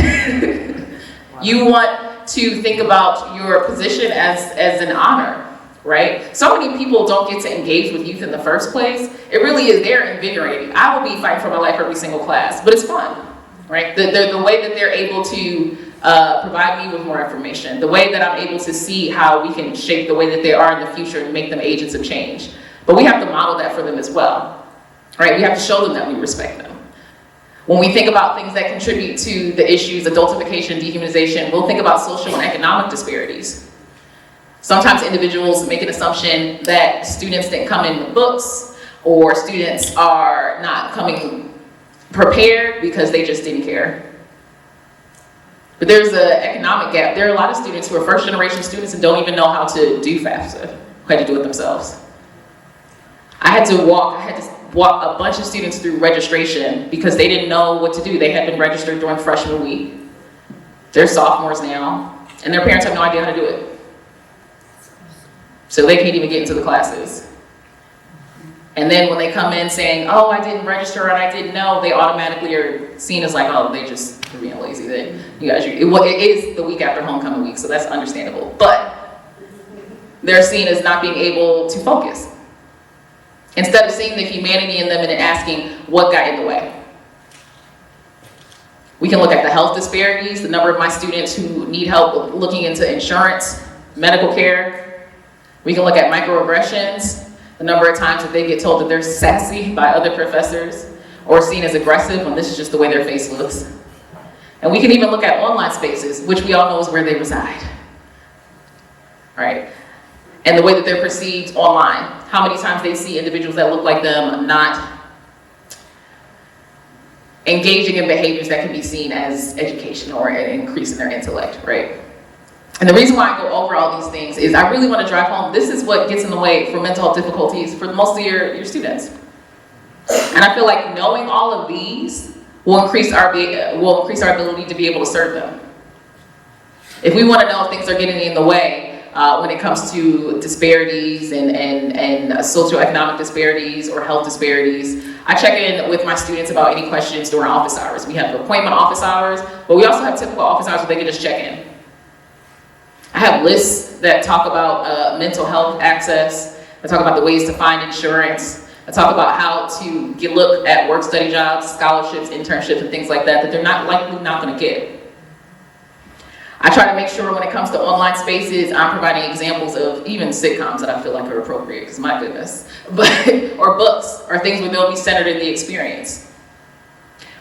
you want to think about your position as an honor, right? So many people don't get to engage with youth in the first place. It really is, they're invigorating. I will be fighting for my life every single class, but it's fun, right? The way that they're able to provide me with more information, the way that I'm able to see how we can shape the way that they are in the future and make them agents of change. But we have to model that for them as well, right? We have to show them that we respect them. When we think about things that contribute to the issues, adultification, dehumanization, we'll think about social and economic disparities. Sometimes individuals make an assumption that students didn't come in with books, or students are not coming prepared because they just didn't care. But there's an economic gap. There are a lot of students who are first generation students and don't even know how to do FAFSA, who had to do it themselves. I had to walk a bunch of students through registration because they didn't know what to do. They had been registered during freshman week. They're sophomores now, and their parents have no idea how to do it. So they can't even get into the classes. And then when they come in saying, oh, I didn't register and I didn't know, they automatically are seen as like, oh, they're being lazy. It is the week after homecoming week, so that's understandable. But they're seen as not being able to focus. Instead of seeing the humanity in them and asking what got in the way. We can look at the health disparities, the number of my students who need help looking into insurance, medical care. We can look at microaggressions, the number of times that they get told that they're sassy by other professors or seen as aggressive when this is just the way their face looks. And we can even look at online spaces, which we all know is where they reside, right? And the way that they're perceived online. How many times they see individuals that look like them not engaging in behaviors that can be seen as educational or an increase in their intellect, right? And the reason why I go over all these things is I really want to drive home, this is what gets in the way for mental health difficulties for most of your students. And I feel like knowing all of these will increase our ability to be able to serve them. If we want to know if things are getting in the way, when it comes to disparities and socioeconomic disparities or health disparities, I check in with my students about any questions during office hours. We have appointment office hours, but we also have typical office hours where they can just check in. I have lists that talk about mental health access. I talk about the ways to find insurance. I talk about how to look at work study jobs, scholarships, internships, and things like that they're likely not going to get. I try to make sure when it comes to online spaces, I'm providing examples of even sitcoms that I feel like are appropriate, because my goodness, or books, or things where they'll be centered in the experience.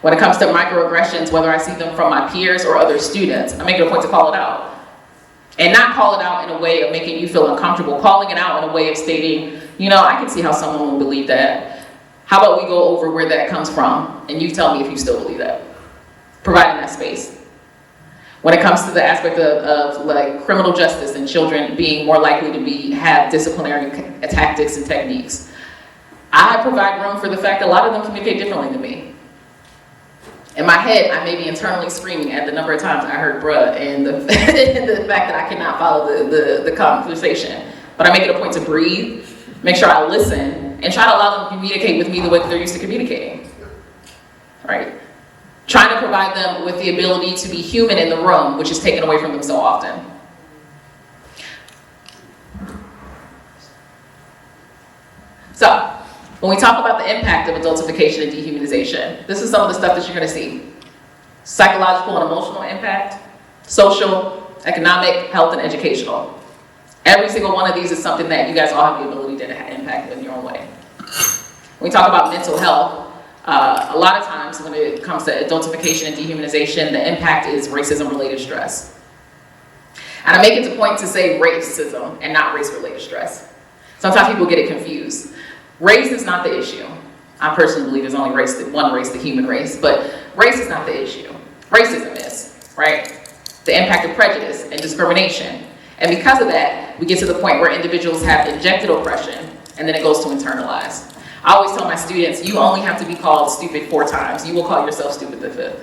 When it comes to microaggressions, whether I see them from my peers or other students, I make it a point to call it out. And not call it out in a way of making you feel uncomfortable, calling it out in a way of stating, I can see how someone will believe that. How about we go over where that comes from, and you tell me if you still believe that. Providing that space. When it comes to the aspect of like criminal justice and children being more likely to have disciplinary tactics and techniques, I provide room for the fact that a lot of them communicate differently than me. In my head, I may be internally screaming at the number of times I heard bruh and the, the fact that I cannot follow the conversation. But I make it a point to breathe, make sure I listen, and try to allow them to communicate with me the way that they're used to communicating, right? Trying to provide them with the ability to be human in the room, which is taken away from them so often. So, when we talk about the impact of adultification and dehumanization, this is some of the stuff that you're going to see. Psychological and emotional impact, social, economic, health, and educational. Every single one of these is something that you guys all have the ability to impact in your own way. When we talk about mental health, a lot of times when it comes to adultification and dehumanization, the impact is racism-related stress. And I make it a point to say racism and not race-related stress. Sometimes people get it confused. Race is not the issue. I personally believe there's only one race, the human race, but race is not the issue. Racism is, right? The impact of prejudice and discrimination. And because of that, we get to the point where individuals have injected oppression, and then it goes to internalize. I always tell my students, you only have to be called stupid 4 times. You will call yourself stupid the 5th.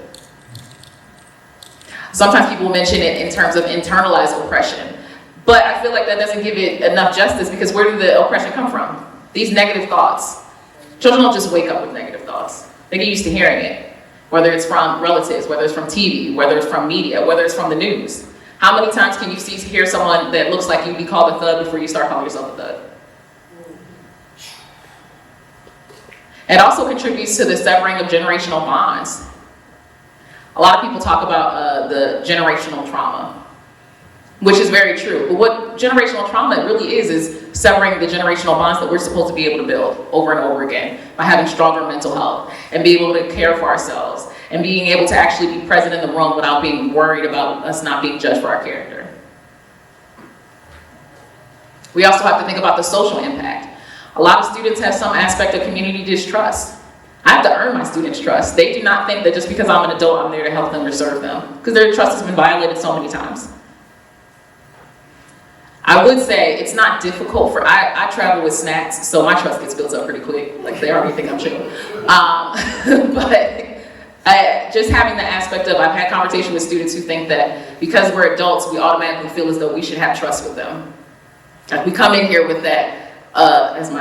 Sometimes people mention it in terms of internalized oppression, but I feel like that doesn't give it enough justice, because where did the oppression come from? These negative thoughts. Children don't just wake up with negative thoughts. They get used to hearing it, whether it's from relatives, whether it's from TV, whether it's from media, whether it's from the news. How many times can you hear someone that looks like you'd be called a thug before you start calling yourself a thug? It also contributes to the severing of generational bonds. A lot of people talk about the generational trauma, which is very true. But what generational trauma really is severing the generational bonds that we're supposed to be able to build over and over again by having stronger mental health and be able to care for ourselves and being able to actually be present in the room without being worried about us not being judged for our character. We also have to think about the social impact. A lot of students have some aspect of community distrust. I have to earn my students' trust. They do not think that just because I'm an adult, I'm there to help them or serve them, because their trust has been violated so many times. I would say it's not difficult for, I travel with snacks, so my trust gets built up pretty quick. Like, they already think I'm chill. But just having the aspect of, I've had conversations with students who think that because we're adults, we automatically feel as though we should have trust with them. Like, we come in here with that, as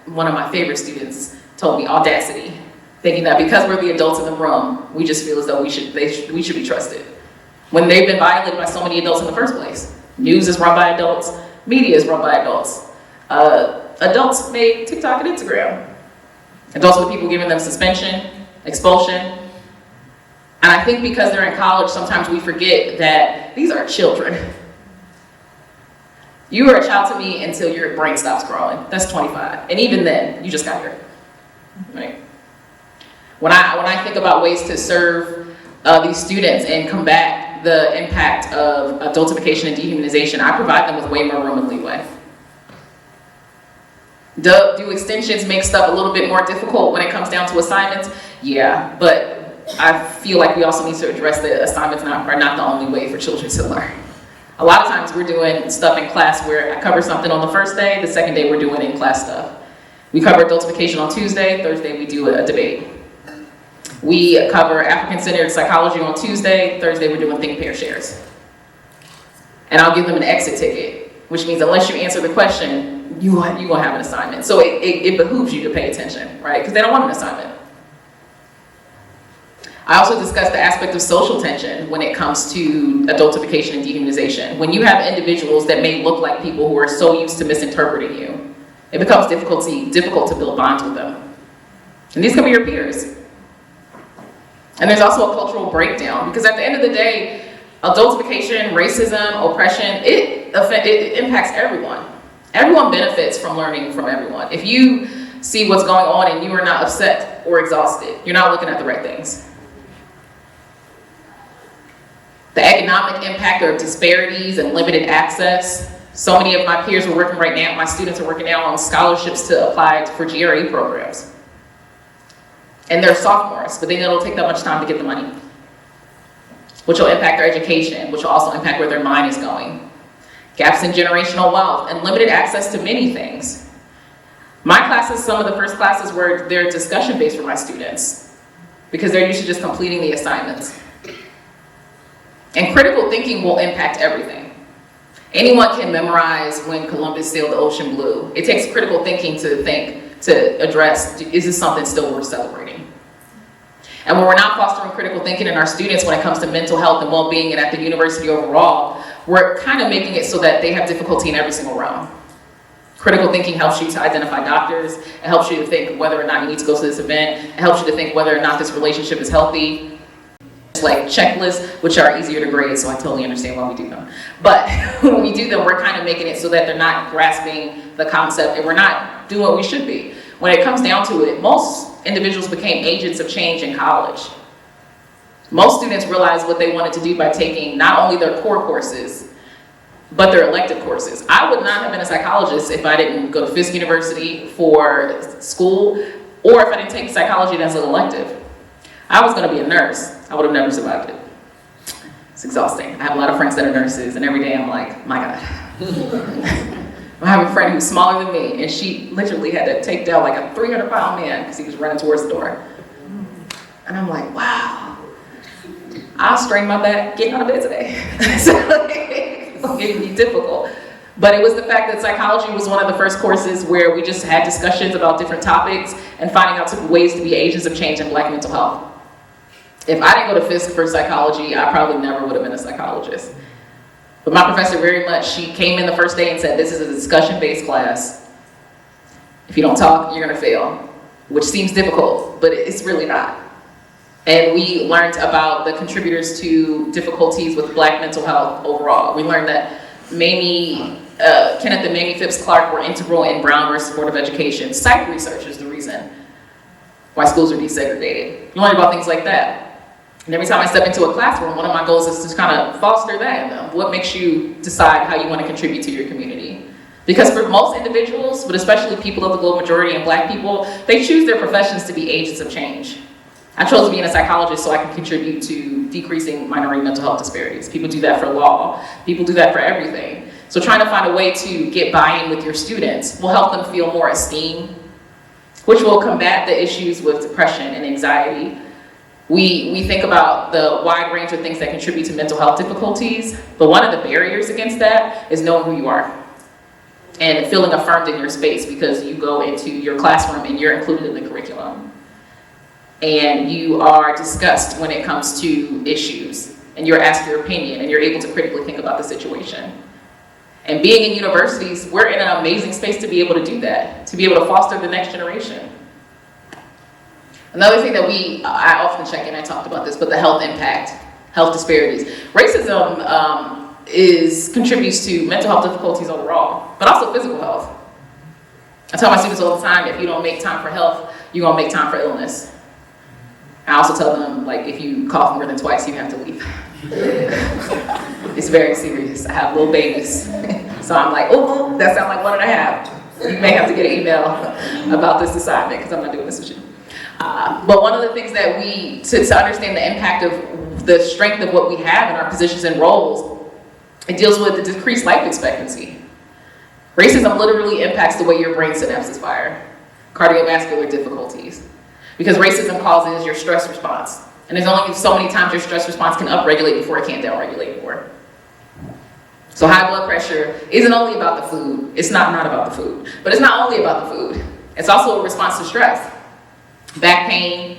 one of my favorite students told me, audacity. Thinking that because we're the adults in the room, we just feel as though we should be trusted. When they've been violated by so many adults in the first place. News is run by adults, media is run by adults. Adults made TikTok and Instagram. Adults are the people giving them suspension, expulsion. And I think because they're in college, sometimes we forget that these are children. You are a child to me until your brain stops growing. That's 25. And even then, you just got here. Right? When I think about ways to serve these students and combat the impact of adultification and dehumanization, I provide them with way more room and leeway. Do extensions make stuff a little bit more difficult when it comes down to assignments? Yeah, but I feel like we also need to address that assignments are not the only way for children to learn. A lot of times we're doing stuff in class where I cover something on the first day, the second day we're doing in-class stuff. We cover adultification on Tuesday, Thursday we do a debate. We cover African-centered psychology on Tuesday, Thursday we're doing think, pair, shares. And I'll give them an exit ticket, which means unless you answer the question, you're gonna have an assignment. So it behooves you to pay attention, right? Because they don't want an assignment. I also discussed the aspect of social tension when it comes to adultification and dehumanization. When you have individuals that may look like people who are so used to misinterpreting you, it becomes difficult to build bonds with them. And these can be your peers. And there's also a cultural breakdown, because at the end of the day, adultification, racism, oppression, it impacts everyone. Everyone benefits from learning from everyone. If you see what's going on and you are not upset or exhausted, you're not looking at the right things. The economic impact of disparities and limited access. So many of my peers are working right now, my students are working now on scholarships to apply for GRE programs. And they're sophomores, but they know it'll take that much time to get the money, which will impact their education, which will also impact where their mind is going. Gaps in generational wealth and limited access to many things. My classes, some of the first classes were they're discussion-based for my students. because they're used to just completing the assignments. And critical thinking will impact everything. Anyone can memorize when Columbus sailed the ocean blue. It takes critical thinking to think, to address, is this something still worth celebrating? And when we're not fostering critical thinking in our students when it comes to mental health and well-being and at the university overall, we're kind of making it so that they have difficulty in every single realm. Critical thinking helps you to identify doctors. It helps you to think whether or not you need to go to this event. It helps you to think whether or not this relationship is healthy. It's like checklists, which are easier to grade, so I totally understand why we do them. But when we do them, we're kind of making it so that they're not grasping the concept and we're not doing what we should be. When it comes down to it, most individuals became agents of change in college. Most students realized what they wanted to do by taking not only their core courses, but their elective courses. I would not have been a psychologist if I didn't go to Fisk University for school, or if I didn't take psychology as an elective. I was gonna be a nurse. I would have never survived it. It's exhausting. I have a lot of friends that are nurses, and every day I'm like, my God. I have a friend who's smaller than me, and she literally had to take down like a 300-pound man because he was running towards the door. And I'm like, wow, I'll strain my back getting out of bed today. So it can be difficult. But it was the fact that psychology was one of the first courses where we just had discussions about different topics and finding out ways to be agents of change in Black mental health. If I didn't go to Fisk for psychology, I probably never would have been a psychologist. But my professor very much, she came in the first day and said, this is a discussion-based class. If you don't talk, you're gonna fail, which seems difficult, but it's really not. And we learned about the contributors to difficulties with Black mental health overall. We learned that Kenneth and Mamie Phipps Clark were integral in Brown versus Board of Education. Psych research is the reason why schools are desegregated. You learn about things like that. And every time I step into a classroom, one of my goals is to kind of foster that in them. What makes you decide how you want to contribute to your community? Because for most individuals, but especially people of the global majority and Black people, they choose their professions to be agents of change. I chose being a psychologist so I can contribute to decreasing minority mental health disparities. People do that for law. People do that for everything. So trying to find a way to get buy-in with your students will help them feel more esteemed, which will combat the issues with depression and anxiety. We think about the wide range of things that contribute to mental health difficulties, but one of the barriers against that is knowing who you are and feeling affirmed in your space because you go into your classroom and you're included in the curriculum. And you are discussed when it comes to issues, and you're asked your opinion, and you're able to critically think about the situation. And being in universities, we're in an amazing space to be able to do that, to be able to foster the next generation. Another thing that I often check in, I talked about this, but the health impact, health disparities. Racism contributes to mental health difficulties overall, but also physical health. I tell my students all the time, if you don't make time for health, you're gonna make time for illness. I also tell them, like, if you cough more than twice, you have to leave. It's very serious. I have little babies. So I'm like, oh, that sounds like 1.5. You may have to get an email about this assignment because I'm not doing this with you. But one of the things that to understand the impact of the strength of what we have in our positions and roles, it deals with the decreased life expectancy. Racism literally impacts the way your brain synapses fire, cardiovascular difficulties, because racism causes your stress response. And there's only so many times your stress response can upregulate before it can't downregulate anymore. So high blood pressure isn't only about the food. It's not about the food. But it's not only about the food. It's also a response to stress. Back pain,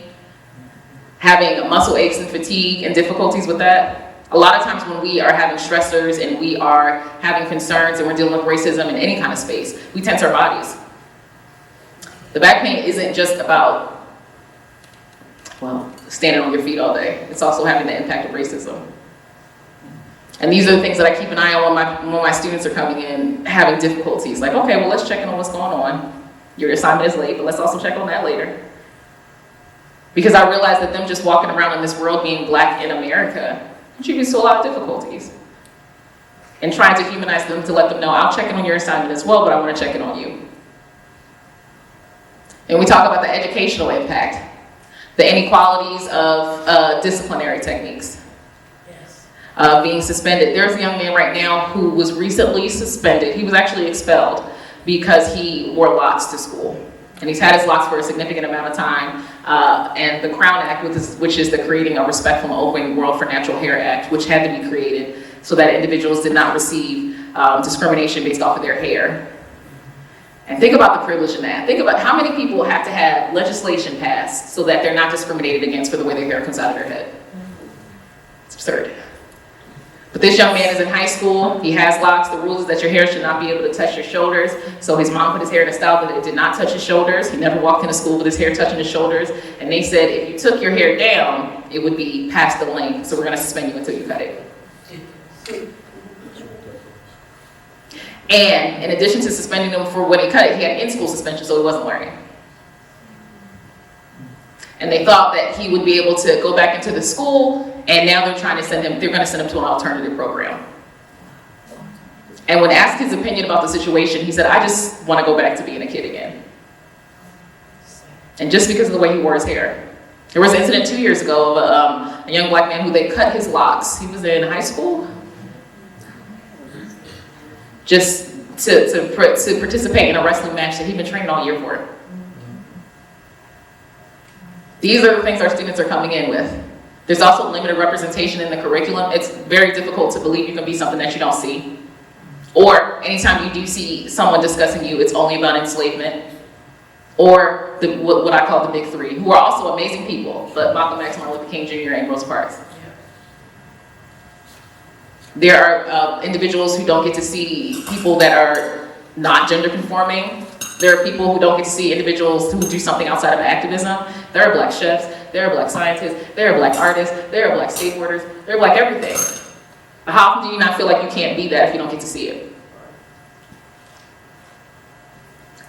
having muscle aches and fatigue and difficulties with that. A lot of times when we are having stressors and we are having concerns and we're dealing with racism in any kind of space, we tense our bodies. The back pain isn't just about, well, standing on your feet all day. It's also having the impact of racism. And these are the things that I keep an eye on when my students are coming in having difficulties. Like, okay, well, let's check in on what's going on. Your assignment is late, but let's also check on that later. Because I realize that them just walking around in this world being Black in America contributes to a lot of difficulties. And trying to humanize them to let them know, I'll check in on your assignment as well, but I want to check in on you. And we talk about the educational impact, the inequalities of disciplinary techniques. Being suspended. There's a young man right now who was recently suspended. He was actually expelled because he wore locks to school. And he's had his locks for a significant amount of time. And the Crown Act, which is the Creating a Respectful and Open World for Natural Hair Act, which had to be created so that individuals did not receive discrimination based off of their hair. And think about the privilege in that. Think about how many people have to have legislation passed so that they're not discriminated against for the way their hair comes out of their head. It's absurd. But this young man is in high school, he has locks. The rule is that your hair should not be able to touch your shoulders. So his mom put his hair in a style that it did not touch his shoulders. He never walked into school with his hair touching his shoulders. And they said if you took your hair down, it would be past the length. So we're gonna suspend you until you cut it. And in addition to suspending him for when he cut it, he had in-school suspension, so he wasn't learning. And they thought that he would be able to go back into the school, and now they're going to send him to an alternative program. And when asked his opinion about the situation, he said, I just want to go back to being a kid again. And just because of the way he wore his hair. There was an incident 2 years ago of a young black man who they cut his locks. He was in high school. Just to participate in a wrestling match that he'd been training all year for. These are the things our students are coming in with. There's also limited representation in the curriculum. It's very difficult to believe you can be something that you don't see. Or anytime you do see someone discussing you, it's only about enslavement. Or what I call the big three, who are also amazing people, but Malcolm X, Martin Luther King Jr., and Rosa Parks. There are individuals who don't get to see people that are not gender conforming. There are people who don't get to see individuals who do something outside of activism. There are black chefs, there are black scientists, there are black artists, there are black skateboarders, there are black everything. How often do you not feel like you can't be that if you don't get to see it?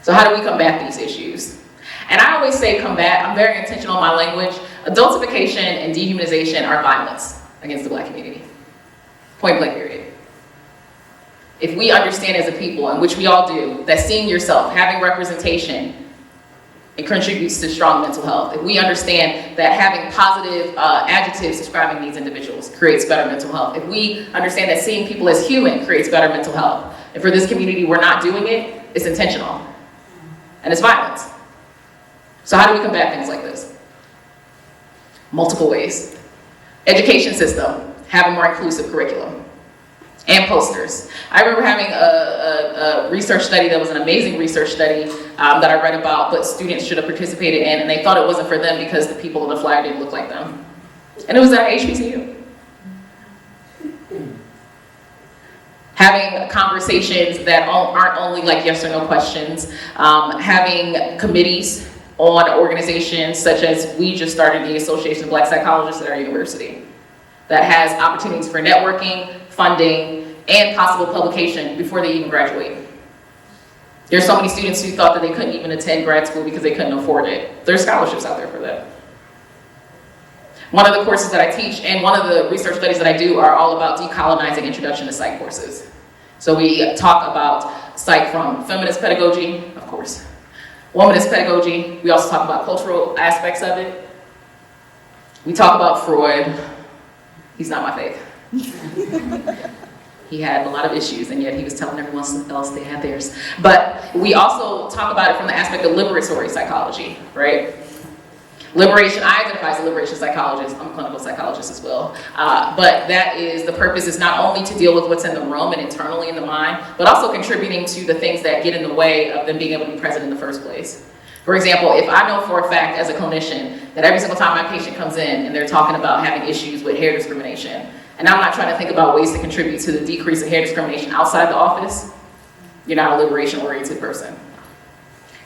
So how do we combat these issues? And I always say combat, I'm very intentional in my language. Adultification and dehumanization are violence against the black community. Point blank period. If we understand as a people, and which we all do, that seeing yourself, having representation, it contributes to strong mental health. If we understand that having positive adjectives describing these individuals creates better mental health. If we understand that seeing people as human creates better mental health. And for this community, we're not doing it, it's intentional. And it's violence. So how do we combat things like this? Multiple ways. Education system, have a more inclusive curriculum. And posters. I remember having a research study that was an amazing research study that I read about, but students should have participated in, and they thought it wasn't for them because the people on the flyer didn't look like them. And it was at HBCU. Having conversations that aren't only like yes or no questions, having committees on organizations such as we just started the Association of Black Psychologists at our university that has opportunities for networking, funding, and possible publication before they even graduate. There's so many students who thought that they couldn't even attend grad school because they couldn't afford it. There's scholarships out there for that. One of the courses that I teach and one of the research studies that I do are all about decolonizing introduction to psych courses. So we talk about psych from feminist pedagogy, of course, womanist pedagogy. We also talk about cultural aspects of it. We talk about Freud. He's not my faith. He had a lot of issues, and yet he was telling everyone else they had theirs. But we also talk about it from the aspect of liberatory psychology, right? Liberation, I identify as a liberation psychologist. I'm a clinical psychologist as well. But that is, the purpose is not only to deal with what's in the room and internally in the mind, but also contributing to the things that get in the way of them being able to be present in the first place. For example, if I know for a fact as a clinician that every single time my patient comes in and they're talking about having issues with hair discrimination, and I'm not trying to think about ways to contribute to the decrease of hair discrimination outside the office, you're not a liberation-oriented person.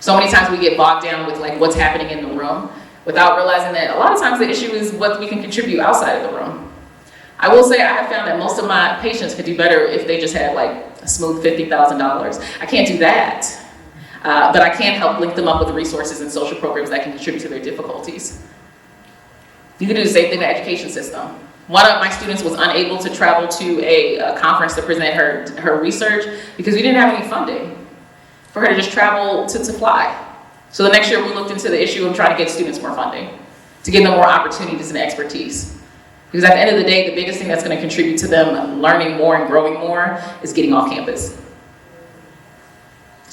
So many times we get bogged down with like what's happening in the room without realizing that a lot of times the issue is what we can contribute outside of the room. I will say I have found that most of my patients could do better if they just had like a smooth $50,000. I can't do that, but I can help link them up with resources and social programs that can contribute to their difficulties. You can do the same thing in the education system. One of my students was unable to travel to a conference to present her research because we didn't have any funding for her to just travel to fly. So the next year we looked into the issue of trying to get students more funding, to give them more opportunities and expertise. Because at the end of the day, the biggest thing that's going to contribute to them learning more and growing more is getting off campus.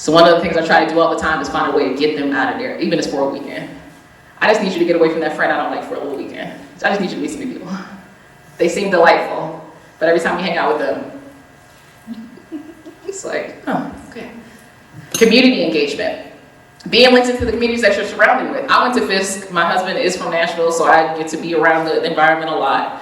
So one of the things I try to do all the time is find a way to get them out of there, even if it's for a weekend. I just need you to get away from that friend I don't like for a little weekend. So I just need you to meet some new people. They seem delightful, but every time you hang out with them, it's like, oh, okay. Community engagement. Being linked into the communities that you're surrounded with. I went to Fisk. My husband is from Nashville, so I get to be around the environment a lot.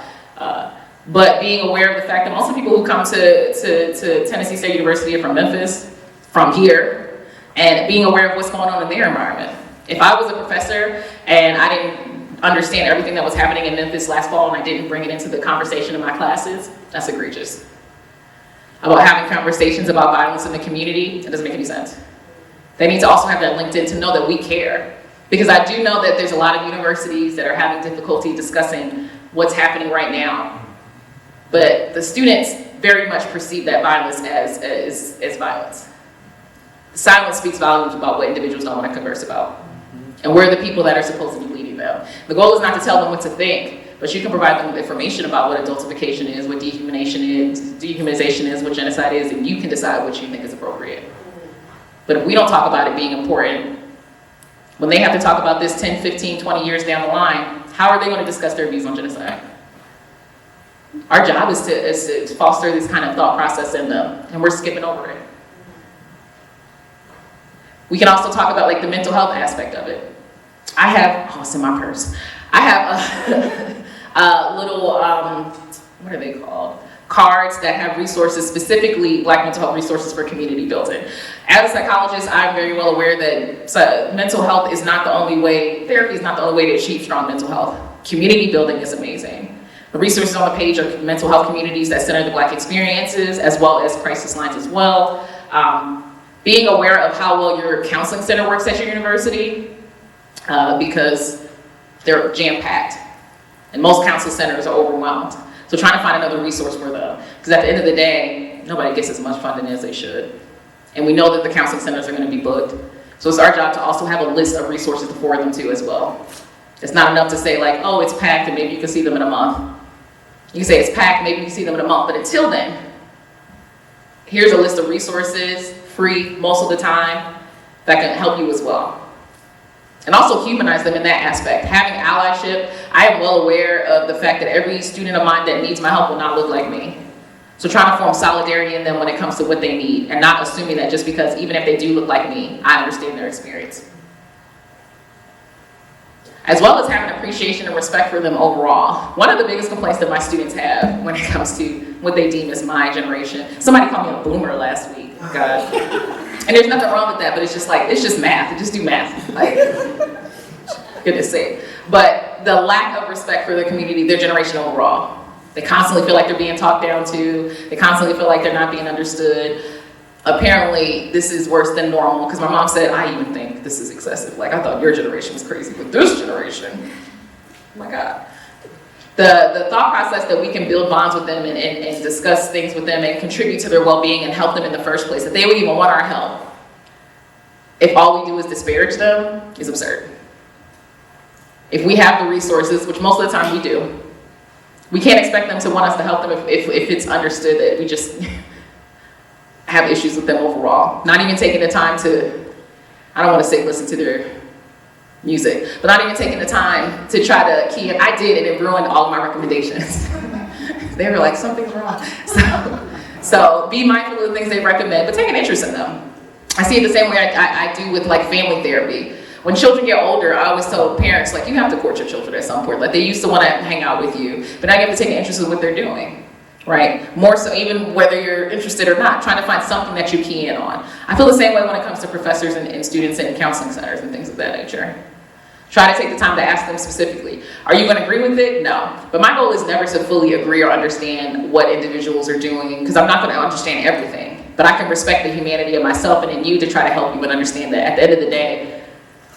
But being aware of the fact that most of the people who come to Tennessee State University are from Memphis, from here, and being aware of what's going on in their environment. If I was a professor and I didn't understand everything that was happening in Memphis last fall and I didn't bring it into the conversation in my classes, that's egregious. About having conversations about violence in the community, it doesn't make any sense. They need to also have that LinkedIn to know that we care. Because I do know that there's a lot of universities that are having difficulty discussing what's happening right now. But the students very much perceive that violence as violence. Silence speaks volumes about what individuals don't want to converse about. And we're the people that are supposed to be leading them. The goal is not to tell them what to think, but you can provide them with information about what adultification is, what dehumanization is, what genocide is, and you can decide what you think is appropriate. But if we don't talk about it being important, when they have to talk about this 10, 15, 20 years down the line, how are they going to discuss their views on genocide? Our job is to foster this kind of thought process in them, and we're skipping over it. We can also talk about like the mental health aspect of it. I have, oh, it's in my purse. I have a little, what are they called? Cards that have resources, specifically Black mental health resources for community building. As a psychologist, I'm very well aware that mental health is not the only way, therapy is not the only way to achieve strong mental health. Community building is amazing. The resources on the page are mental health communities that center the Black experiences, as well as crisis lines as well. Being aware of how well your counseling center works at your university, because they're jam-packed. And most counseling centers are overwhelmed. So trying to find another resource for them. Because at the end of the day, nobody gets as much funding as they should. And we know that the counseling centers are going to be booked. So it's our job to also have a list of resources to forward them to as well. It's not enough to say like, oh, it's packed and maybe you can see them in a month. You can say it's packed, maybe you can see them in a month. But until then, here's a list of resources, free most of the time, that can help you as well. And also humanize them in that aspect. Having allyship, I am well aware of the fact that every student of mine that needs my help will not look like me. So trying to form solidarity in them when it comes to what they need, and not assuming that just because even if they do look like me, I understand their experience. As well as having appreciation and respect for them overall. One of the biggest complaints that my students have when it comes to what they deem as my generation, somebody called me a boomer last week, God. And there's nothing wrong with that, but it's just like, it's just math, just do math. Like, goodness sake. But the lack of respect for the community, their generation overall. They constantly feel like they're being talked down to, they constantly feel like they're not being understood. Apparently, this is worse than normal, because my mom said, I even think this is excessive. Like, I thought your generation was crazy, but this generation, oh my God. The thought process that we can build bonds with them and discuss things with them and contribute to their well-being and help them in the first place, that they would even want our help, if all we do is disparage them, is absurd. If we have the resources, which most of the time we do, we can't expect them to want us to help them if it's understood that we just have issues with them overall. Not even taking the time to, I don't want to say listen to their music, but not even taking the time to try to key in. I did, and it ruined all of my recommendations. They were like, something's wrong. So be mindful of the things they recommend, but take an interest in them. I see it the same way I do with like family therapy. When children get older, I always tell parents, like, you have to court your children at some point. Like, they used to want to hang out with you, but now you have to take an interest in what they're doing, right? More so, even whether you're interested or not, trying to find something that you key in on. I feel the same way when it comes to professors and students in counseling centers and things of that nature. Try to take the time to ask them specifically. Are you going to agree with it? No. But my goal is never to fully agree or understand what individuals are doing, because I'm not going to understand everything. But I can respect the humanity of myself and in you to try to help you and understand that at the end of the day,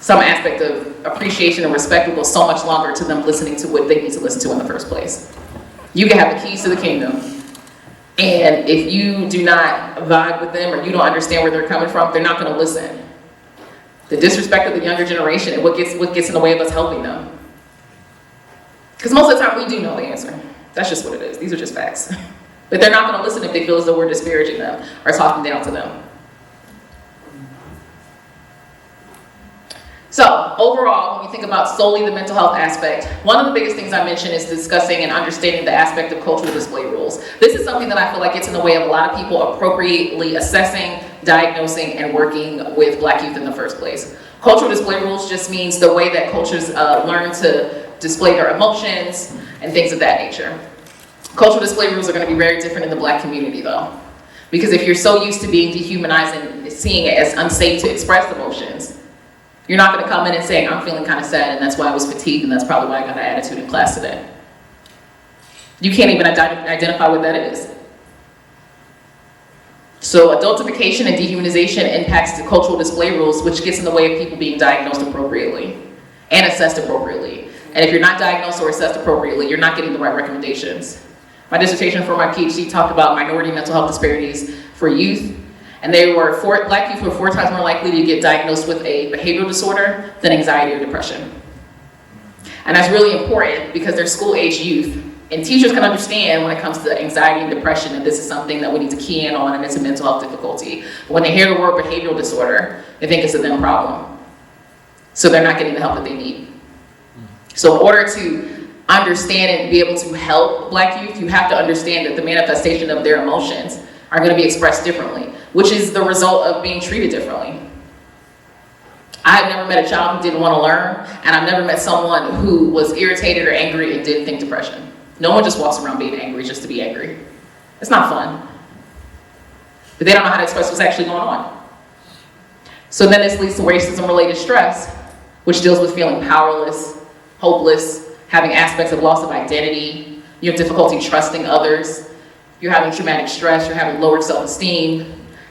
some aspect of appreciation and respect will go so much longer to them listening to what they need to listen to in the first place. You can have the keys to the kingdom. And if you do not vibe with them or you don't understand where they're coming from, they're not going to listen. The disrespect of the younger generation and what gets in the way of us helping them. Because most of the time we do know the answer. That's just what it is. These are just facts. But they're not going to listen if they feel as though we're disparaging them or talking down to them. Overall, when you think about solely the mental health aspect, one of the biggest things I mentioned is discussing and understanding the aspect of cultural display rules. This is something that I feel like gets in the way of a lot of people appropriately assessing, diagnosing, and working with Black youth in the first place. Cultural display rules just means the way that cultures learn to display their emotions and things of that nature. Cultural display rules are going to be very different in the Black community though. Because if you're so used to being dehumanized and seeing it as unsafe to express emotions, you're not going to come in and say, I'm feeling kind of sad and that's why I was fatigued and that's probably why I got an attitude in class today. You can't even identify what that is. So adultification and dehumanization impacts the cultural display rules, which gets in the way of people being diagnosed appropriately and assessed appropriately. And if you're not diagnosed or assessed appropriately, you're not getting the right recommendations. My dissertation for my PhD talked about minority mental health disparities for youth, and Black youth were 4 times more likely to get diagnosed with a behavioral disorder than anxiety or depression. And that's really important because they're school-age youth, and teachers can understand when it comes to anxiety and depression that this is something that we need to key in on and it's a mental health difficulty. But when they hear the word behavioral disorder, they think it's a them problem. So they're not getting the help that they need. So in order to understand and be able to help Black youth, you have to understand that the manifestation of their emotions are going to be expressed differently, which is the result of being treated differently. I've never met a child who didn't want to learn, and I've never met someone who was irritated or angry and didn't think depression. No one just walks around being angry just to be angry. It's not fun. But they don't know how to express what's actually going on. So then this leads to racism-related stress, which deals with feeling powerless, hopeless, having aspects of loss of identity, you have difficulty trusting others, you're having traumatic stress, you're having lowered self-esteem,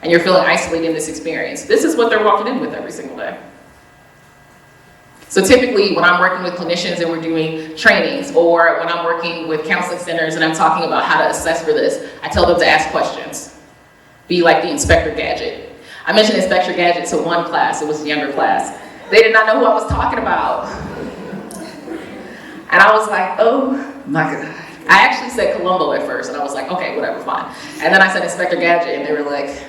and you're feeling isolated in this experience. This is what they're walking in with every single day. So typically when I'm working with clinicians and we're doing trainings, or when I'm working with counseling centers and I'm talking about how to assess for this, I tell them to ask questions. Be like the Inspector Gadget. I mentioned Inspector Gadget to one class, it was a younger class. They did not know who I was talking about. And I was like, oh my God. I actually said Columbo at first, and I was like, okay, whatever, fine. And then I said Inspector Gadget, and they were like,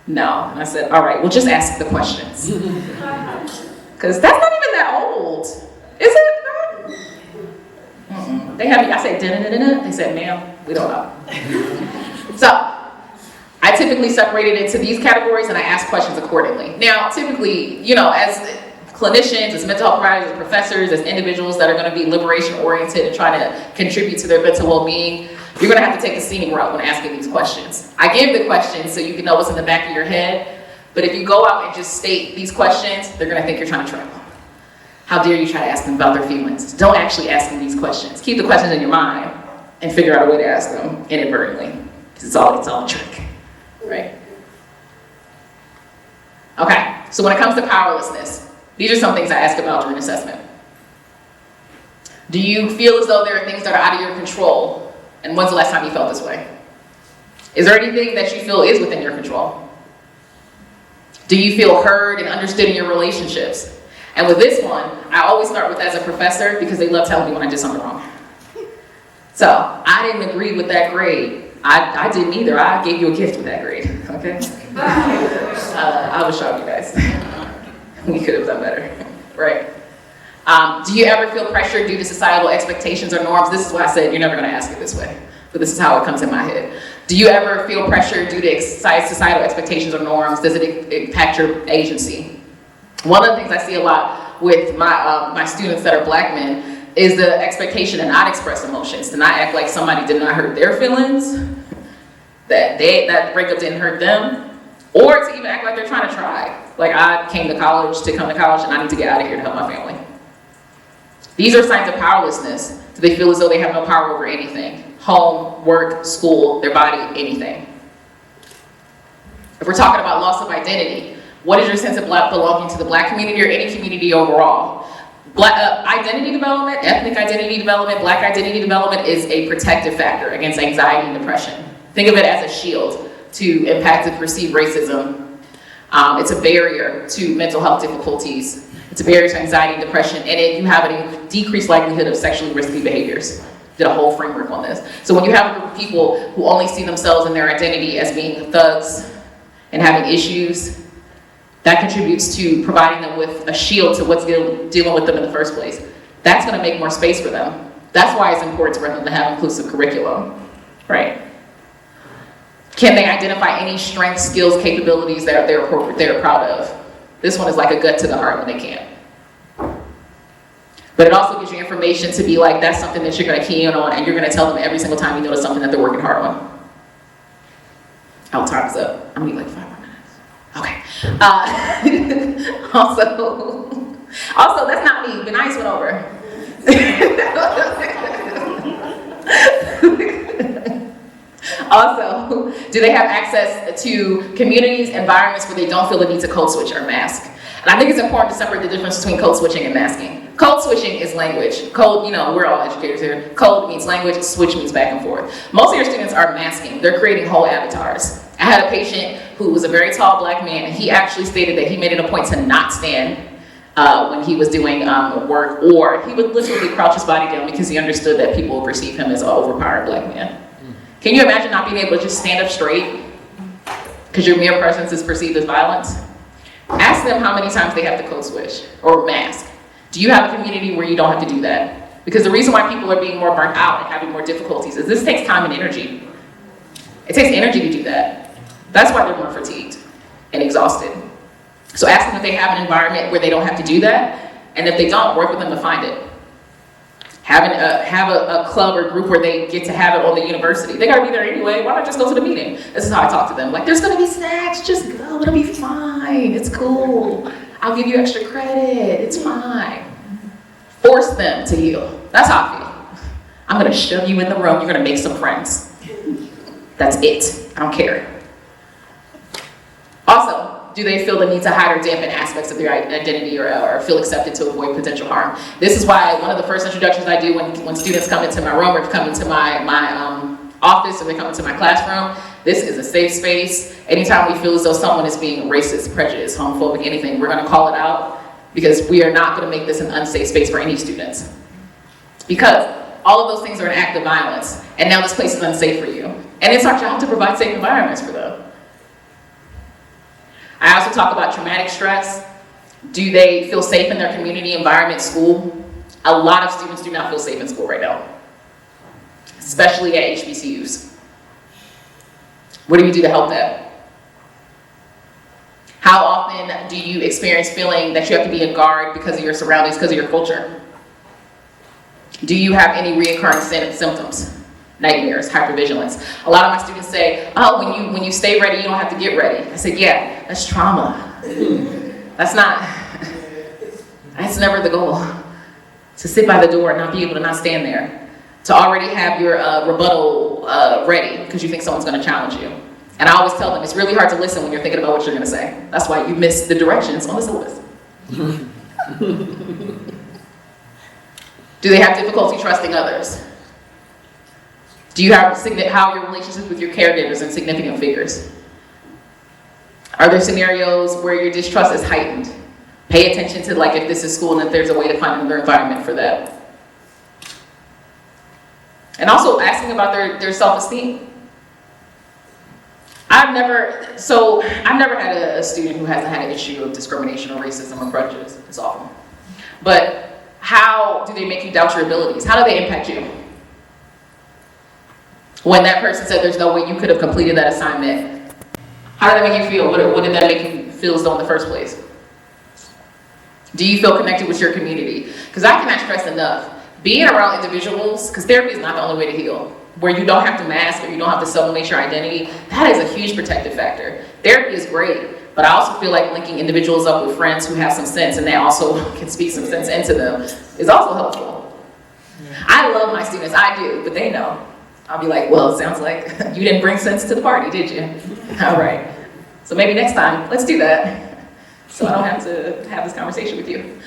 no. And I said, all right, well, just ask the questions. Because that's not even that old, is it? Mm-mm. They had me, I said, da-da-da-da-da. They said, ma'am, we don't know. So, I typically separate it into these categories, and I ask questions accordingly. Now, typically, you know, as clinicians, as mental health providers, as professors, as individuals that are going to be liberation-oriented and trying to contribute to their mental well-being, you're going to have to take the scenic route when asking these questions. I give the questions so you can know what's in the back of your head, but if you go out and just state these questions, they're going to think you're trying to trap them. How dare you try to ask them about their feelings? Don't actually ask them these questions. Keep the questions in your mind and figure out a way to ask them inadvertently, because it's all a trick, right? Okay, so when it comes to powerlessness, these are some things I ask about during assessment. Do you feel as though there are things that are out of your control? And when's the last time you felt this way? Is there anything that you feel is within your control? Do you feel heard and understood in your relationships? And with this one, I always start with as a professor because they love telling me when I did something wrong. So I didn't agree with that grade. I didn't either. I gave you a gift with that grade, okay? I was shocked, you guys. We could have done better, right? Do you ever feel pressure due to societal expectations or norms? This is why I said you're never gonna ask it this way, but this is how it comes in my head. Do you ever feel pressure due to societal expectations or norms? Does it impact your agency? One of the things I see a lot with my students that are Black men is the expectation to not express emotions, to not act like somebody did not hurt their feelings, that breakup didn't hurt them, or to even act like they're trying to try. Like I came to college to come to college and I need to get out of here to help my family. These are signs of powerlessness. Do they feel as though they have no power over anything? Home, work, school, their body, anything. If we're talking about loss of identity, what is your sense of belonging to the Black community or any community overall? Identity development, ethnic identity development, Black identity development is a protective factor against anxiety and depression. Think of it as a shield to impact and perceive racism. It's a barrier to mental health difficulties. It's a barrier to anxiety and depression, and you have a decreased likelihood of sexually risky behaviors. Did a whole framework on this. So when you have a group of people who only see themselves and their identity as being thugs and having issues, that contributes to providing them with a shield to what's dealing with them in the first place. That's going to make more space for them. That's why it's important for them to have inclusive curriculum, right? Can they identify any strengths, skills, capabilities that they're proud of? This one is like a gut to the heart when they can't. But it also gives you information to be like, that's something that you're going to key in on, and you're going to tell them every single time you notice something that they're working hard on. Oh, time's up. I'm going to need like 5 more minutes. Okay. Also, that's not me. Benice went over. Also, do they have access to communities, environments where they don't feel the need to code switch or mask? And I think it's important to separate the difference between code switching and masking. Code switching is language. Code, you know, we're all educators here. Code means language, switch means back and forth. Most of your students are masking. They're creating whole avatars. I had a patient who was a very tall black man, and he actually stated that he made it a point to not stand when he was doing work, or he would literally crouch his body down because he understood that people would perceive him as an overpowered black man. Can you imagine not being able to just stand up straight because your mere presence is perceived as violence? Ask them how many times they have to code switch or mask. Do you have a community where you don't have to do that? Because the reason why people are being more burnt out and having more difficulties is this takes time and energy. It takes energy to do that. That's why they're more fatigued and exhausted. So ask them if they have an environment where they don't have to do that, and if they don't, work with them to find it. Have a club or group where they get to have it on the university. They gotta be there anyway, why not just go to the meeting? This is how I talk to them. Like, there's gonna be snacks, just go, it'll be fine, it's cool. I'll give you extra credit, it's fine. Force them to heal. That's how I feel. I'm gonna shove you in the room, you're gonna make some friends. That's it, I don't care. Also, do they feel the need to hide or dampen aspects of their identity or feel accepted to avoid potential harm? This is why one of the first introductions I do when students come into my room or come into my office or they come into my classroom, this is a safe space. Anytime we feel as though someone is being racist, prejudiced, homophobic, anything, we're gonna call it out because we are not gonna make this an unsafe space for any students. Because all of those things are an act of violence, and now this place is unsafe for you. And it's our job to provide safe environments for them. I also talk about traumatic stress. Do they feel safe in their community, environment, school? A lot of students do not feel safe in school right now, especially at HBCUs. What do you do to help that? How often do you experience feeling that you have to be a guard because of your surroundings, because of your culture? Do you have any reoccurring symptoms? Nightmares, hypervigilance. A lot of my students say, oh, when you stay ready, you don't have to get ready. I said, yeah, that's trauma. That's never the goal. To sit by the door and not be able to not stand there. To already have your rebuttal ready because you think someone's gonna challenge you. And I always tell them, it's really hard to listen when you're thinking about what you're gonna say. That's why you miss the directions on the syllabus. Do they have difficulty trusting others? Do you have how are your relationships with your caregivers and significant figures? Are there scenarios where your distrust is heightened? Pay attention to like if this is school and if there's a way to find another environment for that. And also asking about their self-esteem. I've never had a student who hasn't had an issue of discrimination or racism or prejudice. It's awful. But how do they make you doubt your abilities? How do they impact you? When that person said there's no way you could have completed that assignment, how did that make you feel? What did that make you feel as though in the first place? Do you feel connected with your community? Because I cannot stress enough, being around individuals, because therapy is not the only way to heal, where you don't have to mask or you don't have to sublimate your identity, that is a huge protective factor. Therapy is great, but I also feel like linking individuals up with friends who have some sense and they also can speak some sense into them is also helpful. I love my students, I do, but they know. I'll be like, well, it sounds like you didn't bring sense to the party, did you? All right. So maybe next time, let's do that. So I don't have to have this conversation with you.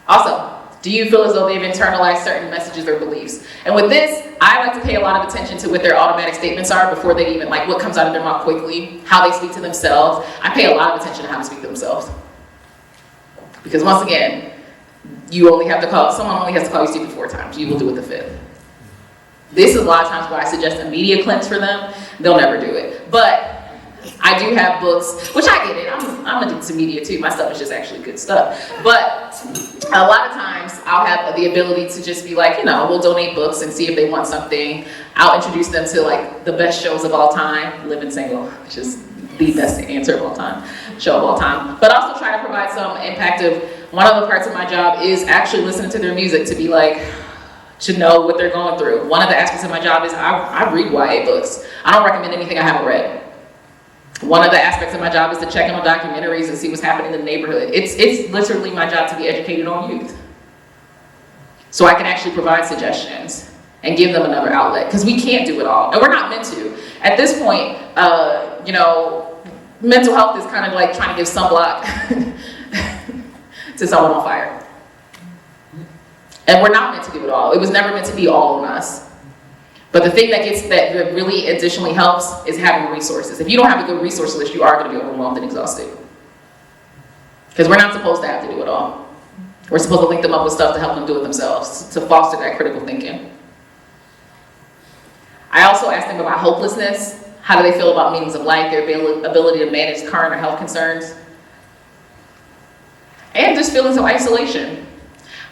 Also, do you feel as though they've internalized certain messages or beliefs? And with this, I like to pay a lot of attention to what their automatic statements are before they even, like what comes out of their mouth quickly, how they speak to themselves. I pay a lot of attention to how they speak to themselves. Because once again, someone only has to call you stupid 4 times. You will do it the 5th. This is a lot of times where I suggest a media cleanse for them. They'll never do it. But I do have books, which I get it. I'm addicted to media too. My stuff is just actually good stuff. But a lot of times I'll have the ability to just be like, we'll donate books and see if they want something. I'll introduce them to like the best shows of all time, Living Single, which is the best answer of all time, show of all time. But also try to provide some impact of, one of the parts of my job is actually listening to their music to be like, to know what they're going through. One of the aspects of my job is I read YA books. I don't recommend anything I haven't read. One of the aspects of my job is to check in on documentaries and see what's happening in the neighborhood. It's literally my job to be educated on youth. So I can actually provide suggestions and give them another outlet, because we can't do it all, and we're not meant to. At this point, mental health is kind of like trying to give sunblock to someone on fire. And we're not meant to do it all. It was never meant to be all on us. But the thing that really additionally helps is having resources. If you don't have a good resource list, you are going to be overwhelmed and exhausted. Because we're not supposed to have to do it all. We're supposed to link them up with stuff to help them do it themselves, to foster that critical thinking. I also asked them about hopelessness. How do they feel about meanings of life, their ability to manage current or health concerns, and just feelings of isolation.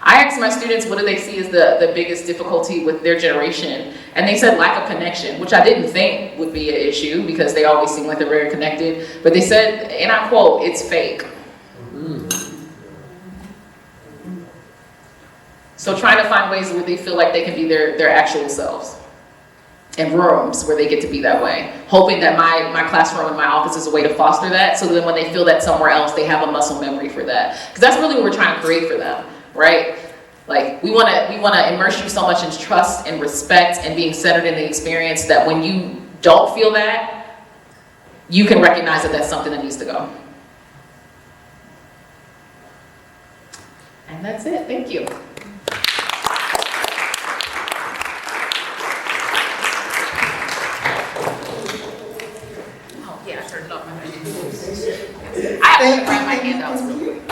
I asked my students what do they see as the biggest difficulty with their generation, and they said lack of connection, which I didn't think would be an issue because they always seem like they're very connected, but they said, and I quote, "It's fake." So trying to find ways where they feel like they can be their actual selves, and rooms where they get to be that way. Hoping that my classroom and my office is a way to foster that, so that when they feel that somewhere else, they have a muscle memory for that. Because that's really what we're trying to create for them, right? Like, we want to immerse you so much in trust and respect and being centered in the experience that when you don't feel that, you can recognize that that's something that needs to go. And that's it. Thank you. Yeah, I turned it off. I have to write my handouts real quick.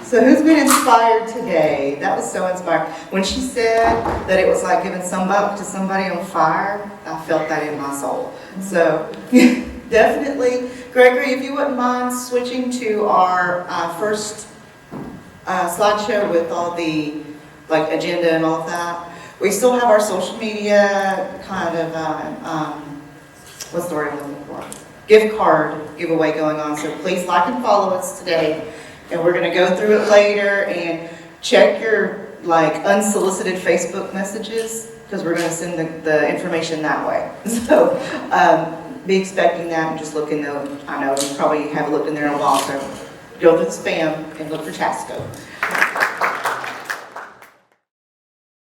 So who's been inspired today? That was so inspiring. When she said that it was like giving some buck to somebody on fire, I felt that in my soul. So definitely, Gregory, if you wouldn't mind switching to our first slideshow with all the agenda and all of that. We still have our social media kind of what's the word I'm looking for? Gift card giveaway going on. So please like and follow us today. And we're going to go through it later and check your unsolicited Facebook messages, because we're going to send the information that way. So be expecting that and just look in the, I know you probably haven't looked in there in a while, so go to the spam and look for Tasco.